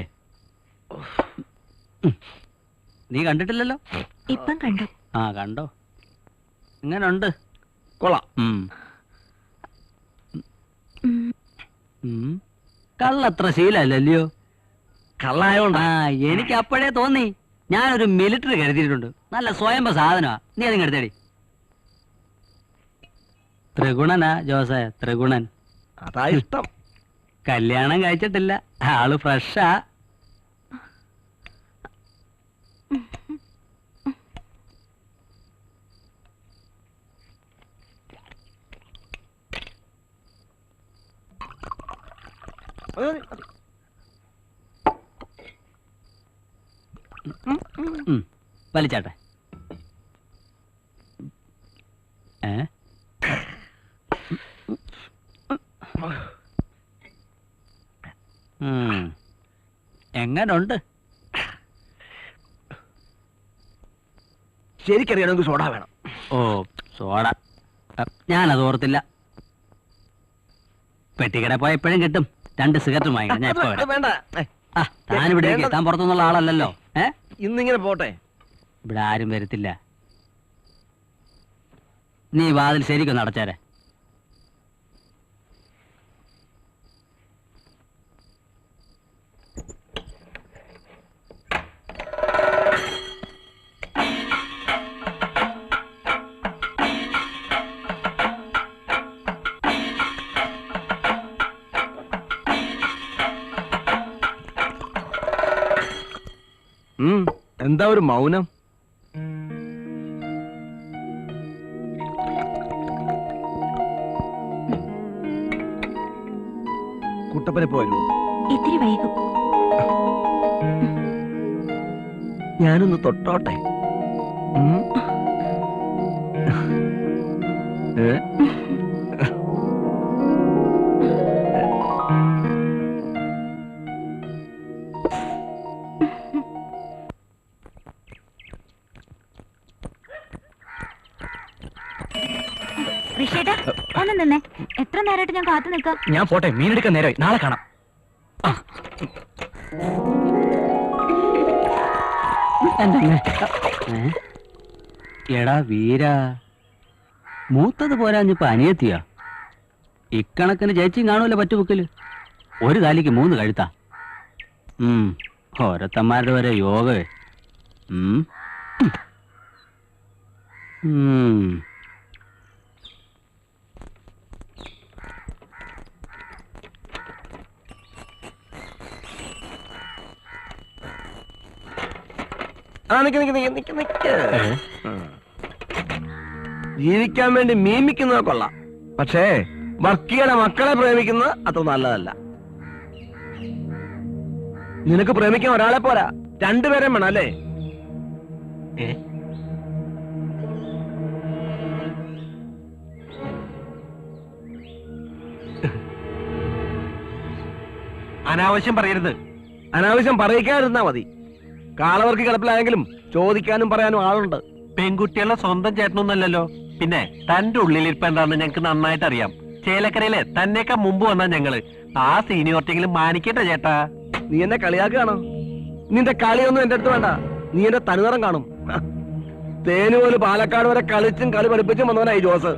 നീ കണ്ടിട്ടില്ലല്ലോ? ഇപ്പം കണ്ടു. ആ, കണ്ടോ? ഇങ്ങനുണ്ട്? കൊള്ളാം. കള്ളത്ര ശീലല്ലല്ലോ. കള്ളായോണ്ട്. ആ, എനിക്ക് അപ്പോഴേ തോന്നി. ഞാനൊരു മിലിറ്ററി കരുതിയിട്ടുണ്ട്. നല്ല സ്വയംഭ സാധനമാ. നീ അതിങ്ങ് എടുത്തേടി. ത്രിഗുണനാ ജോസേ, ത്രിഗുണൻ. അതാ ഇഷ്ടം. കല്യാണം കഴിച്ചിട്ടില്ല, ആള് ഫ്രഷാ. വലിച്ചാട്ടെ. എങ്ങനുണ്ട്? ശരിക്കറിയണമെങ്കിൽ സോഡ വേണം. ഓ, സോഡ ഞാനത് ഓർത്തില്ല. പെട്ടിക്കട പോയ എപ്പോഴും കിട്ടും. 2 സിഗരറ്റ് വാങ്ങിക്കണം. ഞാൻ ഇപ്പൊ വേണ്ട. താനിവിടെ താൻ പുറത്തുനിന്നുള്ള ആളല്ലല്ലോ. ഇന്നിങ്ങനെ പോട്ടെ. ഇവിടെ ആരും വരത്തില്ല. നീ വാതിൽ ശരിക്കൊന്ന് അടച്ചാരെ. എന്താ ഒരു മൗനം? കുട്ടപ്പനെ പോരുമോ? ഇത്തിരി വൈകും. ഞാനൊന്ന് തൊട്ടോട്ടെ. ഋഷിയേട്ടാ, ഒന്ന് നിന്നേ. എത്ര നേരമായിട്ട് ഞാൻ കാത്തു നിൽക്കാം. ഞാൻ പോട്ടെ, മീനെടുക്കാൻ നേരമായി. നാളെ കാണാം. എടാ വീര, മൂത്തത് പോരാഞ്ഞിപ്പോ അനിയത്തിയാ. ഇക്കണക്കിന് ചേച്ചിയും കാണൂല പറ്റുബുക്കില്. ഒരു കാലിക്ക് 3 കഴുത്താ. ഓരോത്തന്മാരുടെ വരെ യോഗേ. ജീവിക്കാൻ വേണ്ടി മീമിക്കുന്നത് കൊള്ളാം. പക്ഷേ വർക്കിയുടെ മക്കളെ പ്രേമിക്കുന്നത് അത്ര നല്ലതല്ല. നിനക്ക് പ്രേമിക്കാൻ ഒരാളെ പോരാ, 2 പേരെ വേണം അല്ലേ? അനാവശ്യം പറയരുത്. അനാവശ്യം പറയിക്കാതിരുന്നാ മതി. കാളവർക്ക് കിടപ്പിലായെങ്കിലും ചോദിക്കാനും പറയാനും ആളുണ്ട്. പെൺകുട്ടികളുടെ സ്വന്തം ചേട്ടനൊന്നല്ലല്ലോ. പിന്നെ തന്റെ ഉള്ളിലിരിപ്പ് എന്താണെന്ന് ഞങ്ങൾക്ക് നന്നായിട്ട് അറിയാം. ചേലക്കരയിലെ തന്നെയൊക്കെ മുമ്പ് വന്നാ ഞങ്ങള്. ആ സീനിയോറിറ്റിയെങ്കിലും മാനിക്കട്ടെ ചേട്ടാ. നീ എന്നെ കളിയാക്കുകയാണോ? നിന്റെ കളിയൊന്നും എന്റെ അടുത്ത് വേണ്ട. നീ എന്റെ തനിനിറം കാണും. തേന് പോലെ പാലക്കാട് വരെ കളിച്ചും കളി പഠിപ്പിച്ചും വന്നവനായി ജോസ്.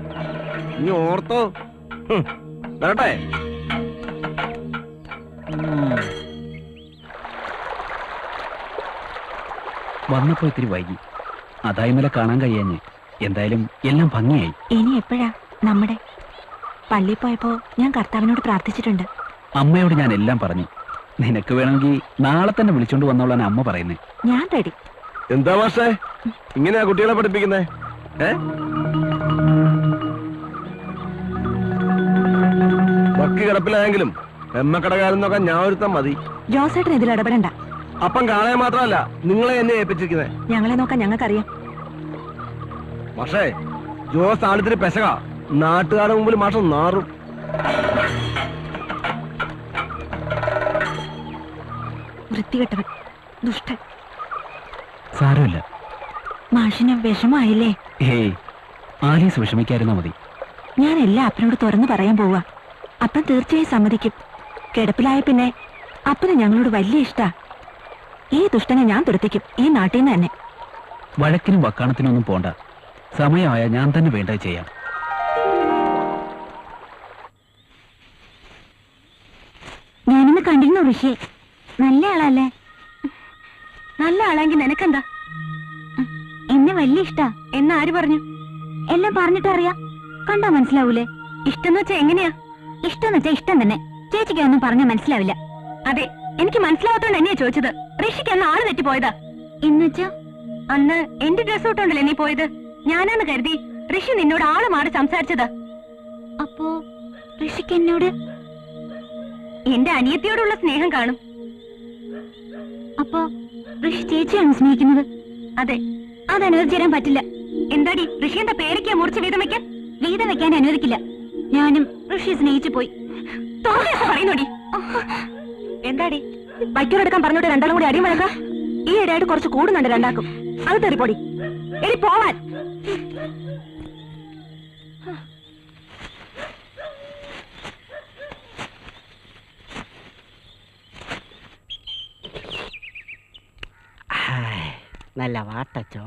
ഇനി ഓർത്തോ. വരട്ടെ. വന്നപ്പോ ഇത്തിരി വൈകി, അതായി മേലെ കാണാൻ കഴിയാഞ്ഞ്. എന്തായാലും എല്ലാം ഭംഗിയായി. ഇനി എപ്പോഴാ നമ്മുടെ പള്ളിയിൽ പോയപ്പോ ഞാൻ കർത്താവിനോട് പ്രാർത്ഥിച്ചിട്ടുണ്ട്. അമ്മയോട് ഞാൻ എല്ലാം പറഞ്ഞു. നിനക്ക് വേണമെങ്കിൽ നാളെ തന്നെ വിളിച്ചോണ്ട് വന്നോളാൻ അമ്മ പറയുന്നേ. ഞാൻ റെഡി. എന്താ മാഷേ ഇങ്ങനെയാ കുട്ടികളെ പഠിപ്പിക്കുന്നേ? വക്കി കിടപ്പിലായെങ്കിലും എമ്മക്കടകാലം നോക്കാൻ ഞാൻ ഒരുത്തം മതി. ജോസേട്ടൻ ഇതിൽ ഇടപെടണ്ട. അപ്പം കാണാൻ മാത്രമല്ല നിങ്ങളെ എന്നെ ഏൽപ്പിച്ചിരിക്കുന്നേ. ഞങ്ങളെ നോക്കാൻ ഞങ്ങൾക്കറിയാം. മാഷേ ജോസ് ആളിത്തിരി പെശക. നാട്ടുകാരുടെ മുമ്പിൽ മാഷം നാറും. വൃത്തികെട്ടവൻ, ദുഷ്ടൻ. സാരമില്ല. മാഷിന് വിഷമായില്ലേ? ഏയ്, ആലീസ് വിഷമിക്കാതിരുന്നാ മതി. ഞാൻ എല്ലാം അപ്പനോട് തുറന്നു പറയാൻ പോവാ. അപ്പൻ തീർച്ചയായും സമ്മതിക്കും. കിടപ്പിലായ പിന്നെ അപ്പന് ഞങ്ങളോട് വലിയ ഇഷ്ടാ. ഈ ദുഷ്ടനെ ഞാൻ തുരത്തിക്കും, ഈ നാട്ടിൽ നിന്ന് തന്നെ. വഴക്കിനും വക്കാണത്തിനും ഒന്നും പോണ്ട. സമയമായ ഞാൻ തന്നെ വേണ്ടത് ചെയ്യാം. ഞാനിന്ന് കണ്ടിരുന്നു ഋഷിയെ. നല്ല ആളല്ലേ? നല്ല ആളെങ്കിൽ നിനക്കെന്താ? എന്നെ വലിയ ഇഷ്ടാ. എന്നാര് പറഞ്ഞു? എല്ലാം പറഞ്ഞിട്ട് അറിയാം. കണ്ടാ മനസ്സിലാവൂലേ? ഇഷ്ടം വെച്ചാ എങ്ങനെയാ? ഇഷ്ടം വെച്ചാ ഇഷ്ടം തന്നെ. ചേച്ചിക്ക് ഒന്നും പറഞ്ഞാൽ മനസ്സിലാവില്ല. അതെ, എനിക്ക് മനസ്സിലാവാത്തോണ്ട് എന്നെയാ ചോദിച്ചത്. ഋഷിക്ക് അന്ന് ആള് തെറ്റിപ്പോയതാ. എന്നുവെച്ചാ അന്ന് എന്റെ ഡ്രസ് ഇട്ടോണ്ടല്ലേ നീ പോയത്? ഞാനാന്ന് കരുതി ഋഷി നിന്നോട് ആള് മാറി സംസാരിച്ചതാ. അപ്പോ ഋഷിക്ക് എന്നോട് എന്റെ അനിയത്തിയോടുള്ള സ്നേഹം കാണും. അപ്പോ ഋഷി ചേച്ചിയാണ് സ്നേഹിക്കുന്നത്? അതെ. അത് അനുവദിച്ചു തരാൻ പറ്റില്ല. എന്താടി ഋഷി എന്താ പേരയ്ക്കാ മുറിച്ച് വീതം വെക്കാൻ? വീതം വെക്കാൻ അനുവദിക്കില്ല. ഞാനും ഋഷിയെ സ്നേഹിച്ചു പോയി. പറയുന്നോടി. എന്താടി വൈക്കോലെടുക്കാൻ പറഞ്ഞോട്ട് രണ്ടാളും കൂടി അടിയും വഴക്കാം? ഈ ഇടയായിട്ട് കുറച്ച് കൂടുന്നുണ്ട് രണ്ടാക്കും. അത് തെറിപ്പൊടി. എടി പോവാൻ. നല്ല വാട്ടച്ചോ.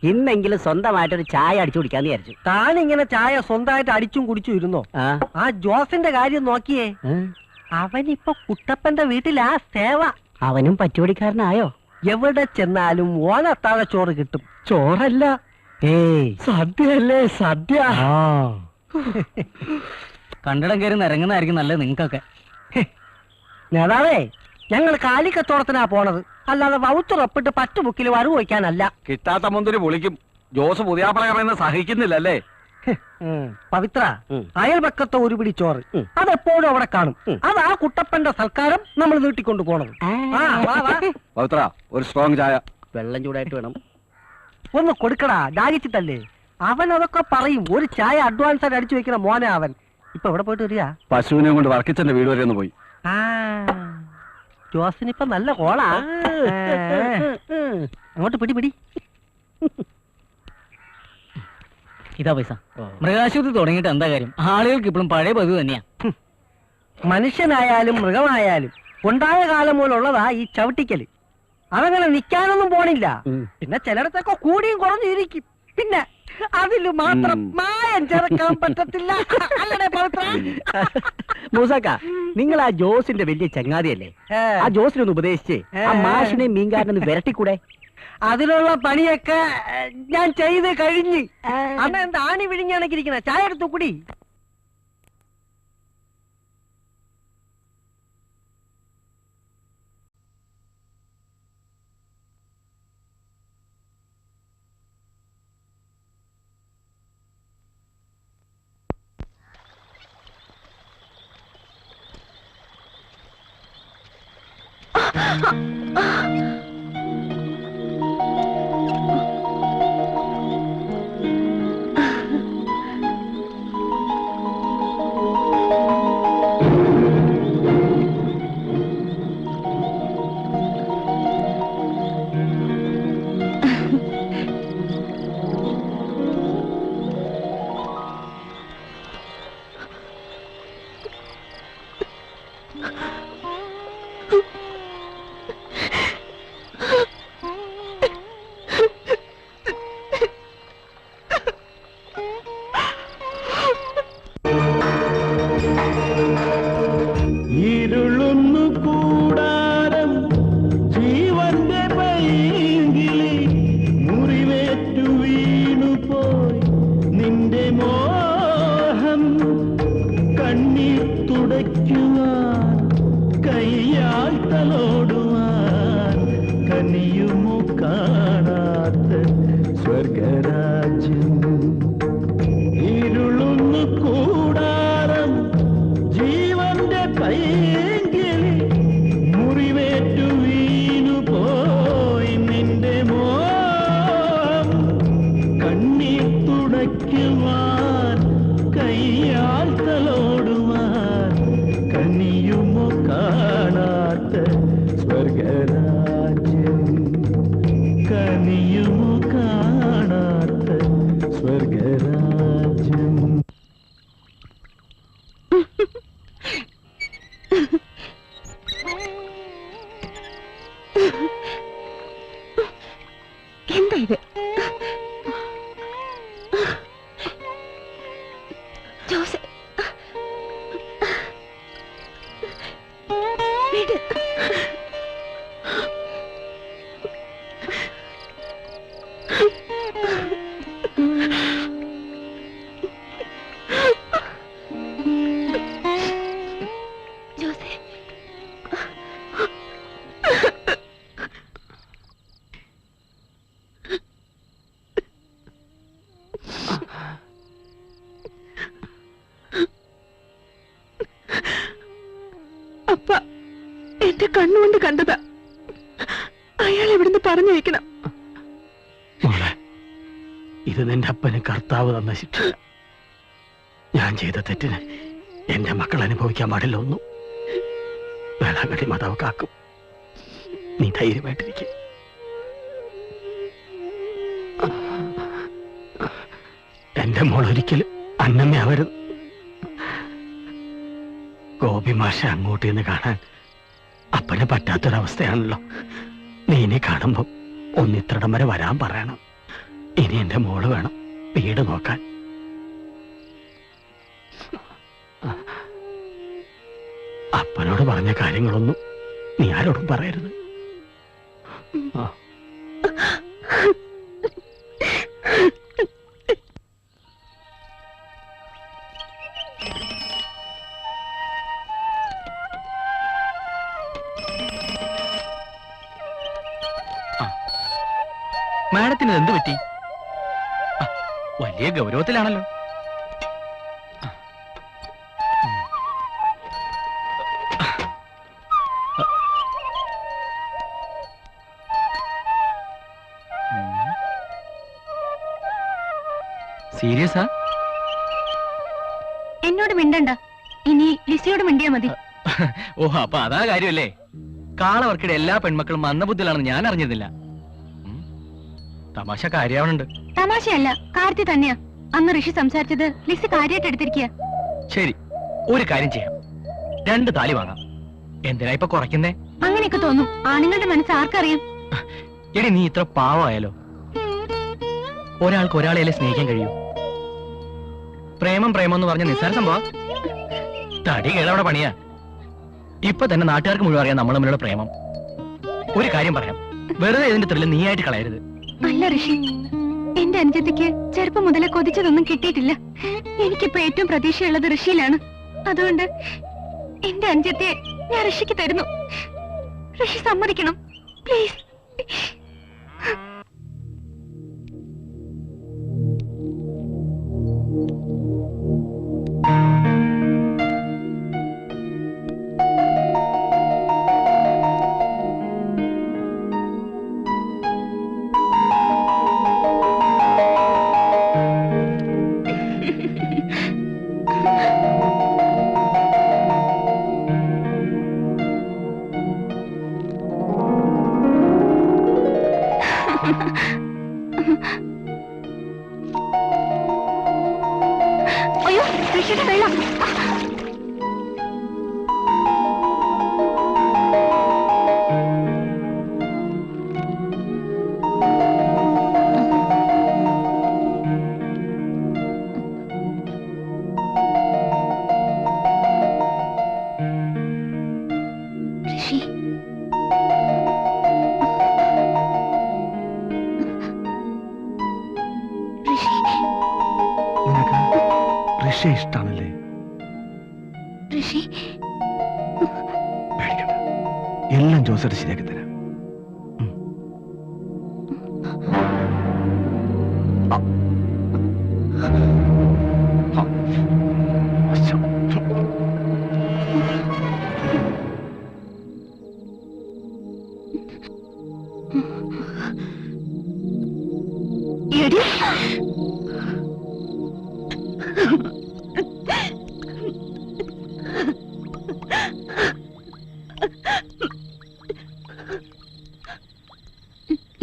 ഇന്നെങ്കിലും സ്വന്തമായിട്ടൊരു ചായ അടിച്ചു കുടിക്കാന്ന് വിചാരിച്ചു. താനിങ്ങനെ ചായ സ്വന്തമായിട്ട് അടിച്ചും കുടിച്ചും ഇരുന്നോ? ആ ജോസിന്റെ കാര്യം നോക്കിയേ. അവനിപ്പൊ കുട്ടപ്പന്റെ വീട്ടിലാ സേവ. അവനും പറ്റുപടിക്കാരനായോ? എവിടെ ചെന്നാലും ഓണത്താഴ ചോറ് കിട്ടും. ചോറല്ല, സദ്യയല്ലേ സദ്യ. കണ്ടിടം കയറി ഇറങ്ങുന്നതായിരിക്കും നല്ലത് നിങ്ങൾക്കൊക്കെ. നേതാവേ, ഞങ്ങൾ കാലിക്കത്തോളത്തിനാ പോണത്, അല്ലാതെ വൗത്തുറപ്പിട്ട് പറ്റുമുക്കിൽ വരവ് വയ്ക്കാനല്ല. കിട്ടാത്ത മുന്തിരി പൊളിക്കും. ജോസ് പുതിയാപ്പള പറയുന്നത് സഹിക്കുന്നില്ലല്ലേ? പവിത്ര, അയൽപക്കത്തെ ഒരു പിടി ചോറ് അതെപ്പോഴും അവിടെ കാണും. അതാ കുട്ടപ്പന്റെ സൽക്കാരം നമ്മൾ നീട്ടിക്കൊണ്ടു പോണത്. പവിത്ര, ഒരു സ്ട്രോങ് ചായ. വെള്ളം ചൂടായിട്ട് വേണം. ഒന്ന് കൊടുക്കടാ, ദാഹിച്ചിട്ടല്ലേ. അവൻ അതൊക്കെ പറയും. ഒരു ചായ അഡ്വാൻസ് ആയിട്ട് അടിച്ചു വെക്കണ മോനെ അവൻ. ഇപ്പൊ എവിടെ പോയിട്ട് വരിക? പശുവിനെ കൊണ്ട് വർക്കിച്ചന്റെ വീട് വരെ ഒന്ന് പോയി. ജോസിനിപ്പൊ നല്ല കോളാ. അങ്ങോട്ട് പിടി പിടി. ഇതാ പൈസ. മൃഗാശുപത്രി തുടങ്ങിയിട്ട് എന്താ കാര്യം? ആളുകൾക്ക് ഇപ്പോഴും പഴയ പതിവ് തന്നെയാ. മനുഷ്യനായാലും മൃഗമായാലും ഉണ്ടായ കാലം പോലുള്ളതാ ഈ ചവിട്ടിക്കല്. അതങ്ങനെ നിക്കാനൊന്നും പോണില്ല. പിന്നെ ചിലയിടത്തൊക്കെ കൂടിയും കുറഞ്ഞിരിക്കും. പിന്നെ അതില് മാത്രം മായം ചേർക്കാൻ പറ്റത്തില്ല. അല്ലേ പവിത്ര? മൂസാക്ക, നിങ്ങൾ ആ ജോസിന്റെ വലിയ ചങ്ങാതിയല്ലേ? ആ ജോസിനൊന്ന് ഉപദേശിച്ച് ആ മാഷിനെ മീൻകാരനൊന്ന് വിരട്ടിക്കൂടെ? അതിനുള്ള പണിയൊക്കെ ഞാൻ ചെയ്ത് കഴിഞ്ഞ്. അന്ന് എന്താ ആണി വിഴിഞ്ഞാണെങ്കിരിക്കുന്ന ചായ എടുത്തു കുടി. കണ്ണീർ തുടയ്ക്കുവാൻ കയ്യാൽ തലോടുവാൻ കനിയുമോ കാണാത്ത സ്വർഗരാജ്യം ഇരുളുന്നു കൂടാരം ജീവന്റെ കൈയെങ്കിൽ മുറിവേറ്റു വീണു പോയി നിന്റെ മോം കണ്ണീർ തുടയ്ക്കുവാൻ കയ്യാൽ തലോടുവാൻ കനിയുമോ കാണാത്ത സ്വർഗരാജ്യം കനിയുമോ കാണാത്ത സ്വർഗരാജ്യം. എന്താ ഇത്? ജോസ് വിട്. ജോസേ അപ്പ എന്റെ കണ്ണുകൊണ്ട് കണ്ടതാ. അയാൾ എവിടുന്ന് പറഞ്ഞു വയ്ക്കണം. മോളെ, ഇത് നിന്റെ അപ്പന് കർത്താവ് തന്ന ശിക്ഷ. ഞാൻ ചെയ്ത തെറ്റിന് എന്റെ മക്കൾ അനുഭവിക്കാൻ പാടില്ല ഒന്നും. വേളാങ്കണ്ണി മാതാവ് കാക്കും. നീ ധൈര്യമായിട്ടിരിക്കും. എന്റെ മോൾ ഒരിക്കലും അന്നമ്മയാവരുത്. ഗോപി മാഷ അങ്ങോട്ട് നിന്ന് കാണാൻ അപ്പന് പറ്റാത്തൊരവസ്ഥയാണല്ലോ. നീ ഇനി കാണുമ്പോ ഒന്നിത്രടം വരെ വരാൻ പറയണം. ഇനി എന്റെ മോള് വേണം വീട് നോക്കാൻ. അപ്പനോട് പറഞ്ഞ കാര്യങ്ങളൊന്നും നീ ആരോടും പറയരുത്. മാഡത്തിന് എന്ത് പറ്റി? വലിയ ഗൗരവത്തിലാണല്ലോ. സീരിയസാ? എന്നോട് മിണ്ടണ്ട. ഇനി ലിസിയോട് മിണ്ടിയാ മതി. ഓഹോ, അപ്പൊ അതാ കാര്യമല്ലേ. കാളവർക്കിടെ എല്ലാ പെൺമക്കളും മന്ദബുദ്ധികളാണെന്ന് ഞാൻ അറിഞ്ഞിരുന്നില്ല. തമാശ കാര്യാവണുണ്ട്. തമാശയല്ല, കാര്യത്തിൽ തന്നെയാ. അന്ന് ഋഷി സംസാരിച്ചത് ലിസി കാര്യമായിട്ട് എടുത്തിരിക്കുക. ശരി, ഒരു കാര്യം ചെയ്യാം. 2 താലി വാങ്ങാം. എന്തിനാ ഇപ്പൊ കുറയ്ക്കുന്നേ? അങ്ങനെയൊക്കെ തോന്നും. ആണുങ്ങളുടെ മനസ്സ് ആർക്കറിയാം? എടി, നീ ഇത്ര പാവമായാലോ? ഒരാൾക്ക് ഒരാളെയല്ലേ സ്നേഹിക്കാൻ കഴിയൂ? പ്രേമം പ്രേമം എന്ന് പറഞ്ഞ നിസ്സാര സംഭവം. തടി കേളവിടെ പണിയാ. ഇപ്പൊ തന്നെ നാട്ടുകാർക്ക് മുഴുവൻ അറിയാം നമ്മൾ തമ്മിലുള്ള പ്രേമം. ഒരു കാര്യം പറയാം, വെറുതെ ഇതിന്റെ ത്രില്ല് നീയായിട്ട് കളയരുത്. അല്ല ഋഷി, എന്റെ അനുജത്തിക്ക് ചെറുപ്പം മുതലേ കൊതിച്ചതൊന്നും കിട്ടിയിട്ടില്ല. എനിക്കിപ്പോ ഏറ്റവും പ്രതീക്ഷയുള്ളത് ഋഷിയിലാണ്. അതുകൊണ്ട് എന്റെ അനുജത്തെ ഞാൻ ഋഷിക്ക് തരുന്നു. ഋഷി സമ്മതിക്കണം, പ്ലീസ്. അയ്യോ, ഋഷിയുടെ വെള്ളം. ഋഷി, നിനക്ക് ഋഷി ഇഷ്ടാണല്ലേ? ഋഷി പേടിക്കണ്ട, എല്ലാം ജോസേട്ട് ശരിയാക്കി തരാം. എടി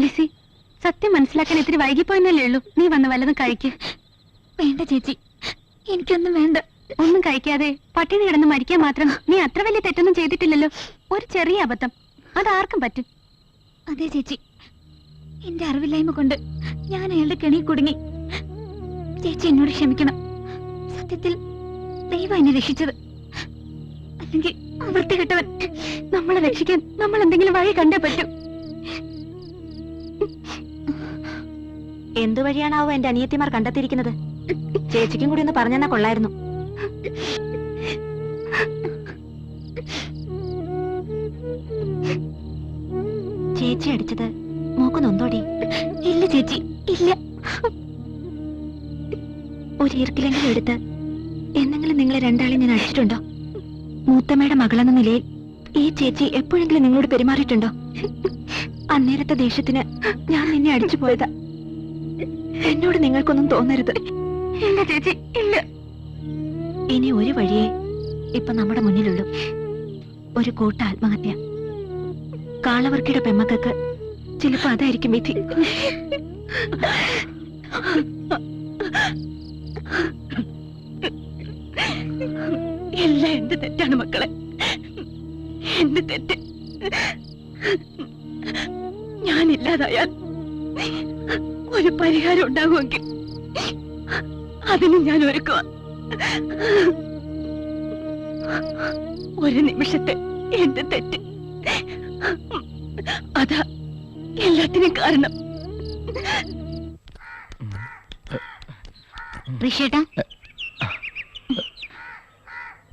ലിസി, സത്യം മനസ്സിലാക്കാൻ ഇത്തിരി വൈകിപ്പോയെന്നല്ലേ ഉള്ളൂ. നീ വന്ന് വല്ലതും കഴിക്ക്. വേണ്ട ചേച്ചി, എനിക്കൊന്നും വേണ്ട. ഒന്നും കഴിക്കാതെ പട്ടിണി കിടന്ന് മരിക്കാൻ മാത്രം നീ അത്ര വലിയ തെറ്റൊന്നും ചെയ്തിട്ടില്ലല്ലോ. ഒരു ചെറിയ അബദ്ധം, അതാർക്കും പറ്റും. അതെ ചേച്ചി, എന്റെ അറിവില്ലായ്മ കൊണ്ട് ഞാൻ അയാളുടെ കെണി കുടുങ്ങി. ചേച്ചി എന്നോട് ക്ഷമിക്കണം. സത്യത്തിൽ ദൈവം എന്നെ രക്ഷിച്ചത്. അല്ലെങ്കിൽ വൃത്തികെട്ടവൻ നമ്മളെ രക്ഷിക്കാൻ നമ്മൾ എന്തെങ്കിലും വഴി കണ്ടേ പറ്റൂ. എന്തു വഴിയാണാവോ എന്റെ അനിയത്തിമാർ കണ്ടെത്തിയിരിക്കുന്നത്? ചേച്ചിക്കും കൂടി ഒന്ന് പറഞ്ഞെന്നാ കൊള്ളായിരുന്നു. ചേച്ചി അടിച്ചത് മോക്ക് നൊന്തോടി? ഇല്ല ചേച്ചി, ഇല്ല. ഒരു ഈർക്കിലെങ്കിലും എടുത്ത് എന്നെങ്കിലും നിങ്ങളെ രണ്ടാളെയും ഞാൻ അടിച്ചിട്ടുണ്ടോ? മൂത്തമ്മയുടെ മകളെന്ന നിലയിൽ ഈ ചേച്ചി എപ്പോഴെങ്കിലും നിങ്ങളോട് പെരുമാറിയിട്ടുണ്ടോ? അന്നേരത്തെ ദേഷ്യത്തിന് ഞാൻ നിന്നെ അടിച്ചു പോയതാ. എന്നോട് നിങ്ങൾക്കൊന്നും തോന്നരുത്. ഇല്ല ചേച്ചി, ഇല്ല. ഇനി ഒരു വഴിയേ ഇപ്പൊ നമ്മുടെ മുന്നിലുള്ളൂ. ഒരു കൂട്ട ആത്മഹത്യ. കാളവർക്കിയുടെ പെമ്മക്കൾക്ക് ചിലപ്പോ അതായിരിക്കും വിധി. എല്ലാം എന്റെ തെറ്റാണ് മക്കളെ, എന്റെ തെറ്റ്. ഞാനില്ലാതായാൽ ഒരു പരിഹാരം ഉണ്ടാകുമെങ്കിൽ അതിന് ഞാൻ ഒരുക്കുക. ഒരു നിമിഷത്തെ എന്റെ തെറ്റ്, അതാ എല്ലാത്തിനും കാരണം. ഋഷിയേട്ടാ,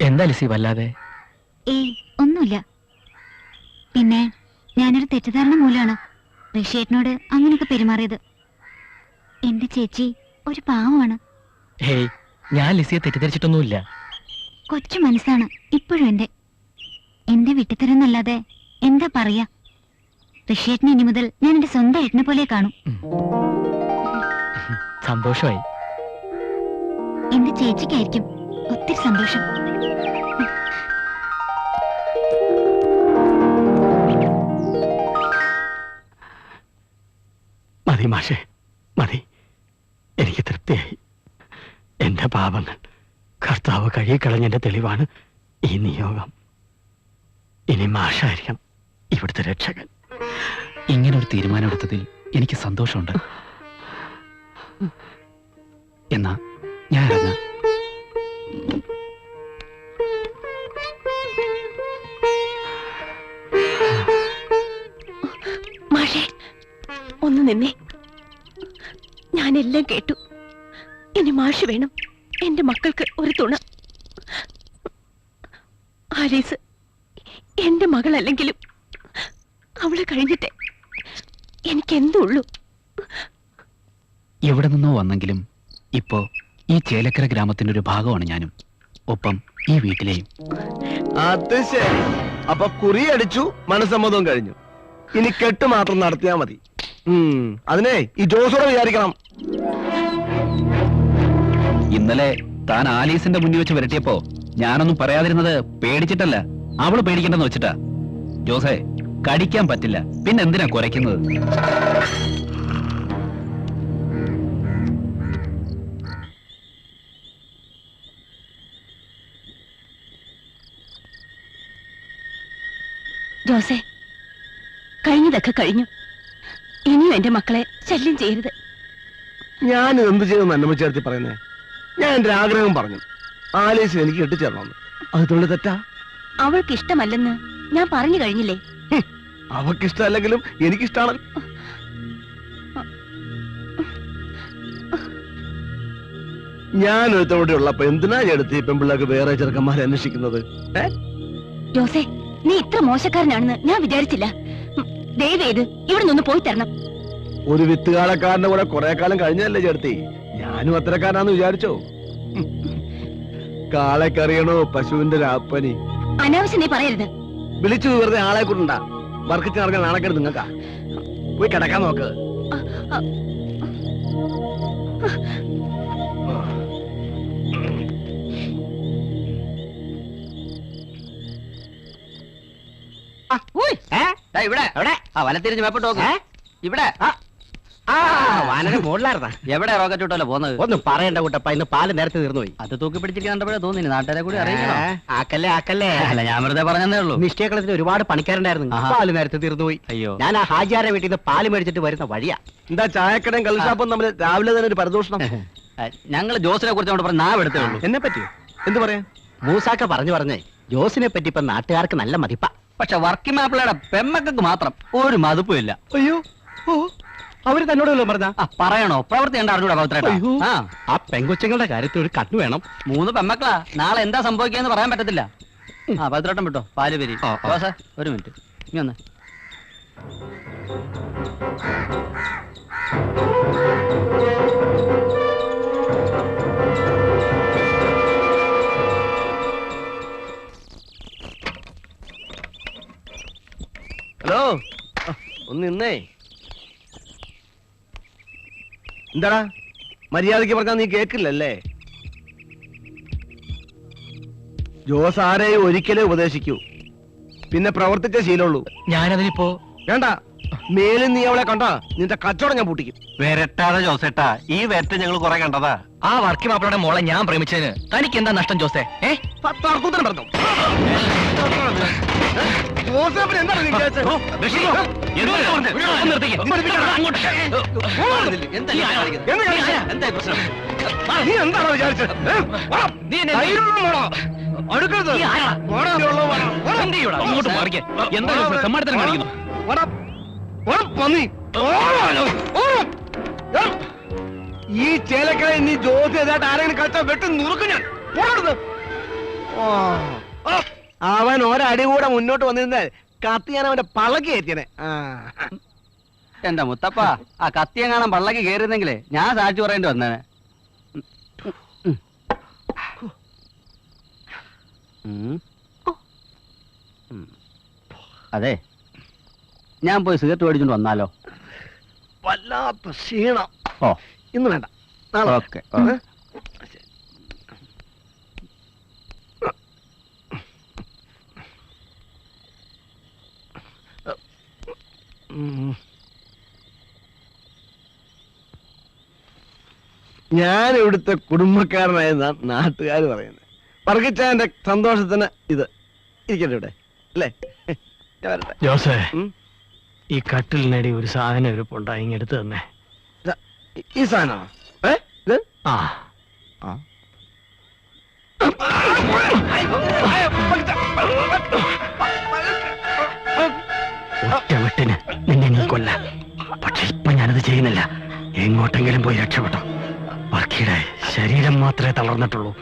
എന്താ ലിസി വല്ലാതെ? ഒന്നുമില്ല. പിന്നെ ഞാനൊരു തെറ്റിദ്ധാരണ മൂലമാണ് ഋഷിയേട്ടനോട് അങ്ങനെയൊക്കെ പെരുമാറിയത്. എന്റെ ചേച്ചി ഒരു പാവമാണ്. ഹേയ്, ഞാൻ ലിസിയെ തെറ്റിദ്ധരിച്ചിട്ടൊന്നുമില്ല. കൊച്ചു മനസ്സാണ് ഇപ്പോഴും എന്റെ വിട്ടിത്തരെന്നല്ലാതെ എന്താ പറയാ. ഋഷിയേട്ടനെ ഇനി മുതൽ ഞാൻ എന്റെ സ്വന്തം ഏട്ടനെ പോലെ കാണും. സന്തോഷമായി. എന്റെ ചേച്ചിക്കായിരിക്കും ഒത്തിരി സന്തോഷം. മതി മാഷേ, മതി. എനിക്ക് തൃപ്തിയായി. എന്റെ പാപങ്ങൾ കർത്താവ് കഴുകിക്കളഞ്ഞതിന്റെ തെളിവാണ് ഈ നിയോഗം. ഇനി മാഷായിരിക്കണം ഇവിടുത്തെ രക്ഷകൻ. ഇങ്ങനൊരു തീരുമാനമെടുത്തതിൽ എനിക്ക് സന്തോഷമുണ്ട്. എന്നാ ഞാൻ ഇറങ്ങാം. മാഷേ, ഒന്ന് നിന്നേ. ഞാനെല്ലാം കേട്ടു. ഇനി മാഷ് വേണം എന്റെ മക്കൾക്ക് ഒരു തുണ. ആലീസ് എന്റെ മകളല്ലെങ്കിലും അവളെ കഴിഞ്ഞിട്ടേ എനിക്കെന്തുള്ളൂ. എവിടെ നിന്നോ വന്നെങ്കിലും ഇപ്പോ ഈ ചേലക്കര ഗ്രാമത്തിന്റെ ഒരു ഭാഗമാണ് ഞാനും, ഒപ്പം ഈ വീട്ടിലെയും. അത് ശരി. അപ്പൊ കുറി അടിച്ചു, മനസ്സമ്മതവും കഴിഞ്ഞു. ഇനി കെട്ട് മാത്രം നടത്തിയാ മതി. അതിനെ ഈ ജോസോടെ വിചാരിക്കണം. ഇന്നലെ താൻ ആലീസിന്റെ മുന്നിൽ വെച്ച് വരട്ടിയപ്പോ ഞാനൊന്നും പറയാതിരുന്നത് പേടിച്ചിട്ടല്ല, അവള് പേടിക്കണ്ടെന്ന് വെച്ചിട്ടാ. ജോസേ, കടിക്കാൻ പറ്റില്ല, പിന്നെ എന്തിനാ കുരയ്ക്കുന്നത്? ജോസേ, കഴിഞ്ഞതൊക്കെ കഴിഞ്ഞു. ഇനിയും എന്റെ മക്കളെ ശല്യം ചെയ്യരുത്. ഞാൻ എന്ത് ചെയ്യുമെന്ന് അന്നമ്മ ചേർത്തി പറയുന്നേ? ഞാൻ എന്റെ ആഗ്രഹം പറഞ്ഞു. ആലീസിന് എനിക്ക് കെട്ടിച്ചേരണമെന്ന്. അത് തൊള്ളി തെറ്റാ? അവൾക്ക് ഇഷ്ടമല്ലെന്ന് ഞാൻ പറഞ്ഞു കഴിഞ്ഞില്ലേ? അവക്കിഷ്ടമല്ലെങ്കിലും എനിക്കിഷ്ടമാണ്. ഞാൻ ഒരുത്തോടെ ഉള്ളപ്പോ എന്തിനാ എടുത്ത് ഈ പെൺപിള്ളേർക്ക് വേറെ ചെറുക്കന്മാരെ അന്വേഷിക്കുന്നത്? ജോസേ, നീ ഇത്ര മോശക്കാരനാണെന്ന് ഞാൻ വിചാരിച്ചില്ല. ദയവേത് ഇവിടെ നിന്ന് പോയി തരണം. ഒരു വിത്തുകാലക്കാരന്റെ കൂടെ കുറെ കാലം കഴിഞ്ഞല്ലേ ചേർത്തി? ഞാനും അത്രക്കാരനാന്ന് വിചാരിച്ചോ? കാളക്കറിയണോ പശുവിന്റെ രാപ്പനി? അനാവശ്യം നീ പറയരുത്. വിളിച്ചു വെറുതെ ആളെ കൊണ്ടാ വർക്കിച്ച് നടക്കാൻ നാണക്കേട് നിങ്ങൾക്കാ. പോയി കിടക്കാൻ നോക്ക്. ഇവിടെ വലത്തിരിഞ്ഞ് മേപ്പോട്ട് നോക്ക്. ഇവിടെ വാനര മുകളിലായിരുന്ന എവിടെ റോക്കറ്റ് വിട്ടല്ലോ പോകുന്നത്? ഒന്നും പറയണ്ട കുട്ടപ്പ, ഇന്ന് പാല് നേരത്തെ തീർന്നുപോയി. അത് തൂക്കി പിടിച്ചിട്ട് കണ്ടപ്പോഴേ തോന്നി നാട്ടുകാരെ കൂടി അറിയിക്കണം. ആക്കല്ലേ അല്ല, ഞാൻ വെറുതെ പറഞ്ഞതേ ഉള്ളൂ. നിശ്ചയക്കളത്തിന് ഒരുപാട് പണിക്കാരുണ്ടായിരുന്നു. പാല് നേരത്തെ തീർന്നുപോയി. അയ്യോ, ഞാൻ ആ ഹാജിയാരെ വീട്ടിൽ നിന്ന് പാല് മേടിച്ചിട്ട് വരുന്ന വഴിയാ. എന്താ ചായക്കടയും കള്ളുഷാപ്പും നമ്മൾ രാവിലെ തന്നെ ഒരു പരദൂഷണം? ഞങ്ങൾ ജോസിനെ കുറിച്ച് പറഞ്ഞ നാവ് എടുത്തേ ഉള്ളൂ. എന്നെ പറ്റിയോ? എന്ത് പറയാ? മൂസാക്ക പറഞ്ഞേ ജോസിനെ പറ്റി ഇപ്പൊ നാട്ടുകാർക്ക് നല്ല മതിപ്പാ. പക്ഷെ വർക്കിംഗ് മാപ്പിളയുടെ പെമ്മക്കൾക്ക് മാത്രം ഒരു മതിപ്പും ഇല്ല. അയ്യോ, അവര് തന്നോടല്ലോ പറഞ്ഞ പറയണോ? പ്രവൃത്തി കണ്ട അറിഞ്ഞൂടാ പൗത്രേട്ടാ. ആ പെങ്കൊച്ചങ്ങളുടെ കാര്യത്തിൽ ഒരു കണ്ണു വേണം. 3 പെമ്മക്കളാ. നാളെ എന്താ സംഭവിക്കാന്ന് പറയാൻ പറ്റത്തില്ല. പൗത്രേട്ടൻ വിട്ടോ, പാല് പേരി. ഒരു മിനിറ്റ്, ഇനി ഒന്ന്. ഹലോ, ഒന്ന് നിന്നേ. എന്താടാ മര്യാദക്ക് പറഞ്ഞാൽ നീ കേക്കില്ലല്ലേ? ജോസ് ആരെയും ഒരിക്കലേ ഉപദേശിക്കൂ, പിന്നെ പ്രവർത്തിച്ച ശീലമുള്ളൂ. ഞാനതിനിപ്പോ വേണ്ട, മേലിൽ നീ അവളെ കണ്ടാ നിന്റെ കച്ചവടം ഞാൻ പൂട്ടിക്കും. വരട്ടാതെ ജോസേട്ടാ, ഈ വരട്ട ഞങ്ങൾ കുറെ കണ്ടതാ. ആ വർക്കി മാപ്പിളയുടെ മോളെ ഞാൻ പ്രേമിച്ചതിന് തനിക്ക് എന്താ നഷ്ടം ജോസേ? തർക്കൂത്തരം പറഞ്ഞു. എന്താണ് നീ വിചാരിച്ചത്? നീ എന്താണോ വിചാരിച്ചത്? ഈ ചേലക്കളെ നീ ജോലി ചെയ്തായിട്ട് ആരെങ്കിലും കളിച്ചാ വെട്ടി നുറുക്കും ഞാൻ. അവൻ ഒരടി കൂടെ മുന്നോട്ട് വന്നിരുന്നാൽ കത്തി ഞാൻ അവന്റെ പള്ളക്ക് കയറ്റിയനെ. എന്റെ മുത്തപ്പ, ആ കത്തിയെങ്ങാണം പള്ളക്ക് കയറിയിരുന്നെങ്കിലേ ഞാൻ സാക്ഷി പറയേണ്ടി വന്നേനെ. അതെ, ഞാൻ പോയി സിഗരറ്റ് മേടിച്ചോണ്ട് വന്നാലോ? വല്ലാത്ത ക്ഷീണം. ഓ, ഇന്ന് വേണ്ട, നാളെ. ഓക്കെ. ഞാൻ ഇവിടുത്തെ കുടുംബക്കാരനായ നാട്ടുകാർ പറയുന്നത്. വർഗിച്ചാന്റെ സന്തോഷത്തിന് ഇത് ഇരിക്കട്ടെ ഇവിടെ, അല്ലേ? ജോസേ, ഈ കട്ടിലിനടി ഒരു സാധനം ഇരിപ്പുണ്ടായി, ഇങ്ങെടുത്ത് തന്നെ. ഈ സാധനമാണോ? ആ, ഒറ്റവെട്ടിന് നിന്നെ നീ കൊല്ലാം. പക്ഷെ ഇപ്പൊ ഞാനത് ചെയ്യുന്നില്ല. എങ്ങോട്ടെങ്കിലും പോയി രക്ഷപ്പെട്ടോ. വർക്കിയുടെ ശരീരം മാത്രമേ തളർന്നിട്ടുള്ളൂ,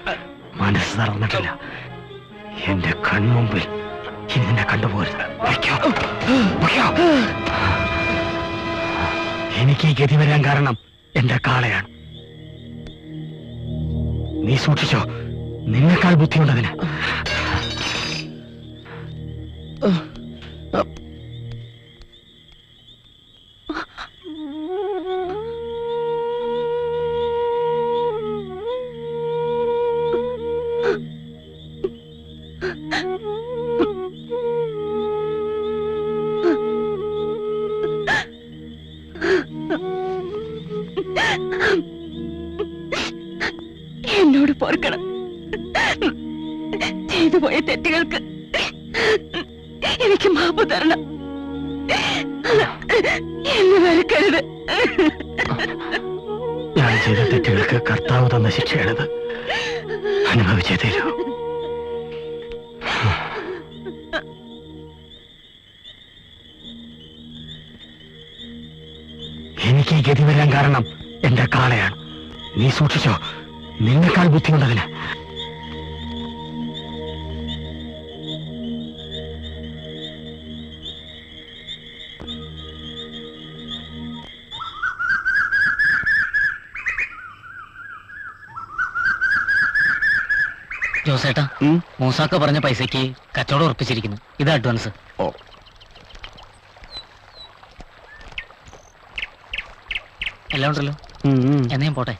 മനസ്സ് തളർന്നിട്ടില്ല. എന്റെ കൺമുമ്പിൽ ഇനി നിന്നെ കണ്ടുപോരുത്. എനിക്ക് ഈ ഗതി വരാൻ കാരണം എന്റെ കാളയാണ്. നീ സൂക്ഷിച്ചോ, നിന്നെക്കാൾ ബുദ്ധിയുണ്ടതിന്. എന്നോട് പൊറുക്കണം. ചെയ്തു പോയ തെറ്റുകൾക്ക് എനിക്ക് മാപ്പ് തരണം. എന്നെ വെറുക്കരുത്. ഞാൻ ചെയ്ത തെറ്റുകൾക്ക് കർത്താവ് തന്ന ശിക്ഷയാണിത്. അനുഭവിച്ചേ തീരൂ. എനിക്ക് ഈ ഗതി വരാൻ കാരണം എന്റെ കാളയാണ്. നീ സൂക്ഷിച്ചോ, നിന്നെക്കാൾ ബുദ്ധിമുട്ടതിന്. ജോസേട്ടാ, മൂസാക്ക പറഞ്ഞ പൈസക്ക് കച്ചവടം ഉറപ്പിച്ചിരിക്കുന്നു. ഇത് അഡ്വാൻസ്. ഓ, എല്ലാം ഉണ്ടല്ലോ. എന്നാ ഞാൻ പോട്ടെ.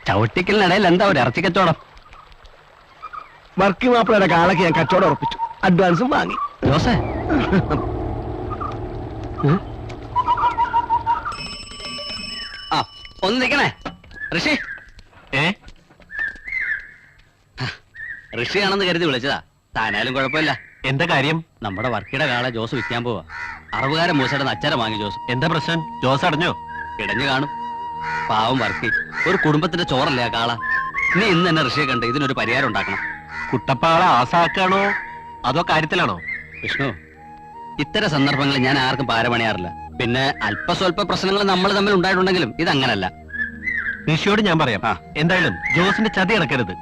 ചവിട്ടിക്കലിനിടയിൽ എന്താ ഒരു ഇറച്ചി കച്ചവടം? വർക്കി മാപ്പിളയുടെ കാളയ്ക്ക് ഞാൻ കച്ചവടം ഉറപ്പിച്ചു, അഡ്വാൻസും വാങ്ങി. ജോസേ, ആ ഒന്ന് നിൽക്കണേ. ഋഷി ഋഷിയാണെന്ന് കരുതി വിളിച്ചതാ. താനായാലും കുഴപ്പമില്ല. എന്താ കാര്യം? നമ്മുടെ വർക്കിയുടെ കാളെ ജോസ് വിൽക്കാൻ പോവാ. അറുപതുകാരൻ മൂസയുടെ അച്ചാരം വാങ്ങി ജോസ്. എന്താ പ്രശ്നം? ജോസ് അടഞ്ഞോ? ഇടഞ്ഞു കാണും. പാവം വർക്കി, ഒരു കുടുംബത്തിന്റെ ചോറല്ലേ ആ കാള. നീ ഇന്ന് തന്നെ ഋഷിയെ കണ്ട് ഇതിനൊരു പരിഹാരം ഉണ്ടാക്കണം. കുട്ടപ്പാളെ ആസാക്കാണോ അതോ കാര്യത്തിലാണോ? വിഷ്ണു, ഇത്തരം സന്ദർഭങ്ങളിൽ ഞാൻ ആർക്കും പാരപണിയാറില്ല. പിന്നെ അല്പസ്വല്പ പ്രശ്നങ്ങൾ നമ്മൾ തമ്മിൽ ഉണ്ടായിട്ടുണ്ടെങ്കിലും ഇതങ്ങനല്ല. ഋഷിയോട് ഞാൻ പറയാം. എന്തായാലും ജോസിന്റെ ചതി നടക്കരുത്.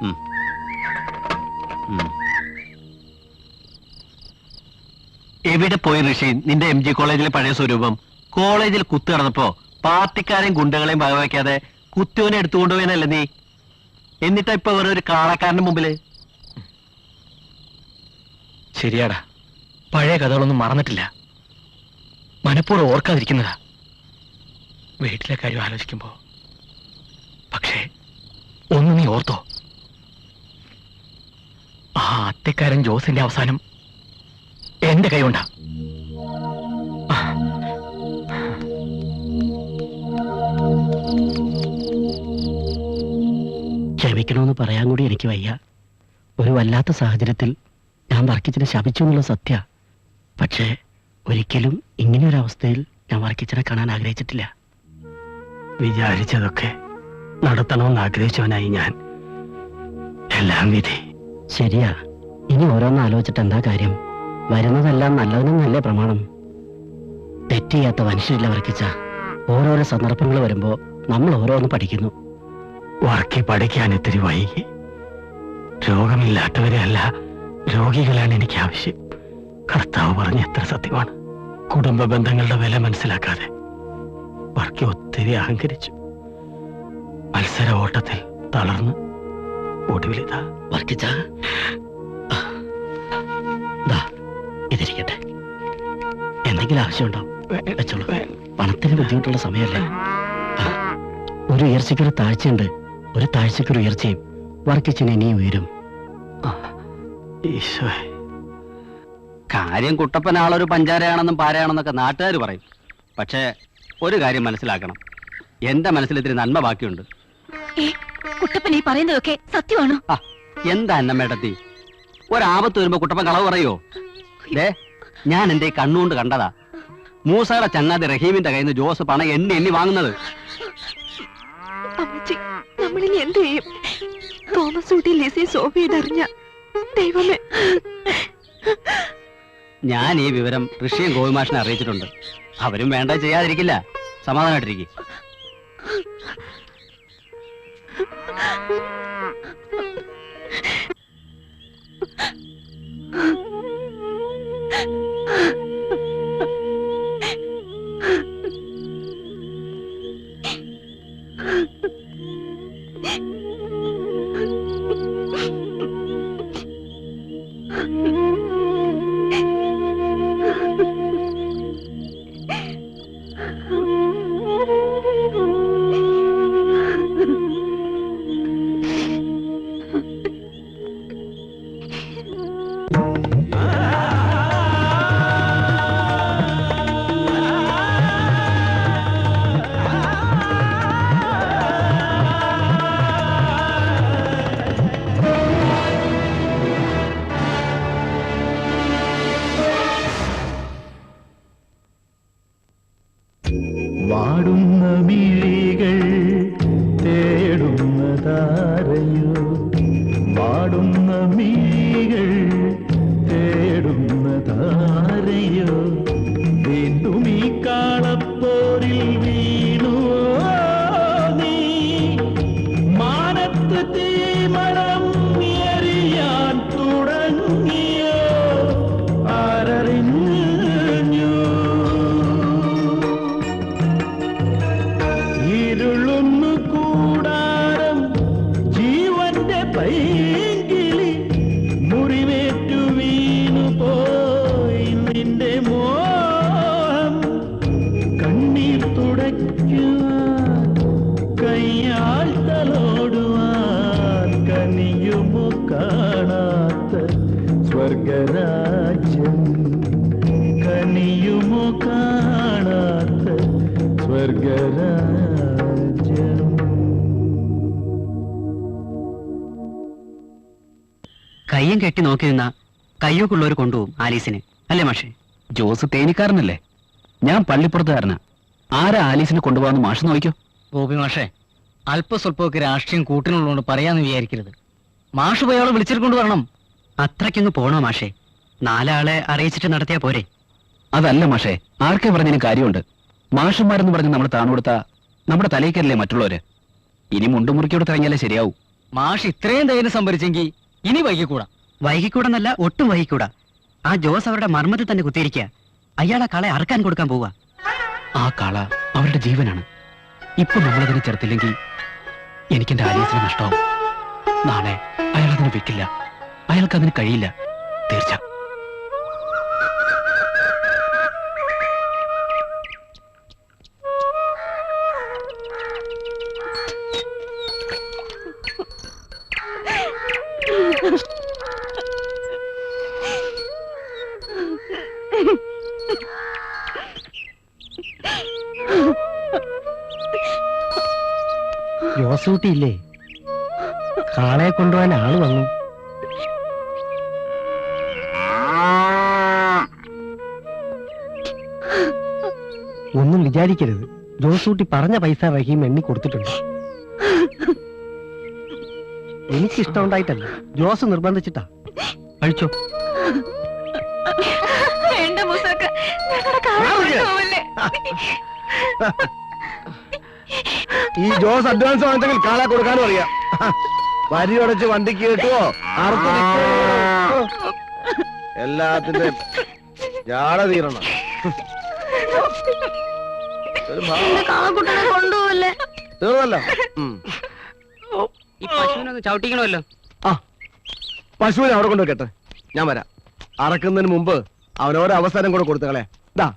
എവിടെ പോയി ഋഷി നിന്റെ MG കോളേജിലെ പഴയ സ്വരൂപം? കോളേജിൽ കുത്തു നടന്നപ്പോ പാർട്ടിക്കാരെയും ഗുണ്ടകളെയും വകവയ്ക്കാതെ കുത്തുവിനെ എടുത്തുകൊണ്ടുപോയനല്ലേ നീ? എന്നിട്ടാ ഇപ്പൊ വേറെ ഒരു കാളക്കാരന്റെ മുമ്പില്? ശരിയാടാ, പഴയ കഥകളൊന്നും മറന്നിട്ടില്ല. മനഃപൂർവ്വം ഓർക്കാതിരിക്കുന്നതാ വീട്ടിലെ കാര്യം ആലോചിക്കുമ്പോ. പക്ഷേ ഒന്ന് നീ ഓർത്തോ, ആ അത്തിക്കാരൻ ജോസിന്റെ അവസാനം എന്റെ കൈകൊണ്ടാ. ക്ഷമിക്കണമെന്ന് പറയാൻ കൂടി എനിക്ക് വയ്യ. ഒരു വല്ലാത്ത സാഹചര്യത്തിൽ ഞാൻ വർക്കിച്ചിനെ ശപിച്ചു എന്നുള്ള സത്യ. പക്ഷേ ഒരിക്കലും ഇങ്ങനെയൊരവസ്ഥയിൽ ഞാൻ വർക്കിച്ചിനെ കാണാൻ ആഗ്രഹിച്ചിട്ടില്ല. വിചാരിച്ചതൊക്കെ നടത്തണമെന്ന് ആഗ്രഹിച്ചവനായി ഞാൻ. എല്ലാം വിധി. ശരിയാ. ഇനി ഓരോന്ന് ആലോചിച്ചിട്ട് എന്താ കാര്യം? വരുന്നതെല്ലാം നല്ലതിനല്ലേ പ്രമാണം. തെറ്റ് ചെയ്യാത്ത മനുഷ്യരില്ല വർക്കിച്ച. ഓരോരോ സന്ദർഭങ്ങൾ വരുമ്പോ നമ്മൾ ഓരോന്ന് പഠിക്കുന്നു. വർക്കി പഠിക്കാൻ ഇത്തിരി വൈകി. രോഗമില്ലാത്തവരെ അല്ല, രോഗികളാണ് എനിക്ക് ആവശ്യം. കർത്താവ് പറഞ്ഞ എത്ര സത്യമാണ്. കുടുംബ ബന്ധങ്ങളുടെ വില മനസ്സിലാക്കാതെ വർക്കി ഒത്തിരി അഹങ്കരിച്ചു. മത്സര ഓട്ടത്തിൽ തളർന്ന് ഒടുവിലിതാ. വർക്കിച്ച, ഇതിരിക്കട്ടെ. എന്തെങ്കിലും ആവശ്യമുണ്ടോ? വെച്ചോളൂ. പണത്തിന് ബുദ്ധിമുട്ടുള്ള സമയമല്ലേ. ഒരു ഉയർച്ചയ്ക്കൊരു താഴ്ചയുണ്ട്, ഒരു താഴ്ചയ്ക്കൊരു ഉയർച്ചയും. വർക്കിച്ചിന് ഇനിയും ഉയരും. കാര്യം കുട്ടപ്പൻ ആളൊരു പഞ്ചാരയാണെന്നും പാരയാണെന്നൊക്കെ നാട്ടുകാർ പറയും. പക്ഷേ ഒരു കാര്യം മനസ്സിലാക്കണം, എന്റെ മനസ്സിൽ ഇത്തിരി നന്മ ബാക്കിയുണ്ട്. കുട്ടപ്പൻ ഈ പറയുന്നതൊക്കെ സത്യമാണോ? എന്താ അന്നമ്മേടത്തി, ഒരാപത്ത് വരുമ്പോ കുട്ടപ്പൻ കളവ് പറയോ? ഞാൻ എന്റെ കണ്ണുകൊണ്ട് കണ്ടതാ. മൂസയുടെ ചങ്ങാതി റഹീമിന്റെ കയ്യിൽ നിന്ന് ജോസ് പണം എണ്ണി വാങ്ങുന്നത്. നമ്മളിനി എന്ത് ചെയ്യും? തോമസ് ഊട്ടി ലിസി സോഫിയതറിഞ്ഞ ദൈവമേ. ഞാൻ ഈ വിവരം ഋഷിയും ഗോപിമാഷിനെ അറിയിച്ചിട്ടുണ്ട്. അവരും വേണ്ട ചെയ്യാതിരിക്കില്ല. സമാധാനമായിട്ടിരിക്കും. വാടുന്ന മിഴികൾ തേടുന്നതാരയോ, വാടുന്ന മിഴികൾ തേടുന്നതാരയോ, വീണ്ടും ഈ കാളപ്പോ അണയ്ക്കുവാൻ കയ്യാൽ തലോടുവാൻ കനിയുമോ കാണാത്ത സ്വർഗരാജ്യം കനിയുമോ കാണാത്ത സ്വർഗരാജ്യം. കയ്യും കെട്ടി നോക്കി നിന്ന കയ്യൊക്കെയുള്ളവർ കൊണ്ടുപോകും ആലീസിനെ, അല്ലേ മാഷേ? ജോസ് തേനിക്കാരനല്ലേ, ഞാൻ പള്ളിപ്പുറത്തുകാരനാ. ആരാ ആലീസിനെ കൊണ്ടുപോകാന്ന് മാഷ് നോക്കിയോ? ഗോപി മാഷേ, അല്പസ്വല്പമൊക്കെ രാഷ്ട്രീയം കൂട്ടിനുള്ളതുകൊണ്ട് പറയാന്ന് വിചാരിക്കരുത്. മാഷ് പോയാളെ വിളിച്ചിട്ട് കൊണ്ടുവരണം. അത്രയ്ക്കൊന്ന് പോണോ മാഷേ? 4 ആളെ അറിയിച്ചിട്ട് നടത്തിയാ പോരെ? അതല്ല മാഷേ, ആർക്കെ പറഞ്ഞതിന് കാര്യമുണ്ട്. മാഷന്മാരെന്ന് പറഞ്ഞ് നമ്മൾ താണുകൊടുത്ത നമ്മുടെ തലയിക്കല്ലേ മറ്റുള്ളവര്. ഇനി മുണ്ടുമുറുക്കിയോട് തിറങ്ങിയാലേ ശരിയാവൂ. മാഷ് ഇത്രയും ധൈര്യം സംഭരിച്ചെങ്കിൽ ഇനി വൈകിക്കൂടാ. വൈകിക്കൂടെന്നല്ല, ഒട്ടും വൈകിക്കൂടാ. ആ ജോസ് അവരുടെ മർമ്മത്തിൽ തന്നെ കുത്തിയിരിക്കുക. അയാളെ കളെ അറക്കാൻ കൊടുക്കാൻ പോവാ. ആ കാള അവരുടെ ജീവനാണ്. ഇപ്പൊ നമ്മളതിനെ ചേർത്തില്ലെങ്കിൽ എനിക്കെന്റെ ആലീസിന് നഷ്ടമാവും. നാളെ അയാൾ അതിന് വെക്കില്ല, അയാൾക്ക് അതിന് കഴിയില്ല, തീർച്ച. ജോസൂട്ടിയില്ലേ, കാളയെ കൊണ്ടുപോകാൻ ആള് വന്നു. ഒന്നും വിചാരിക്കരുത്, ജോസൂട്ടി പറഞ്ഞ പൈസ റഹീം എണ്ണി കൊടുത്തിട്ടുണ്ട്. എനിക്കിഷ്ടമുണ്ടായിട്ടല്ല, ജോസ് നിർബന്ധിച്ചിട്ടാ. കഴിച്ചോ? ഈ ജോസ് അഡ്വാൻസ് വാങ്ങിച്ചെങ്കിൽ കാളെ കൊടുക്കാനും അറിയാം. വരി ഉടച്ച് വണ്ടിക്ക് കിട്ടുവോ, അറുത്ത് നിൽക്കുവോ, എല്ലാത്തിന്റെ ജാട തീരണം. തീർന്നല്ലോ. ഈ പശുവിനൊന്ന് ചവിട്ടിക്കണമല്ലോ. ആ, പശുവിനെ അവിടെ കൊണ്ട് വെക്കട്ടെ, ഞാൻ വരാം. അറക്കുന്നതിന് മുമ്പ് അവനോരോ അവസരം കൂടെ കൊടുത്തകളെ. ഇതാ